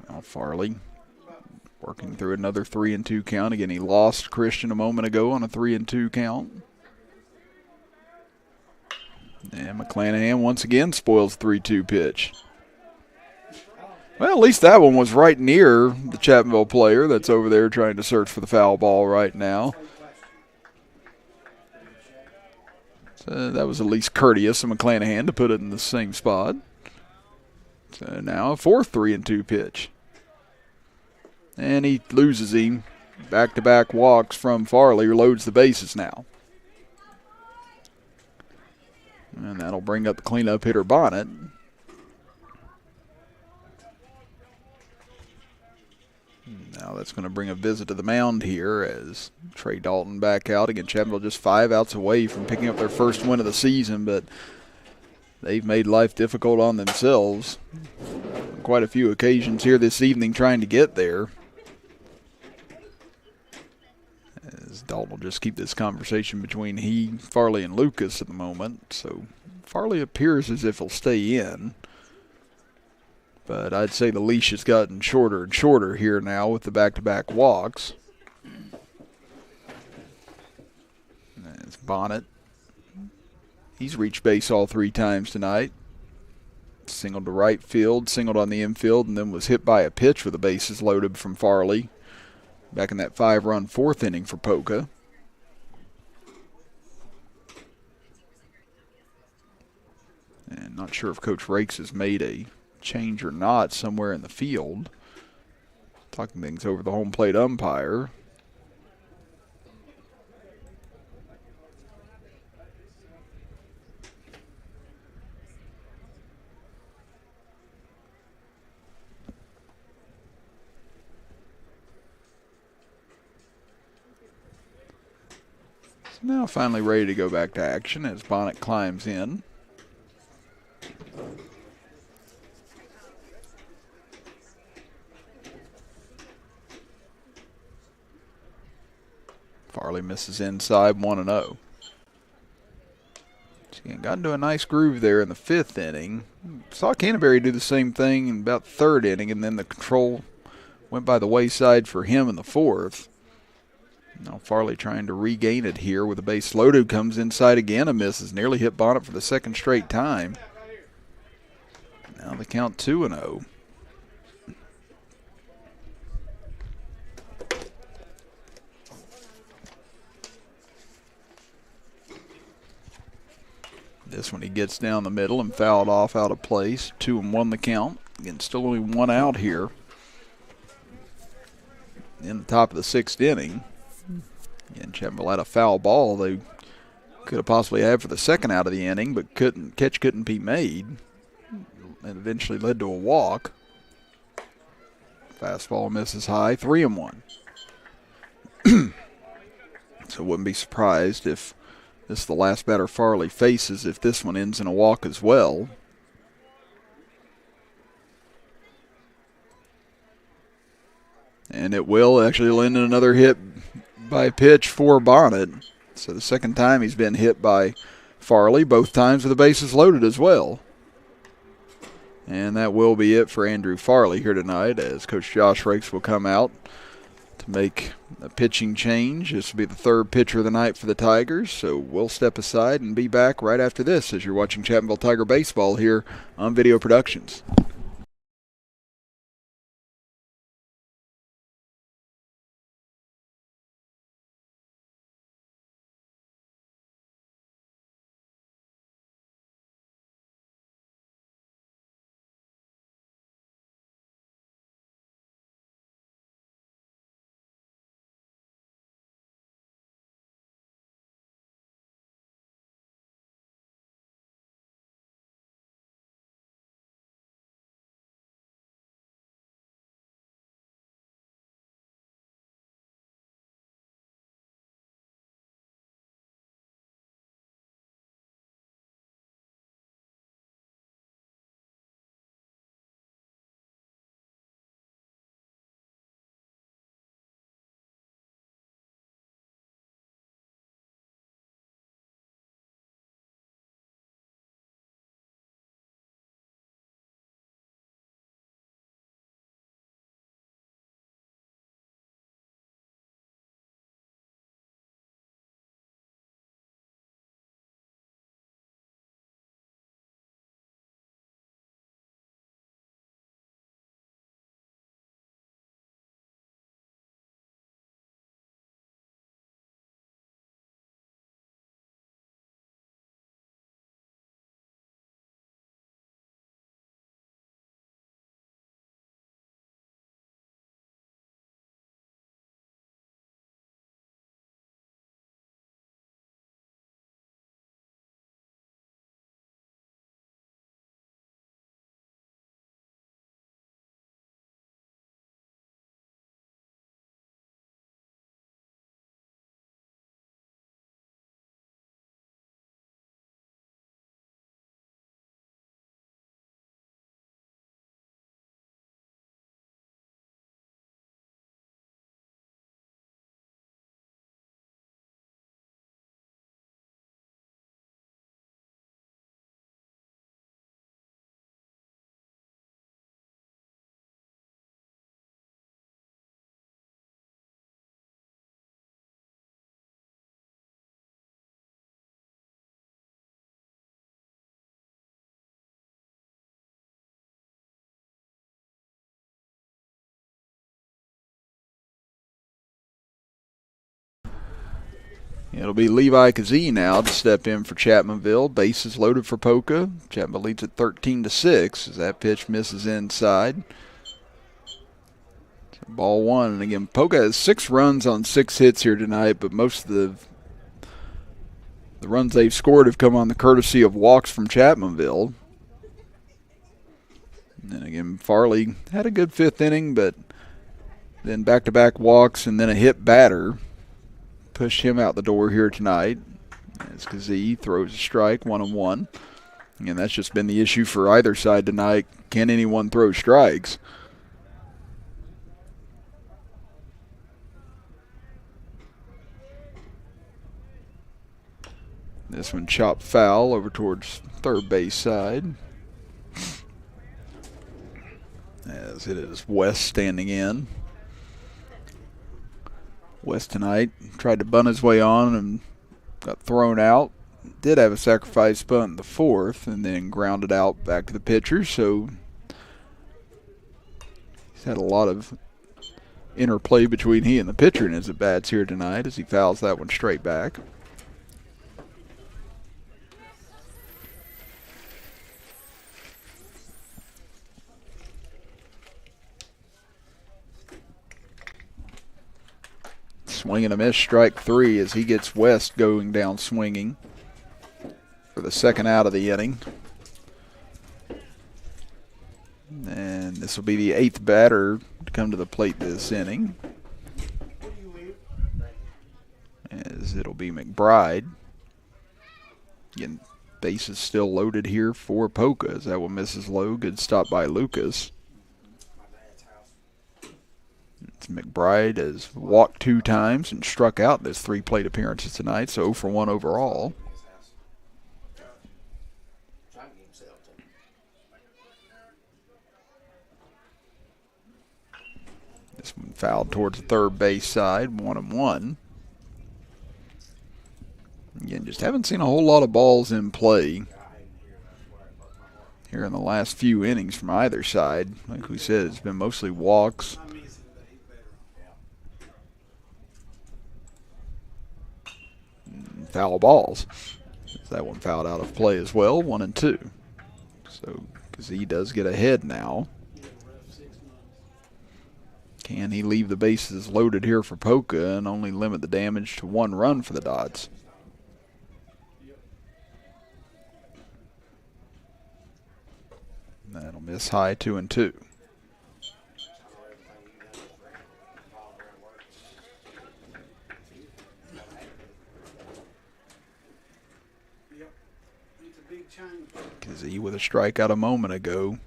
Now Farley working through another 3-2 count. Again, he lost Christian a moment ago on a 3-2 count. And McClanahan once again spoils 3-2 pitch. Well, at least that one was right near the Chapmanville player that's over there trying to search for the foul ball right now. So that was at least courteous of McClanahan to put it in the same spot. So now a fourth 3-2 pitch. And he loses him. Back-to-back walks from Farley, who loads the bases now. And that'll bring up the cleanup hitter Bonnet. Now that's going to bring a visit to the mound here as Trey Dalton back out. Again, Chapmanville just 5 outs away from picking up their first win of the season, but they've made life difficult on themselves. Quite a few occasions here this evening trying to get there. As Dalton will just keep this conversation between Farley, and Lucas at the moment. So Farley appears as if he'll stay in. But I'd say the leash has gotten shorter and shorter here now with the back-to-back walks. There's Bonnet. He's reached base all 3 times tonight. Singled to right field, singled on the infield, and then was hit by a pitch with the bases loaded from Farley. Back in that 5-run 4th inning for Poca. And not sure if Coach Rakes has made a change or not somewhere in the field. Talking things over the home plate umpire. So now finally ready to go back to action as Bonnet climbs in. Farley misses inside 1-0. Got into a nice groove there in the 5th inning. Saw Canterbury do the same thing in about the 3rd inning, and then the control went by the wayside for him in the 4th. Now Farley trying to regain it here with a base loaded. Comes inside again and misses. Nearly hit Bonnet for the 2nd straight time. Now the count 2-0. This one he gets down the middle and fouled off out of place. 2-1 the count. Again, still only 1 out here in the top of the 6th inning. Again, Chapmanville had a foul ball they could have possibly had for the 2nd out of the inning, but couldn't be made. And eventually led to a walk. Fastball misses high, 3-1. So wouldn't be surprised if this is the last batter Farley faces if this one ends in a walk as well. And it will actually end in another hit by pitch for Bonnet. So the 2nd time he's been hit by Farley, both times with the bases loaded as well. And that will be it for Andrew Farley here tonight as Coach Josh Rakes will come out to make a pitching change. This will be the 3rd pitcher of the night for the Tigers, so we'll step aside and be back right after this as you're watching Chapmanville Tiger Baseball here on Video Productions. It'll be Levi Kazee now to step in for Chapmanville. Bases loaded for Poca. Chapmanville leads at 13-6 as that pitch misses inside. Ball one. And again, Poca has 6 runs on 6 hits here tonight, but most of the runs they've scored have come on the courtesy of walks from Chapmanville. And then again, Farley had a good 5th inning, but then back-to-back walks and then a hit batter pushed him out the door here tonight as Kazee throws a strike, 1-1. And that's just been the issue for either side tonight. Can anyone throw strikes? This one chopped foul over towards third base side. As it is West standing in. West tonight tried to bunt his way on and got thrown out. Did have a sacrifice bunt in the 4th and then grounded out back to the pitcher. So he's had a lot of interplay between he and the pitcher in his at-bats here tonight as he fouls that one straight back. Swing and a miss, strike 3 as he gets West going down swinging for the second out of the inning. And this will be the 8th batter to come to the plate this inning, as it'll be McBride. Again, base is still loaded here for Poca as that one misses low. Good stop by Lucas. It's McBride has walked 2 times and struck out in his 3 plate appearances tonight, so 0 for 1 overall. This one fouled towards the third base side, 1-1. Again, just haven't seen a whole lot of balls in play here in the last few innings from either side. Like we said, it's been mostly walks. Foul balls. That one fouled out of play as well, 1-2. So Kazee does get ahead now. Can he leave the bases loaded here for Poca and only limit the damage to 1 run for the Dots? That'll miss high, 2-2. Kazee with a strikeout a moment ago.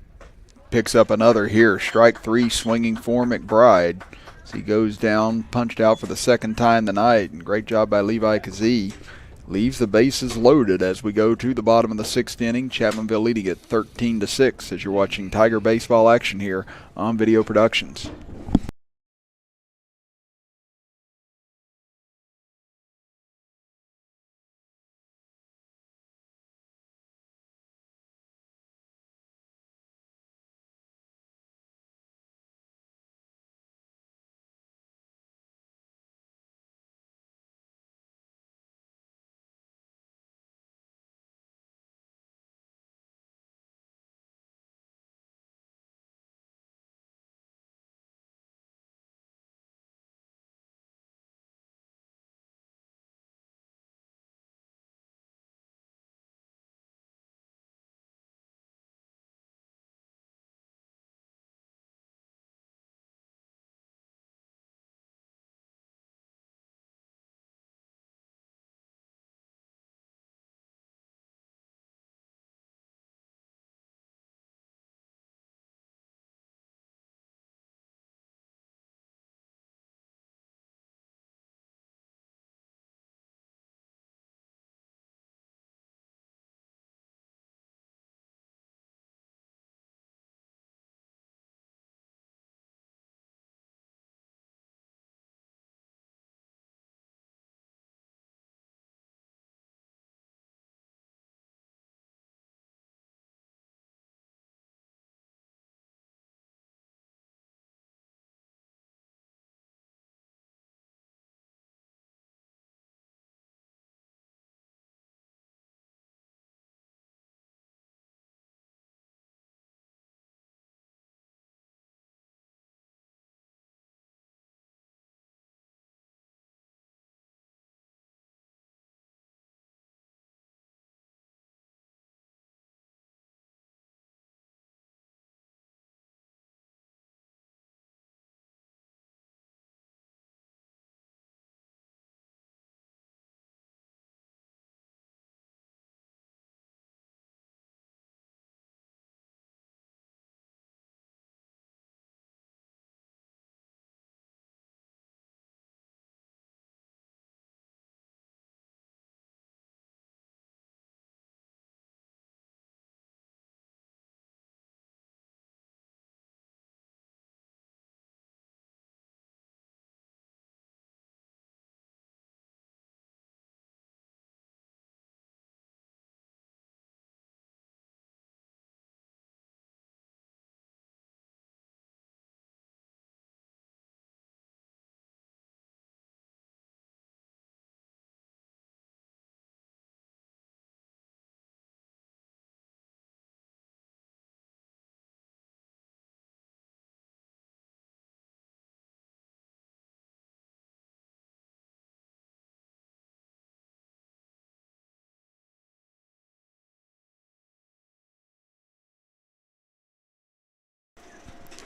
Picks up another here. Strike 3 swinging for McBride. As he goes down, punched out for the 2nd time tonight. And great job by Levi Kazee. Leaves the bases loaded as we go to the bottom of the 6th inning. Chapmanville leading at 13-6 as you're watching Tiger baseball action here on Video Productions.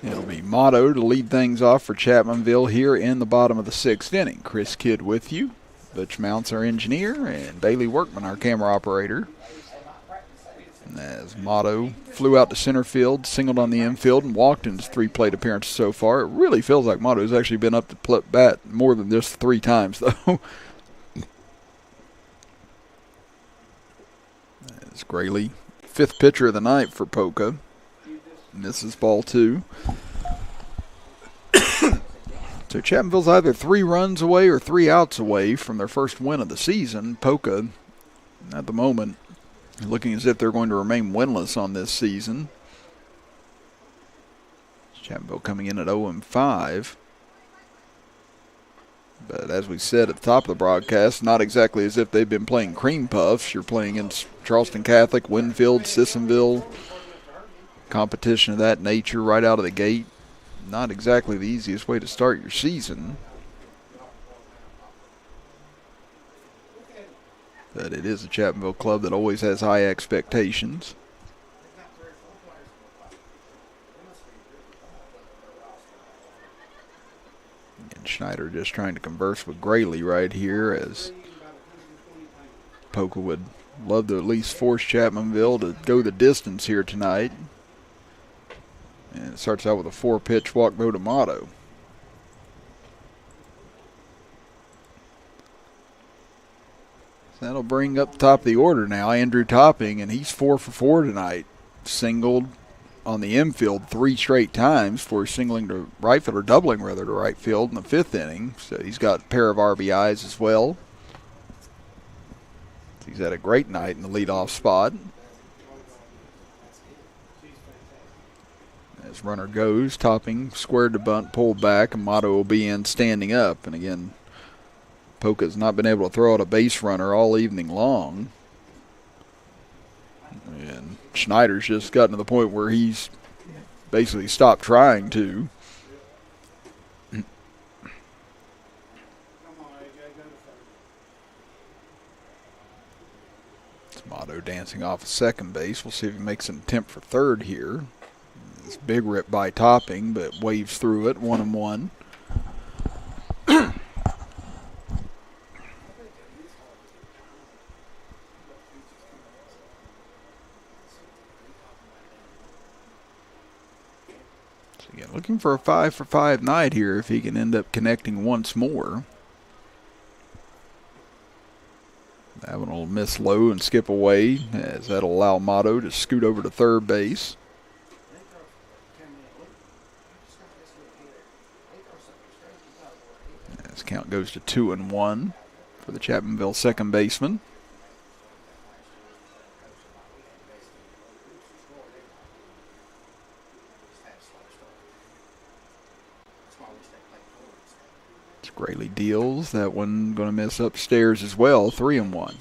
It'll be Motto to lead things off for Chapmanville here in the bottom of the 6th inning. Chris Kidd with you. Butch Mounts, our engineer, and Bailey Workman, our camera operator. As Motto flew out to center field, singled on the infield, and walked in his 3 plate appearances so far. It really feels like Motto's actually been up to bat more than just 3 times, though. As Grayley, 5th pitcher of the night for Poca. Misses ball 2. So Chapmanville's either 3 runs away or 3 outs away from their first win of the season. Poca, at the moment, looking as if they're going to remain winless on this season. Chapmanville coming in at 0-5. But as we said at the top of the broadcast, not exactly as if they've been playing cream puffs. You're playing against Charleston Catholic, Winfield, Sissonville. Competition of that nature right out of the gate. Not exactly the easiest way to start your season. But it is a Chapmanville club that always has high expectations. And Schneider just trying to converse with Grayley right here, as Poca would love to at least force Chapmanville to go the distance here tonight. And it starts out with a 4-pitch walk go to Motto. So that'll bring up the top of the order now Andrew Topping, and he's 4 for 4 tonight. Singled on the infield 3 straight times for singling to right field, or doubling rather to right field in the 5th inning. So he's got a pair of RBIs as well. He's had a great night in the leadoff spot. As runner goes, Topping squared to bunt, pulled back, and Motto will be in standing up. And again, Poca's not been able to throw out a base runner all evening long. And Schneider's just gotten to the point where he's basically stopped trying to. It's Motto dancing off of second base. We'll see if he makes an attempt for third here. This big rip by Topping, but waves through it, 1-1. So again, looking for a 5 for 5 night here if he can end up connecting once more. That one will miss low and skip away, as that'll allow Motto to scoot over to third base. As count goes to 2-1 for the Chapmanville second baseman. It's Grayley deals. That one going to miss upstairs as well, 3-1.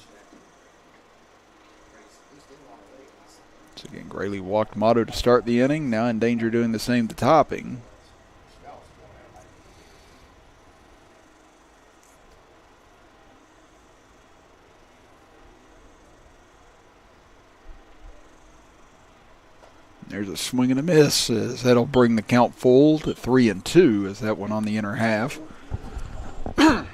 So again, Grayley walked Motto to start the inning. Now in danger of doing the same to Topping. There's a swing and a miss, as that'll bring the count full to 3-2, as that one on the inner half. As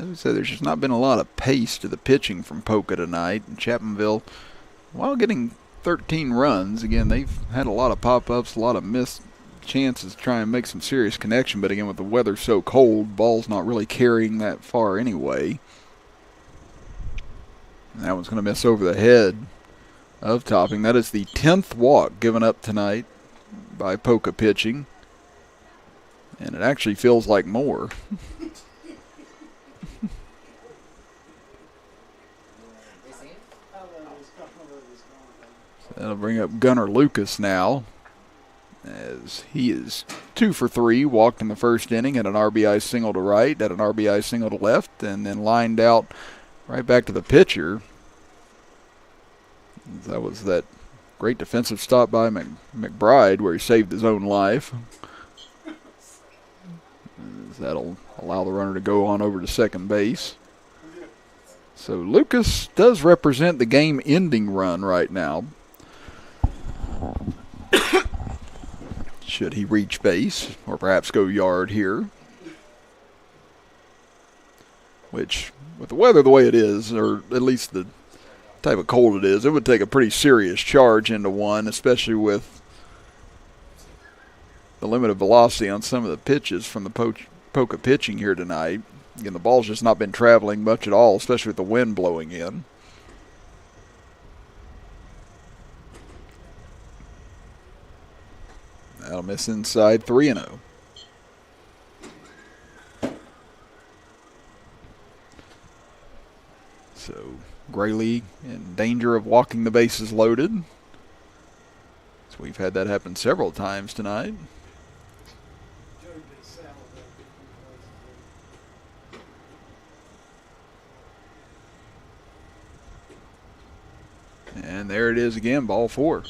we said, there's just not been a lot of pace to the pitching from Poca tonight. And Chapmanville, while getting 13 runs, again, they've had a lot of pop-ups, a lot of missed chances to try and make some serious connection. But again, with the weather so cold, ball's not really carrying that far anyway. And that one's going to miss over the head of Topping. That is the 10th walk given up tonight by Poca pitching. And it actually feels like more. So that'll bring up Gunnar Lucas now, as he is 2 for 3, walked in the first inning at an RBI single to right, at an RBI single to left, and then lined out right back to the pitcher. That was that great defensive stop by McBride where he saved his own life. That'll allow the runner to go on over to second base. So Lucas does represent the game-ending run right now. should he reach base or perhaps go yard here. Which, with the weather the way it is, or at least the type of cold it is, it would take a pretty serious charge into one, especially with the limited velocity on some of the pitches from the Poca pitching here tonight. Again, the ball's just not been traveling much at all, especially with the wind blowing in. That'll miss inside, 3-0. So Graylee in danger of walking the bases loaded. So we've had that happen several times tonight. And there it is again, ball 4.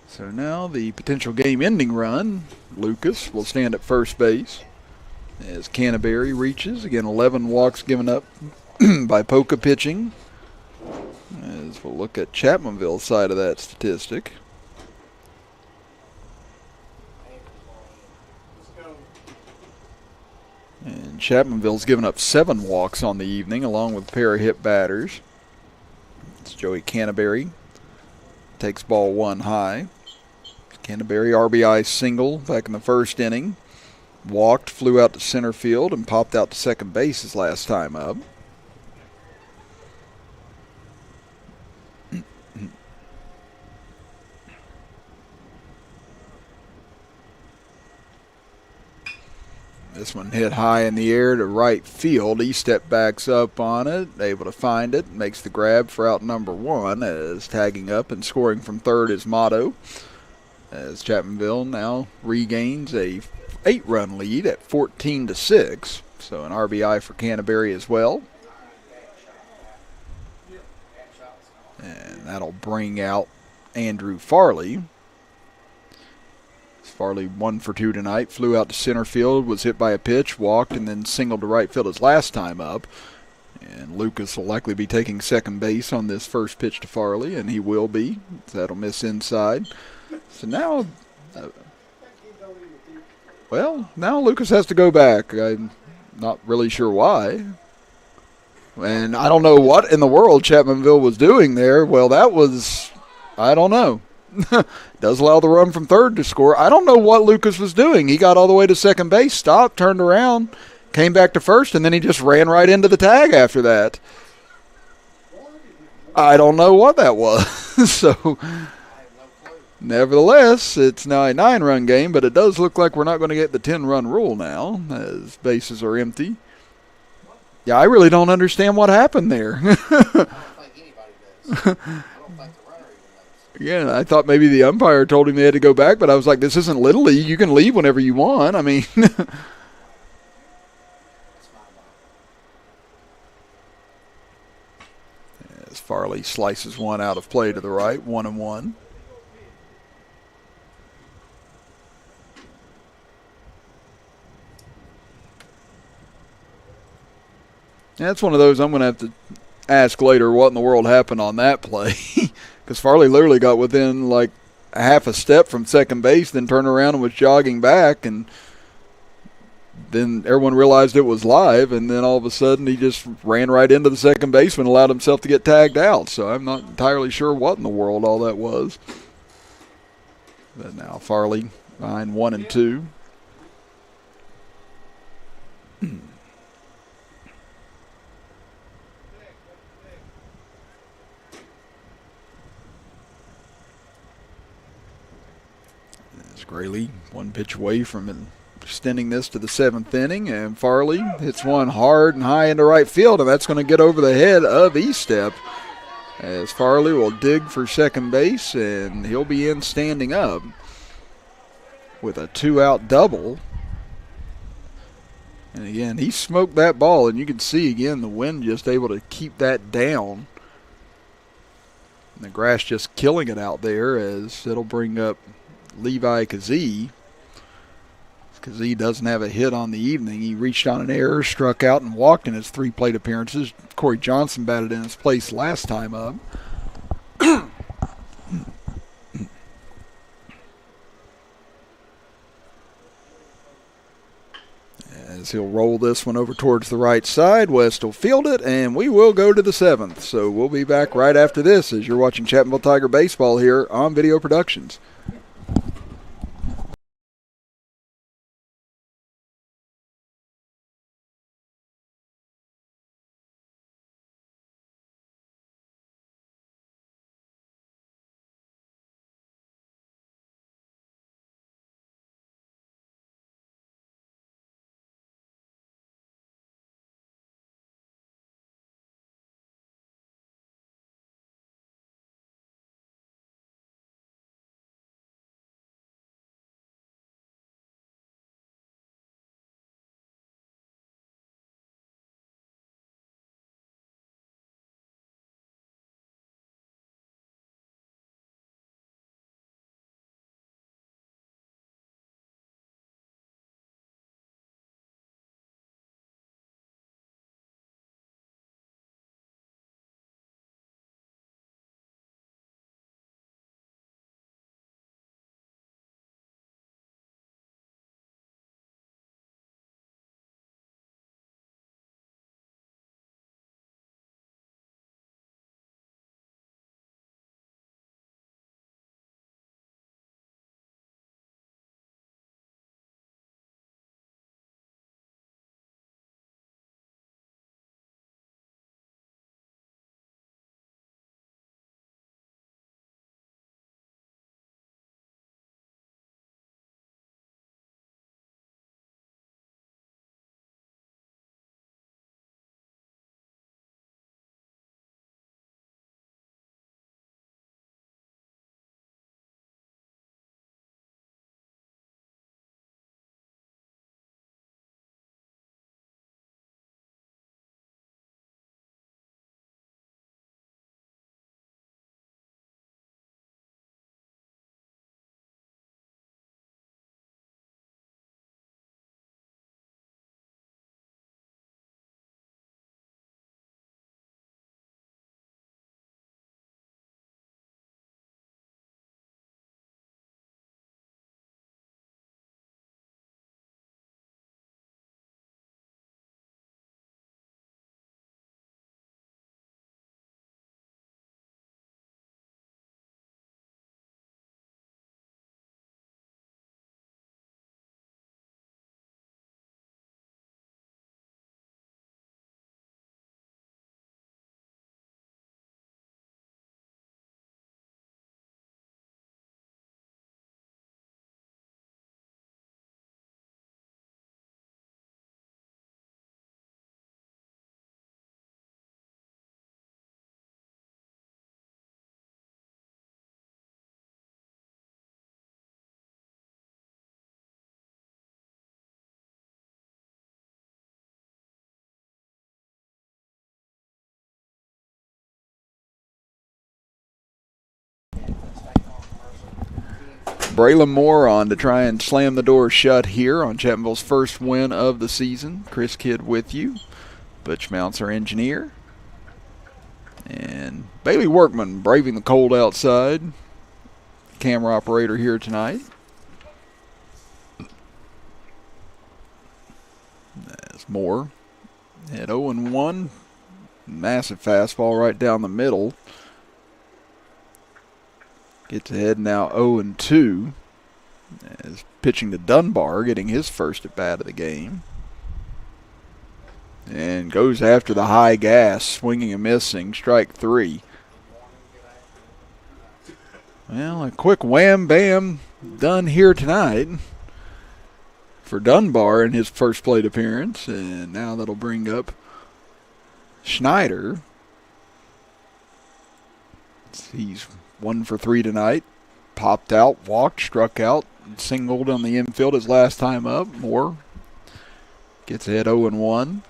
So now the potential game-ending run, Lucas will stand at first base as Canterbury reaches. Again, 11 walks given up by Poca pitching. As we'll look at Chapmanville's side of that statistic. And Chapmanville's given up 7 walks on the evening, along with a pair of hit batters. It's Joey Canterbury. Takes ball 1 high. Canterbury RBI single back in the first inning. Walked, flew out to center field, and popped out to second base his last time up. This one hit high in the air to right field. He step backs up on it, able to find it, makes the grab for out number 1 as tagging up and scoring from third is motto. As Chapmanville now regains a 8-run lead at 14-6. So an RBI for Canterbury as well. And that'll bring out Andrew Farley. Farley 1 for 2 tonight, flew out to center field, was hit by a pitch, walked, and then singled to right field his last time up. And Lucas will likely be taking second base on this first pitch to Farley, and he will be. That'll miss inside. So now, now Lucas has to go back. I'm not really sure why. And I don't know what in the world Chapmanville was doing there. Well, that was, I don't know. Does allow the run from third to score. I don't know what Lucas was doing. He got all the way to second base, stopped, turned around, came back to first, and then he just ran right into the tag after that. I don't know what that was. So, nevertheless, it's now a 9-run game, but it does look like we're not going to get the 10-run rule now as bases are empty. Yeah, I really don't understand what happened there. I don't think anybody does. I don't think the runner even knows. Yeah, I thought maybe the umpire told him they had to go back, but I was like, this isn't Little League. You can leave whenever you want. I mean, as Farley slices one out of play to the right, 1-1. That's one of those I'm going to have to ask later what in the world happened on that play. Because Farley literally got within like a half a step from second base, then turned around and was jogging back, and then everyone realized it was live, and then all of a sudden he just ran right into the second baseman, allowed himself to get tagged out. So I'm not entirely sure what in the world all that was. But now Farley behind 1 and 2. Graylee, 1 pitch away from extending this to the 7th inning, and Farley hits one hard and high into right field, and that's going to get over the head of Estep as Farley will dig for second base, and he'll be in standing up with a 2-out double. And again, he smoked that ball, and you can see again the wind just able to keep that down. And the grass just killing it out there as it'll bring up Levi Kazee. Kazee doesn't have a hit on the evening. He reached on an error, struck out, and walked in his 3 plate appearances. Corey Johnson batted in his place last time up. As he'll roll this one over towards the right side. West will field it, and we will go to the 7th. So we'll be back right after this as you're watching Chapmanville Tiger Baseball here on Video Productions. Braylon Moore on to try and slam the door shut here on Chapmanville's first win of the season. Chris Kidd with you. Butch Mounts, our engineer. And Bailey Workman braving the cold outside. Camera operator here tonight. That's Moore at 0-1. Massive fastball right down the middle. Gets ahead now 0-2. As pitching to Dunbar, getting his first at bat of the game. And goes after the high gas, swinging and missing, strike 3. Well, a quick wham bam done here tonight for Dunbar in his first plate appearance. And now that'll bring up Schneider. He's 1 for 3 tonight. Popped out, walked, struck out, singled on the infield his last time up. Moore gets ahead 0-1.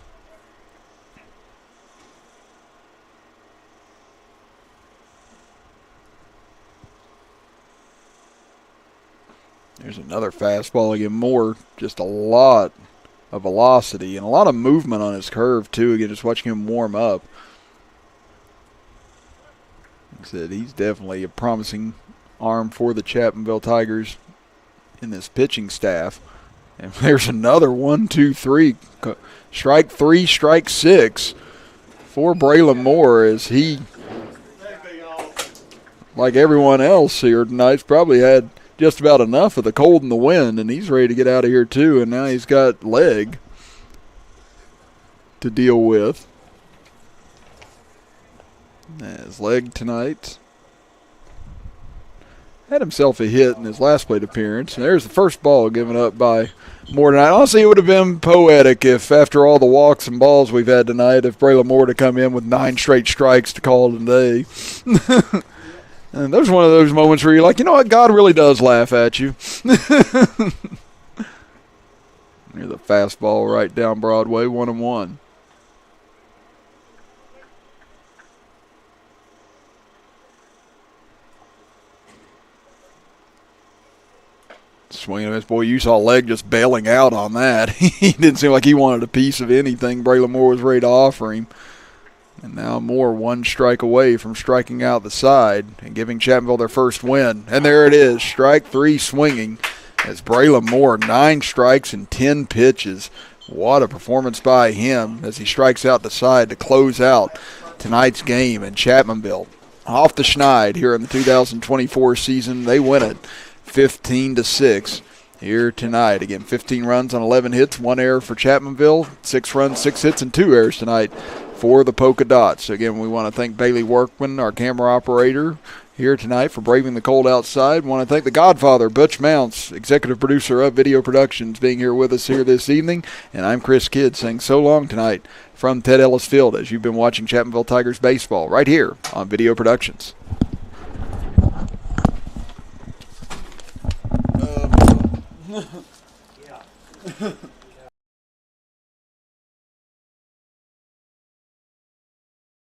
There's another fastball again. Moore, just a lot of velocity and a lot of movement on his curve, too. Again, just watching him warm up. Like I said, he's definitely a promising arm for the Chapmanville Tigers in this pitching staff. And there's another 1, 2, 3. Strike 3, strike 6 for Braylon Moore, as he, like everyone else here tonight, probably had just about enough of the cold and the wind, and he's ready to get out of here too, and now he's got leg to deal with. His leg tonight. Had himself a hit in his last plate appearance. And there's the first ball given up by Moore tonight. Honestly, it would have been poetic if, after all the walks and balls we've had tonight, if Braylon Moore to come in with 9 straight strikes to call it a day. And there's one of those moments where you're like, you know what, God really does laugh at you. Here's the fastball right down Broadway, 1-1. Swinging this, boy, you saw Leg just bailing out on that. He didn't seem like he wanted a piece of anything Braylon Moore was ready to offer him. And now Moore 1 strike away from striking out the side and giving Chapmanville their first win. And there it is, strike 3 swinging as Braylon Moore, 9 strikes and 10 pitches. What a performance by him as he strikes out the side to close out tonight's game. And Chapmanville off the schneid here in the 2024 season. They win it 15-6 here tonight. Again, 15 runs on 11 hits, 1 error for Chapmanville, 6 runs, 6 hits, and 2 errors tonight for the Poca Dots. So again, we want to thank Bailey Workman, our camera operator, here tonight for braving the cold outside. We want to thank the Godfather, Butch Mounts, executive producer of Video Productions, being here with us here this evening. And I'm Chris Kidd saying so long tonight from Ted Ellis Field as you've been watching Chapmanville Tigers baseball right here on Video Productions. Yeah.